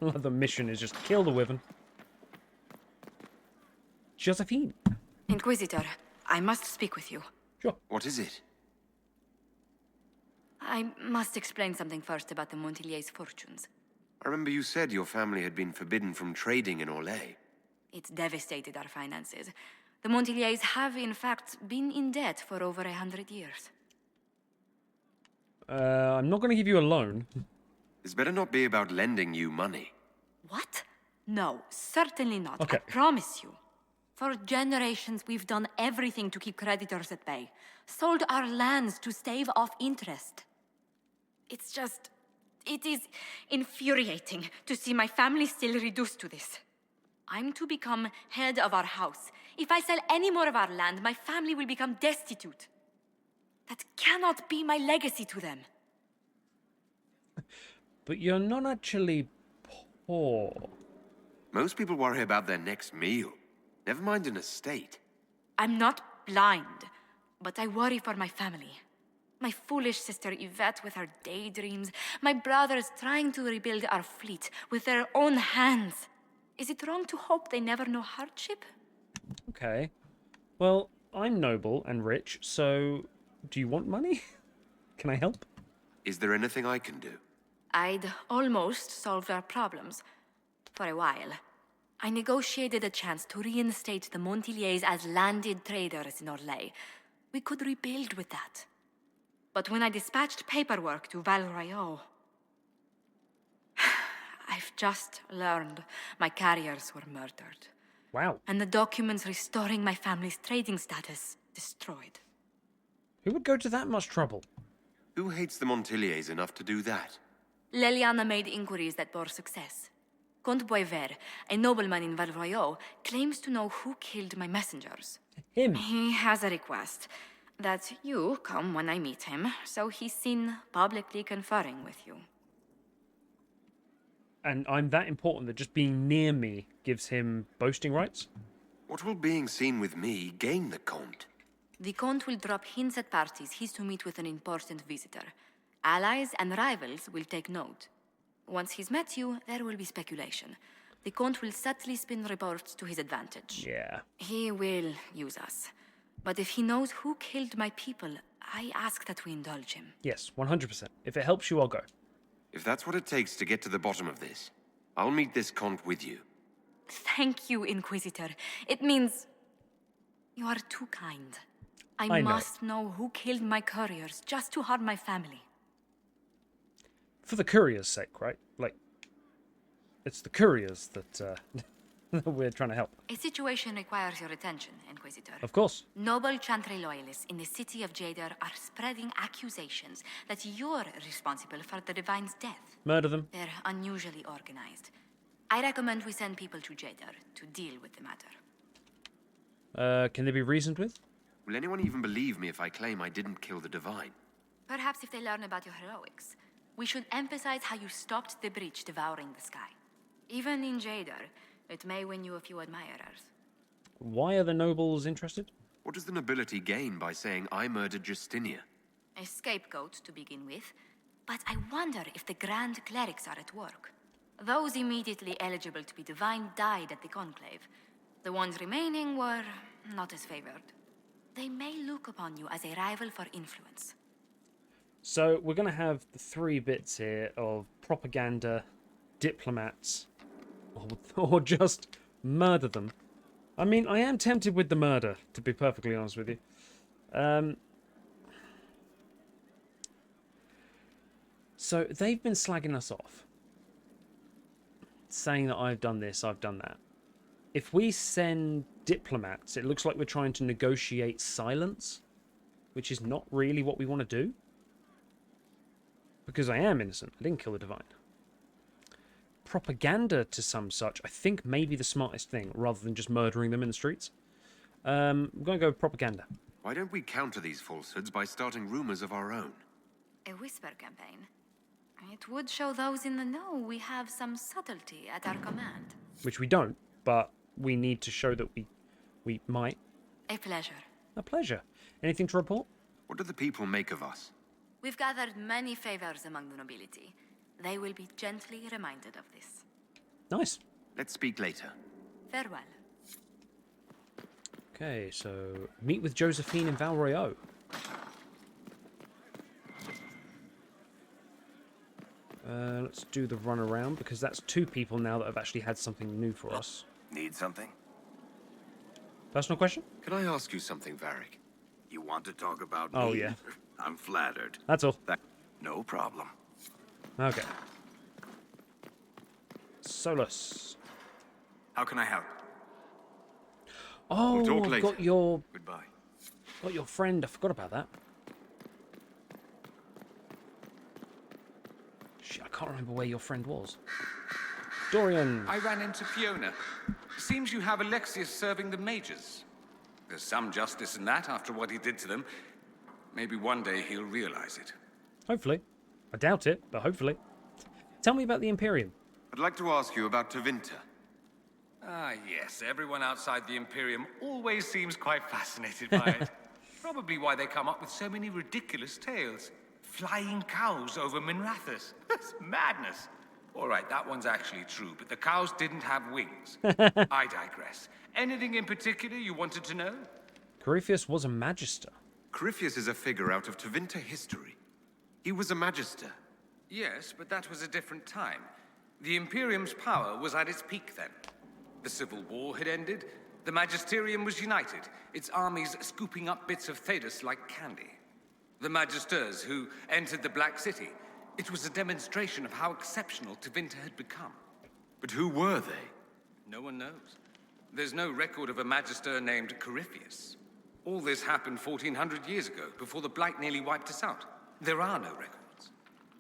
The mission is just kill the Wyvern. Josephine. Inquisitor, I must speak with you. Sure. What is it? I must explain something first about the Montiliers' fortunes. I remember you said your family had been forbidden from trading in Orlais. It's devastated our finances. The Montiliers have, in fact, been in debt for over 100 years. I'm not going to give you a loan. This better not be about lending you money. What? No, certainly not. Okay. I promise you. For generations, we've done everything to keep creditors at bay. Sold our lands to stave off interest. It's just... It is infuriating to see my family still reduced to this. I'm to become head of our house. If I sell any more of our land, my family will become destitute. That cannot be my legacy to them. But you're not actually poor. Most people worry about their next meal. Never mind an estate. I'm not blind, but I worry for my family. My foolish sister Yvette with her daydreams. My brothers trying to rebuild our fleet with their own hands. Is it wrong to hope they never know hardship? Okay. Well, I'm noble and rich, so do you want money? Can I help? Is there anything I can do? I'd almost solved our problems. For a while. I negotiated a chance to reinstate the Montiliers as landed traders in Orlais. We could rebuild with that. But when I dispatched paperwork to Val Royeaux, I've just learned my carriers were murdered. Wow. And the documents restoring my family's trading status destroyed. Who would go to that much trouble? Who hates the Montiliers enough to do that? Leliana made inquiries that bore success. Comte Boisvert, a nobleman in Valroyot, claims to know who killed my messengers. Him? He has a request that you come when I meet him, so he's seen publicly conferring with you. And I'm that important that just being near me gives him boasting rights? What will being seen with me gain the Comte? The Comte will drop hints at parties he's to meet with an important visitor. Allies and rivals will take note. Once he's met you, there will be speculation. The Comte will subtly spin reports to his advantage. Yeah. He will use us. But if he knows who killed my people, I ask that we indulge him. Yes, 100%. If it helps you, I'll go. If that's what it takes to get to the bottom of this, I'll meet this Comte with you. Thank you, Inquisitor. It means you are too kind. I know. must know who killed my couriers just to harm my family. For the courier's sake, right? Like, it's the couriers that that we're trying to help. A situation requires your attention, Inquisitor. Of course. Noble Chantry loyalists in the city of Jadar are spreading accusations that you're responsible for the Divine's death. Murder them. They're unusually organized. I recommend we send people to Jadar to deal with the matter. Can they be reasoned with? Will anyone even believe me if I claim I didn't kill the Divine? Perhaps if they learn about your heroics. We should emphasize how you stopped the breach devouring the sky. Even in Jadar, it may win you a few admirers. Why are the nobles interested? What does the nobility gain by saying I murdered Justinia? A scapegoat to begin with, but I wonder if the Grand Clerics are at work. Those immediately eligible to be divine died at the Conclave. The ones remaining were not as favored. They may look upon you as a rival for influence. So we're going to have the three bits here of propaganda, diplomats, or just murder them. I mean, I am tempted with the murder, to be perfectly honest with you. So they've been slagging us off, saying that I've done this, I've done that. If we send diplomats, it looks like we're trying to negotiate silence, which is not really what we want to do. Because I am innocent. I didn't kill the Divine. Propaganda to some such, I think, may be the smartest thing, rather than just murdering them in the streets. I'm going to go with propaganda. Why don't we counter these falsehoods by starting rumors of our own? A whisper campaign. It would show those in the know we have some subtlety at our command. Which we don't, but we need to show that we might. A pleasure. A pleasure. Anything to report? What do the people make of us? We've gathered many favors among the nobility. They will be gently reminded of this. Nice. Let's speak later. Farewell. Okay, so meet with Josephine in Valroyot. Let's do the run around because that's two people now that have actually had something new for us. Need something? Personal question? Can I ask you something, Varric? You want to talk about Oh, me? yeah. I'm flattered. That's all. No problem. Okay. Solus. How can I help? Oh, We'll talk I've later. got your Goodbye. friend. I forgot about that. Shit, I can't remember where your friend was. Dorian. I ran into Fiona. Seems you have Alexius serving the mages. There's some justice in that after what he did to them. Maybe one day he'll realize it. Hopefully. I doubt it, but hopefully. Tell me about the Imperium. I'd like to ask you about Tevinter. Ah, yes. Everyone outside the Imperium always seems quite fascinated by it. Probably why they come up with so many ridiculous tales. Flying cows over Minrathous. That's madness. All right, that one's actually true, but the cows didn't have wings. I digress. Anything in particular you wanted to know? Corypheus was a magister. Corypheus is a figure out of Tevinter history. He was a magister. Yes, but that was a different time. The Imperium's power was at its peak then. The Civil War had ended. The Magisterium was united, its armies scooping up bits of Thedas like candy. The Magisters who entered the Black City. It was a demonstration of how exceptional Tevinter had become. But who were they? No one knows. There's no record of a Magister named Corypheus. All this happened 1400 years ago, before the Blight nearly wiped us out. There are no records.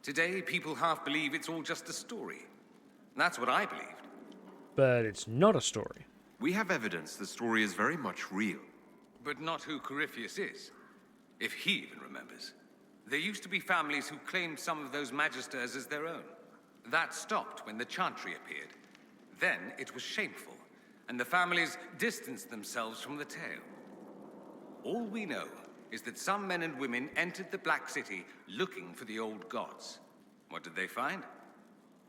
Today, people half believe it's all just a story. That's what I believed. But it's not a story. We have evidence the story is very much real. But not who Corypheus is, if he even remembers. There used to be families who claimed some of those magisters as their own. That stopped when the Chantry appeared. Then it was shameful, and the families distanced themselves from the tale. All we know is that some men and women entered the Black City looking for the old gods. What did they find?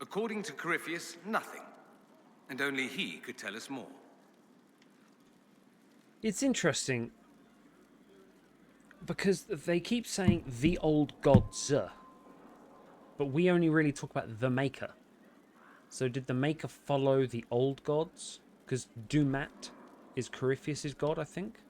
According to Corypheus, nothing. And only he could tell us more. It's interesting because they keep saying the old gods, but we only really talk about the Maker. So did the Maker follow the old gods? Because Dumat is Corypheus' god, I think.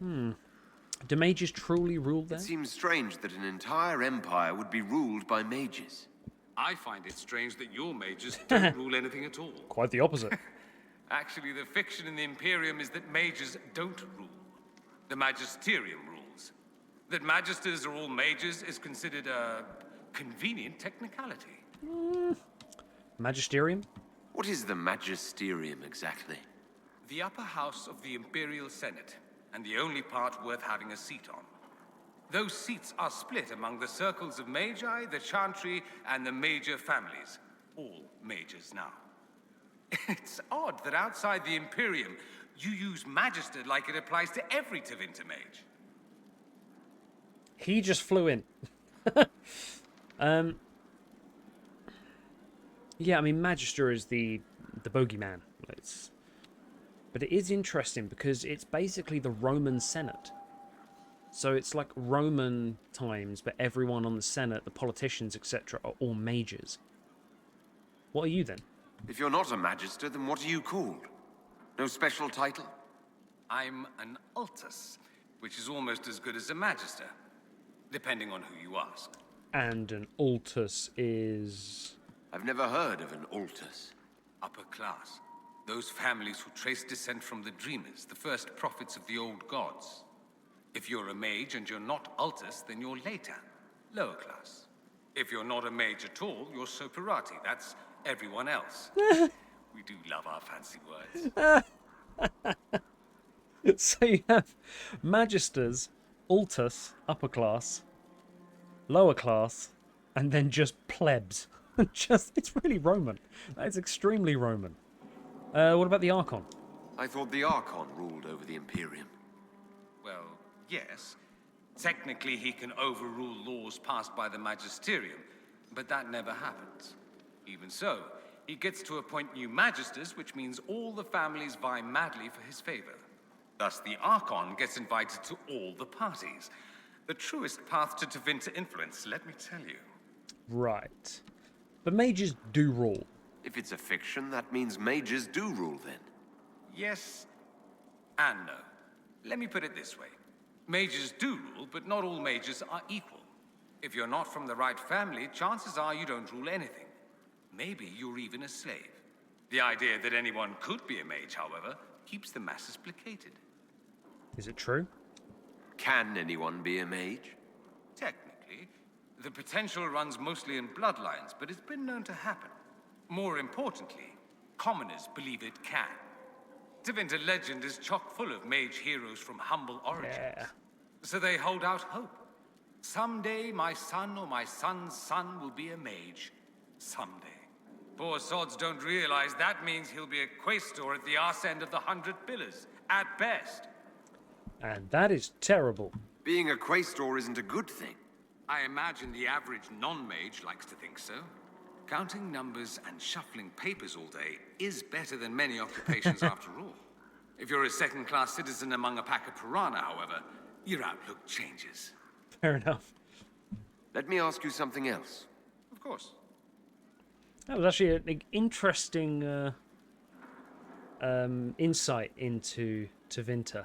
Do mages truly rule there? It seems strange that an entire empire would be ruled by mages. I find it strange that your mages don't rule anything at all. Quite the opposite. Actually, the fiction in the Imperium is that mages don't rule. The Magisterium rules. That magisters are all mages is considered a convenient technicality. Magisterium? What is the Magisterium exactly? The upper house of the Imperial Senate, and the only part worth having a seat on. Those seats are split among the circles of Magi, the Chantry, and the major families. All mages now. It's odd that outside the Imperium, you use Magister like it applies to every Tevinter mage. He just flew in. Yeah, I mean, Magister is the bogeyman. But it is interesting because it's basically the Roman Senate. So it's like Roman times, but everyone on the Senate, the politicians, etc., are all mages. What are you then? If you're not a magister, then what are you called? No special title? I'm an Altus, which is almost as good as a Magister, depending on who you ask. And an Altus is... I've never heard of an Altus. Upper class. Those families who trace descent from the Dreamers, the first prophets of the old gods. If you're a mage and you're not Altus, then you're later, lower class. If you're not a mage at all, you're Soperati. That's everyone else. We do love our fancy words. So you have Magisters, Altus, upper class, lower class, and then just plebs. It's really Roman. That's extremely Roman. What about the Archon? I thought the Archon ruled over the Imperium. Well, yes. Technically, he can overrule laws passed by the Magisterium, but that never happens. Even so, he gets to appoint new Magisters, which means all the families vie madly for his favor. Thus, the Archon gets invited to all the parties. The truest path to Tevinter influence, let me tell you. Right. But mages do rule. If it's a fiction, that means mages do rule then. Yes and no. Let me put it this way. Mages do rule, but not all mages are equal. If you're not from the right family, chances are you don't rule anything. Maybe you're even a slave. The idea that anyone could be a mage, however, keeps the masses placated. Is it true? Can anyone be a mage? Technically. The potential runs mostly in bloodlines, but it's been known to happen. More importantly, commoners believe it can. Tevinter legend is chock full of mage heroes from humble origins. Yeah. So they hold out hope. Someday my son or my son's son will be a mage. Someday. Poor sods don't realize that means he'll be a quaestor at the arse end of the 100 Pillars, at best. And that is terrible. Being a quaestor isn't a good thing. I imagine the average non-mage likes to think so. Counting numbers and shuffling papers all day is better than many occupations after all. If you're a second-class citizen among a pack of piranha, however, your outlook changes. Fair enough. Let me ask you something else. Of course. That was actually an interesting insight into Tevinter.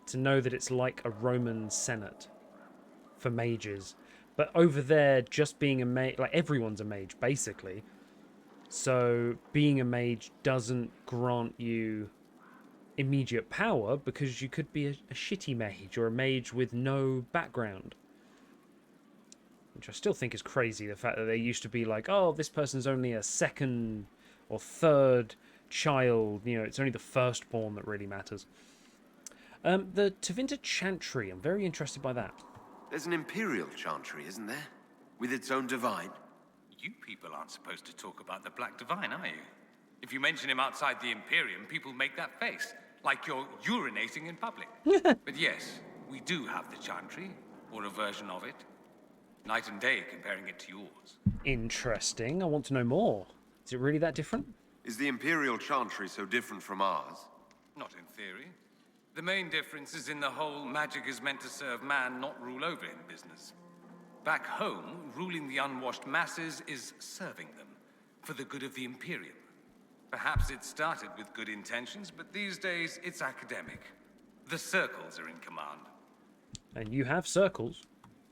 To know that it's like a Roman Senate for mages. But over there, just being a mage, like everyone's a mage, basically. So being a mage doesn't grant you immediate power because you could be a shitty mage or a mage with no background. Which I still think is crazy, the fact that they used to be like, oh, this person's only a second or third child, you know, it's only the firstborn that really matters. The Tevinter Chantry, I'm very interested by that. There's an Imperial Chantry, isn't there? With its own divine? You people aren't supposed to talk about the Black Divine, are you? If you mention him outside the Imperium, people make that face, like you're urinating in public. But yes, we do have the Chantry, or a version of it. Night and day comparing it to yours. Interesting. I want to know more. Is it really that different? Is the Imperial Chantry so different from ours? Not in theory. The main difference is in the whole magic is meant to serve man, not rule over him business. Back home, ruling the unwashed masses is serving them, for the good of the Imperium. Perhaps it started with good intentions, but these days it's academic. The circles are in command. And you have circles.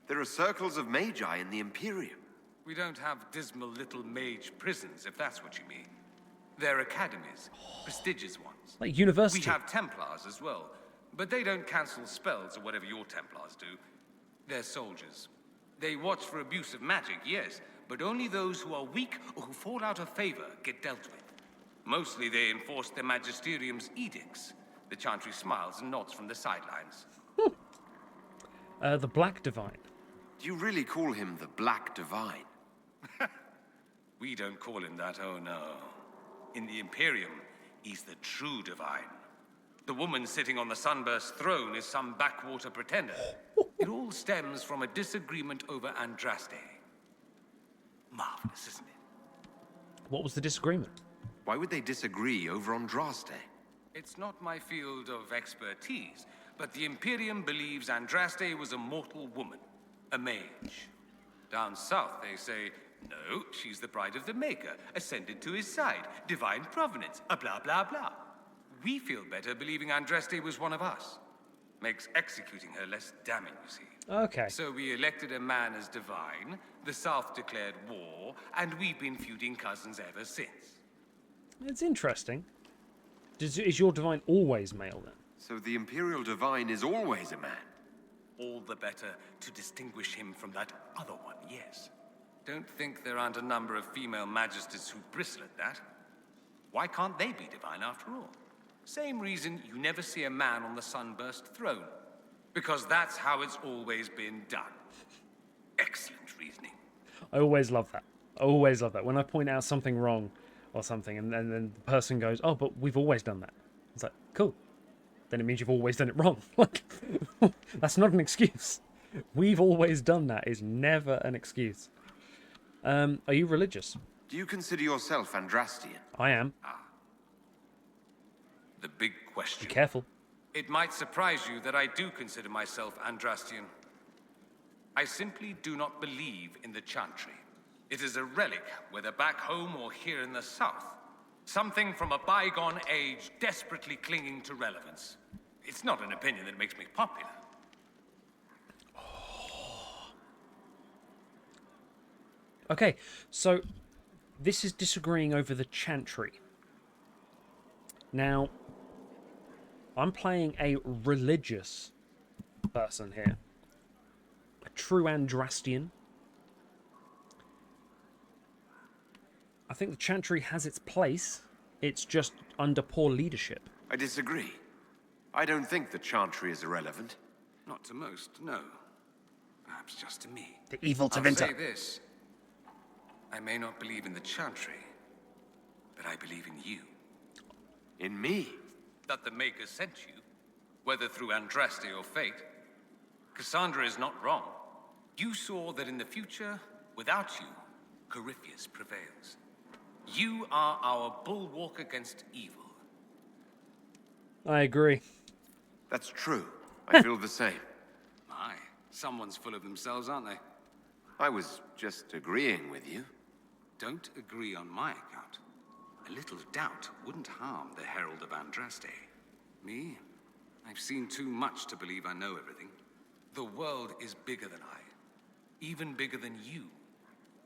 There are circles of magi in the Imperium. We don't have dismal little mage prisons, if that's what you mean. They're academies, prestigious ones. Like university. We have Templars as well, but they don't cancel spells or whatever your Templars do. They're soldiers. They watch for abuse of magic, yes, but only those who are weak or who fall out of favor get dealt with. Mostly they enforce their magisterium's edicts. The Chantry smiles and nods from the sidelines. The Black Divine. Do you really call him the Black Divine? We don't call him that, oh no. In the Imperium, he's the true divine. The woman sitting on the Sunburst throne is some backwater pretender. It all stems from a disagreement over Andraste. Marvelous, isn't it? What was the disagreement? Why would they disagree over Andraste? It's not my field of expertise, but the Imperium believes Andraste was a mortal woman, a mage. Down south, they say, no, she's the bride of the Maker, ascended to his side, divine provenance, a blah, blah, blah. We feel better believing Andraste was one of us. Makes executing her less damning, you see. Okay. So we elected a man as divine, the South declared war, and we've been feuding cousins ever since. It's interesting. Is your divine always male, then? So the Imperial Divine is always a man? All the better to distinguish him from that other one, yes. Don't think there aren't a number of female magisters who bristle at that. Why can't they be divine after all? Same reason you never see a man on the Sunburst throne. Because that's how it's always been done. Excellent reasoning. I always love that. I always love that. When I point out something wrong or something, and then the person goes, oh, but we've always done that. It's like, cool. Then it means you've always done it wrong. Like, that's not an excuse. We've always done that is never an excuse. Are you religious? Do you consider yourself Andrastian? I am. The big question. Be careful. It might surprise you that I do consider myself Andrastian. I simply do not believe in the Chantry. It is a relic, whether back home or here in the south. Something from a bygone age desperately clinging to relevance. It's not an opinion that makes me popular. Okay, so this is disagreeing over the Chantry. Now, I'm playing a religious person here. A true Andrastian. I think the Chantry has its place. It's just under poor leadership. I disagree. I don't think the Chantry is irrelevant. Not to most, no. Perhaps just to me. The evil I'll Tevinter. say this. I may not believe in the Chantry, but I believe in you. In me? That the Maker sent you, whether through Andraste or fate. Cassandra is not wrong. You saw that in the future, without you, Corypheus prevails. You are our bulwark against evil. I agree. That's true. I feel the same. My, someone's full of themselves, aren't they? I was just agreeing with you. Don't agree on my account. A little doubt wouldn't harm the Herald of Andraste. Me? I've seen too much to believe I know everything. The world is bigger than I. Even bigger than you.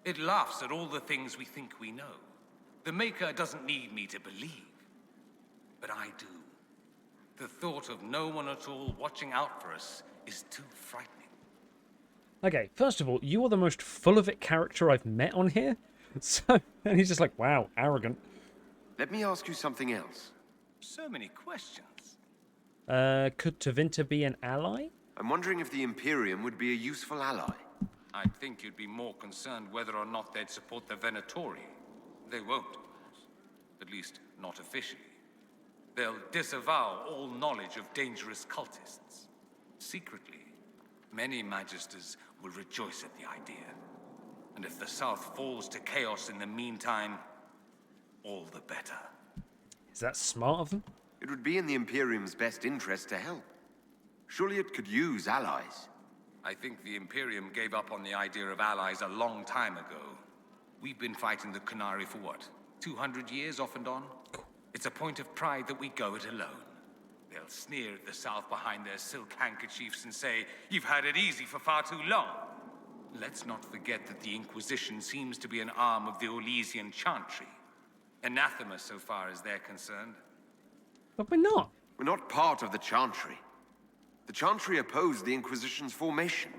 It laughs at all the things we think we know. The Maker doesn't need me to believe. But I do. The thought of no one at all watching out for us is too frightening. Okay, first of all, you are the most full of it character I've met on here. So, and he's just like, wow, arrogant. Let me ask you something else. So many questions. Could Tevinter be an ally? I'm wondering if the Imperium would be a useful ally. I think you'd be more concerned whether or not they'd support the Venatori. They won't, of course. At least, not officially. They'll disavow all knowledge of dangerous cultists. Secretly, many Magisters will rejoice at the idea. And if the South falls to chaos in the meantime, all the better. Is that smart of them? It would be in the Imperium's best interest to help. Surely it could use allies. I think the Imperium gave up on the idea of allies a long time ago. We've been fighting the Qunari for what, 200 years off and on? It's a point of pride that we go it alone. They'll sneer at the South behind their silk handkerchiefs and say, "You've had it easy for far too long." Let's not forget that the Inquisition seems to be an arm of the Orlesian Chantry. Anathema so far as they're concerned. But we're not. We're not part of the Chantry. The Chantry opposed the Inquisition's formation.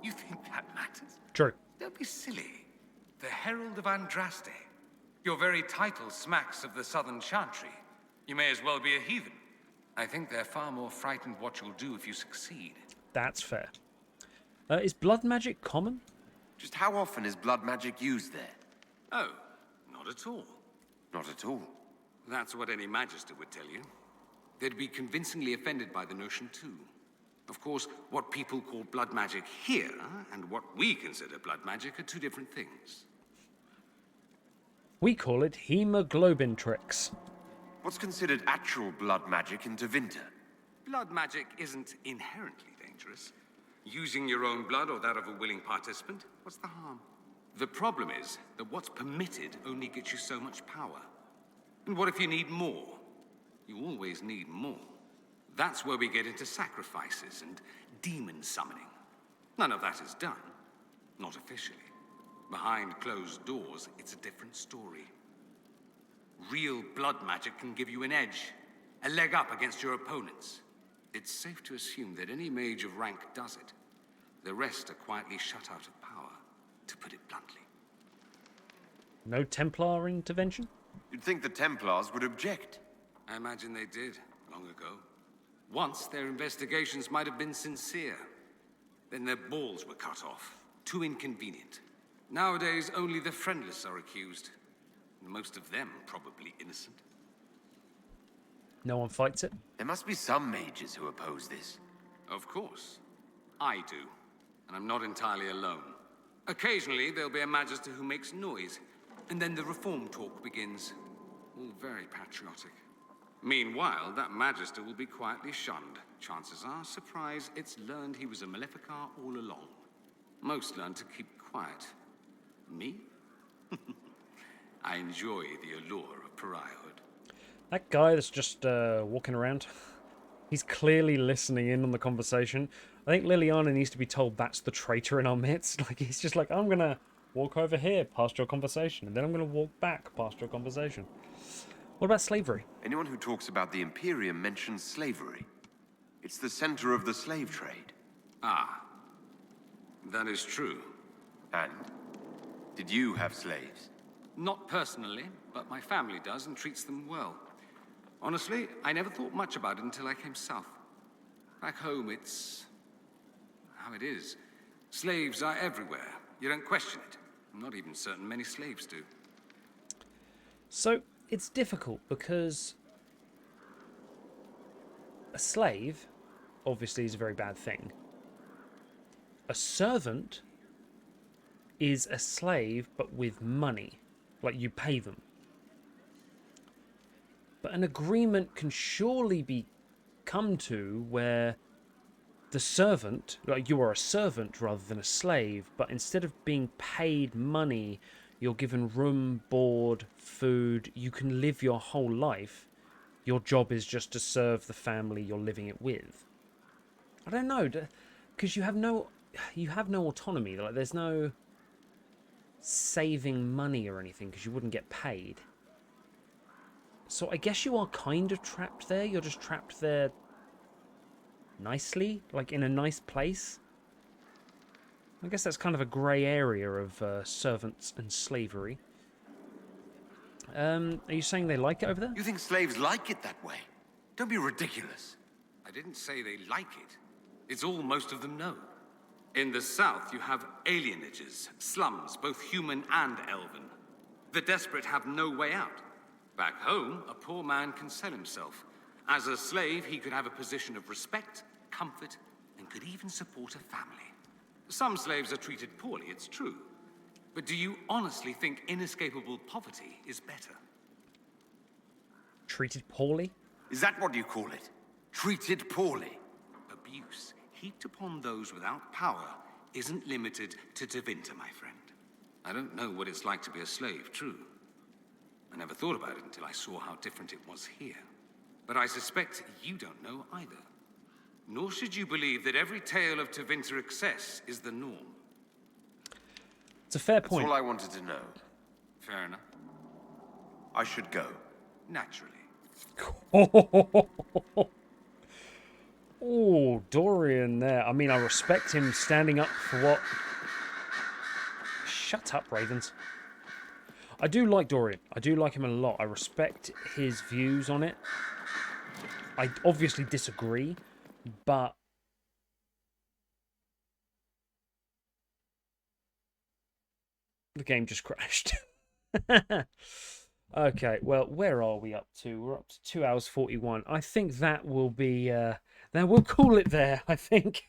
You think that matters? True. Don't be silly. The Herald of Andraste. Your very title smacks of the Southern Chantry. You may as well be a heathen. I think they're far more frightened what you'll do if you succeed. That's fair. Is blood magic common? Just how often is blood magic used there? Oh, not at all. Not at all. That's what any Magister would tell you. They'd be convincingly offended by the notion, too. Of course, what people call blood magic here, and what we consider blood magic, are two different things. We call it hemoglobin tricks. What's considered actual blood magic in Tevinter? Blood magic isn't inherently dangerous. Using your own blood or that of a willing participant, what's the harm? The problem is that what's permitted only gets you so much power. And what if you need more? You always need more. That's where we get into sacrifices and demon summoning. None of that is done. Not officially. Behind closed doors, it's a different story. Real blood magic can give you an edge, a leg up against your opponents. It's safe to assume that any mage of rank does it. The rest are quietly shut out of power, to put it bluntly. No Templar intervention? You'd think the Templars would object. I imagine they did, long ago. Once, their investigations might have been sincere. Then their balls were cut off. Too inconvenient. Nowadays, only the friendless are accused. Most of them probably innocent. No one fights it? There must be some mages who oppose this. Of course. I do. And I'm not entirely alone. Occasionally, there'll be a Magister who makes noise, and then the reform talk begins. All very patriotic. Meanwhile, that Magister will be quietly shunned. Chances are, surprise, it's learned he was a Maleficar all along. Most learn to keep quiet. Me? I enjoy the allure of pariahhood. That guy that's just walking around, he's clearly listening in on the conversation. I think Liliana needs to be told that's the traitor in our midst. Like, he's just like, I'm going to walk over here past your conversation, and then I'm going to walk back past your conversation. What about slavery? Anyone who talks about the Imperium mentions slavery. It's the center of the slave trade. Ah, that is true. And? Did you have slaves? Not personally, but my family does and treats them well. Honestly, I never thought much about it until I came south. Back home, it's how it is. Slaves are everywhere. You don't question it. I'm not even certain many slaves do. So, it's difficult because a slave, obviously, is a very bad thing. A servant is a slave, but with money. Like, you pay them. But an agreement can surely be come to where the servant, like you are a servant rather than a slave, but instead of being paid money, you're given room, board, food. You can live your whole life. Your job is just to serve the family you're living it with. I don't know, because you have no autonomy. Like, there's no saving money or anything because you wouldn't get paid. So I guess you are kind of trapped there. You're just trapped there nicely, like in a nice place. I guess that's kind of a grey area of servants and slavery. Are you saying they like it over there? You think slaves like it that way? Don't be ridiculous. I didn't say they like it. It's all most of them know. In the south, you have alienages, slums, both human and elven. The desperate have no way out. Back home, a poor man can sell himself. As a slave, he could have a position of respect, comfort, and could even support a family. Some slaves are treated poorly, it's true. But do you honestly think inescapable poverty is better? Treated poorly? Is that what you call it? Treated poorly? Abuse heaped upon those without power isn't limited to Tevinter, my friend. I don't know what it's like to be a slave, true. I never thought about it until I saw how different it was here. But I suspect you don't know either. Nor should you believe that every tale of Tevinter excess is the norm. It's a fair point. That's all I wanted to know. Fair enough. I should go. Naturally. Oh, Dorian there. I mean, I respect him standing up for what... Shut up, Ravens. I do like Dorian. I do like him a lot. I respect his views on it. I obviously disagree, but... The game just crashed. Okay, well, where are we up to? We're up to 2 hours 41. I think that will be... Then we'll call it there, I think.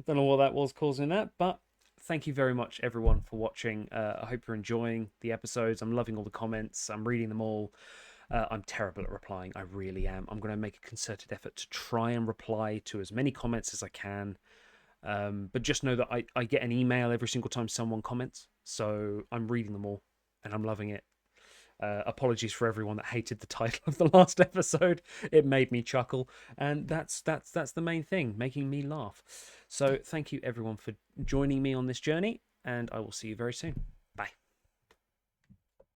Don't know what that was causing that, but thank you very much, everyone, for watching. I hope you're enjoying the episodes. I'm loving all the comments. I'm reading them all. I'm terrible at replying. I really am. I'm going to make a concerted effort to try and reply to as many comments as I can. But just know that I get an email every single time someone comments. So I'm reading them all, and I'm loving it. Apologies for everyone that hated the title of the last episode. It made me chuckle, and that's the main thing, making me laugh. So thank you everyone for joining me on this journey, and I will see you very soon.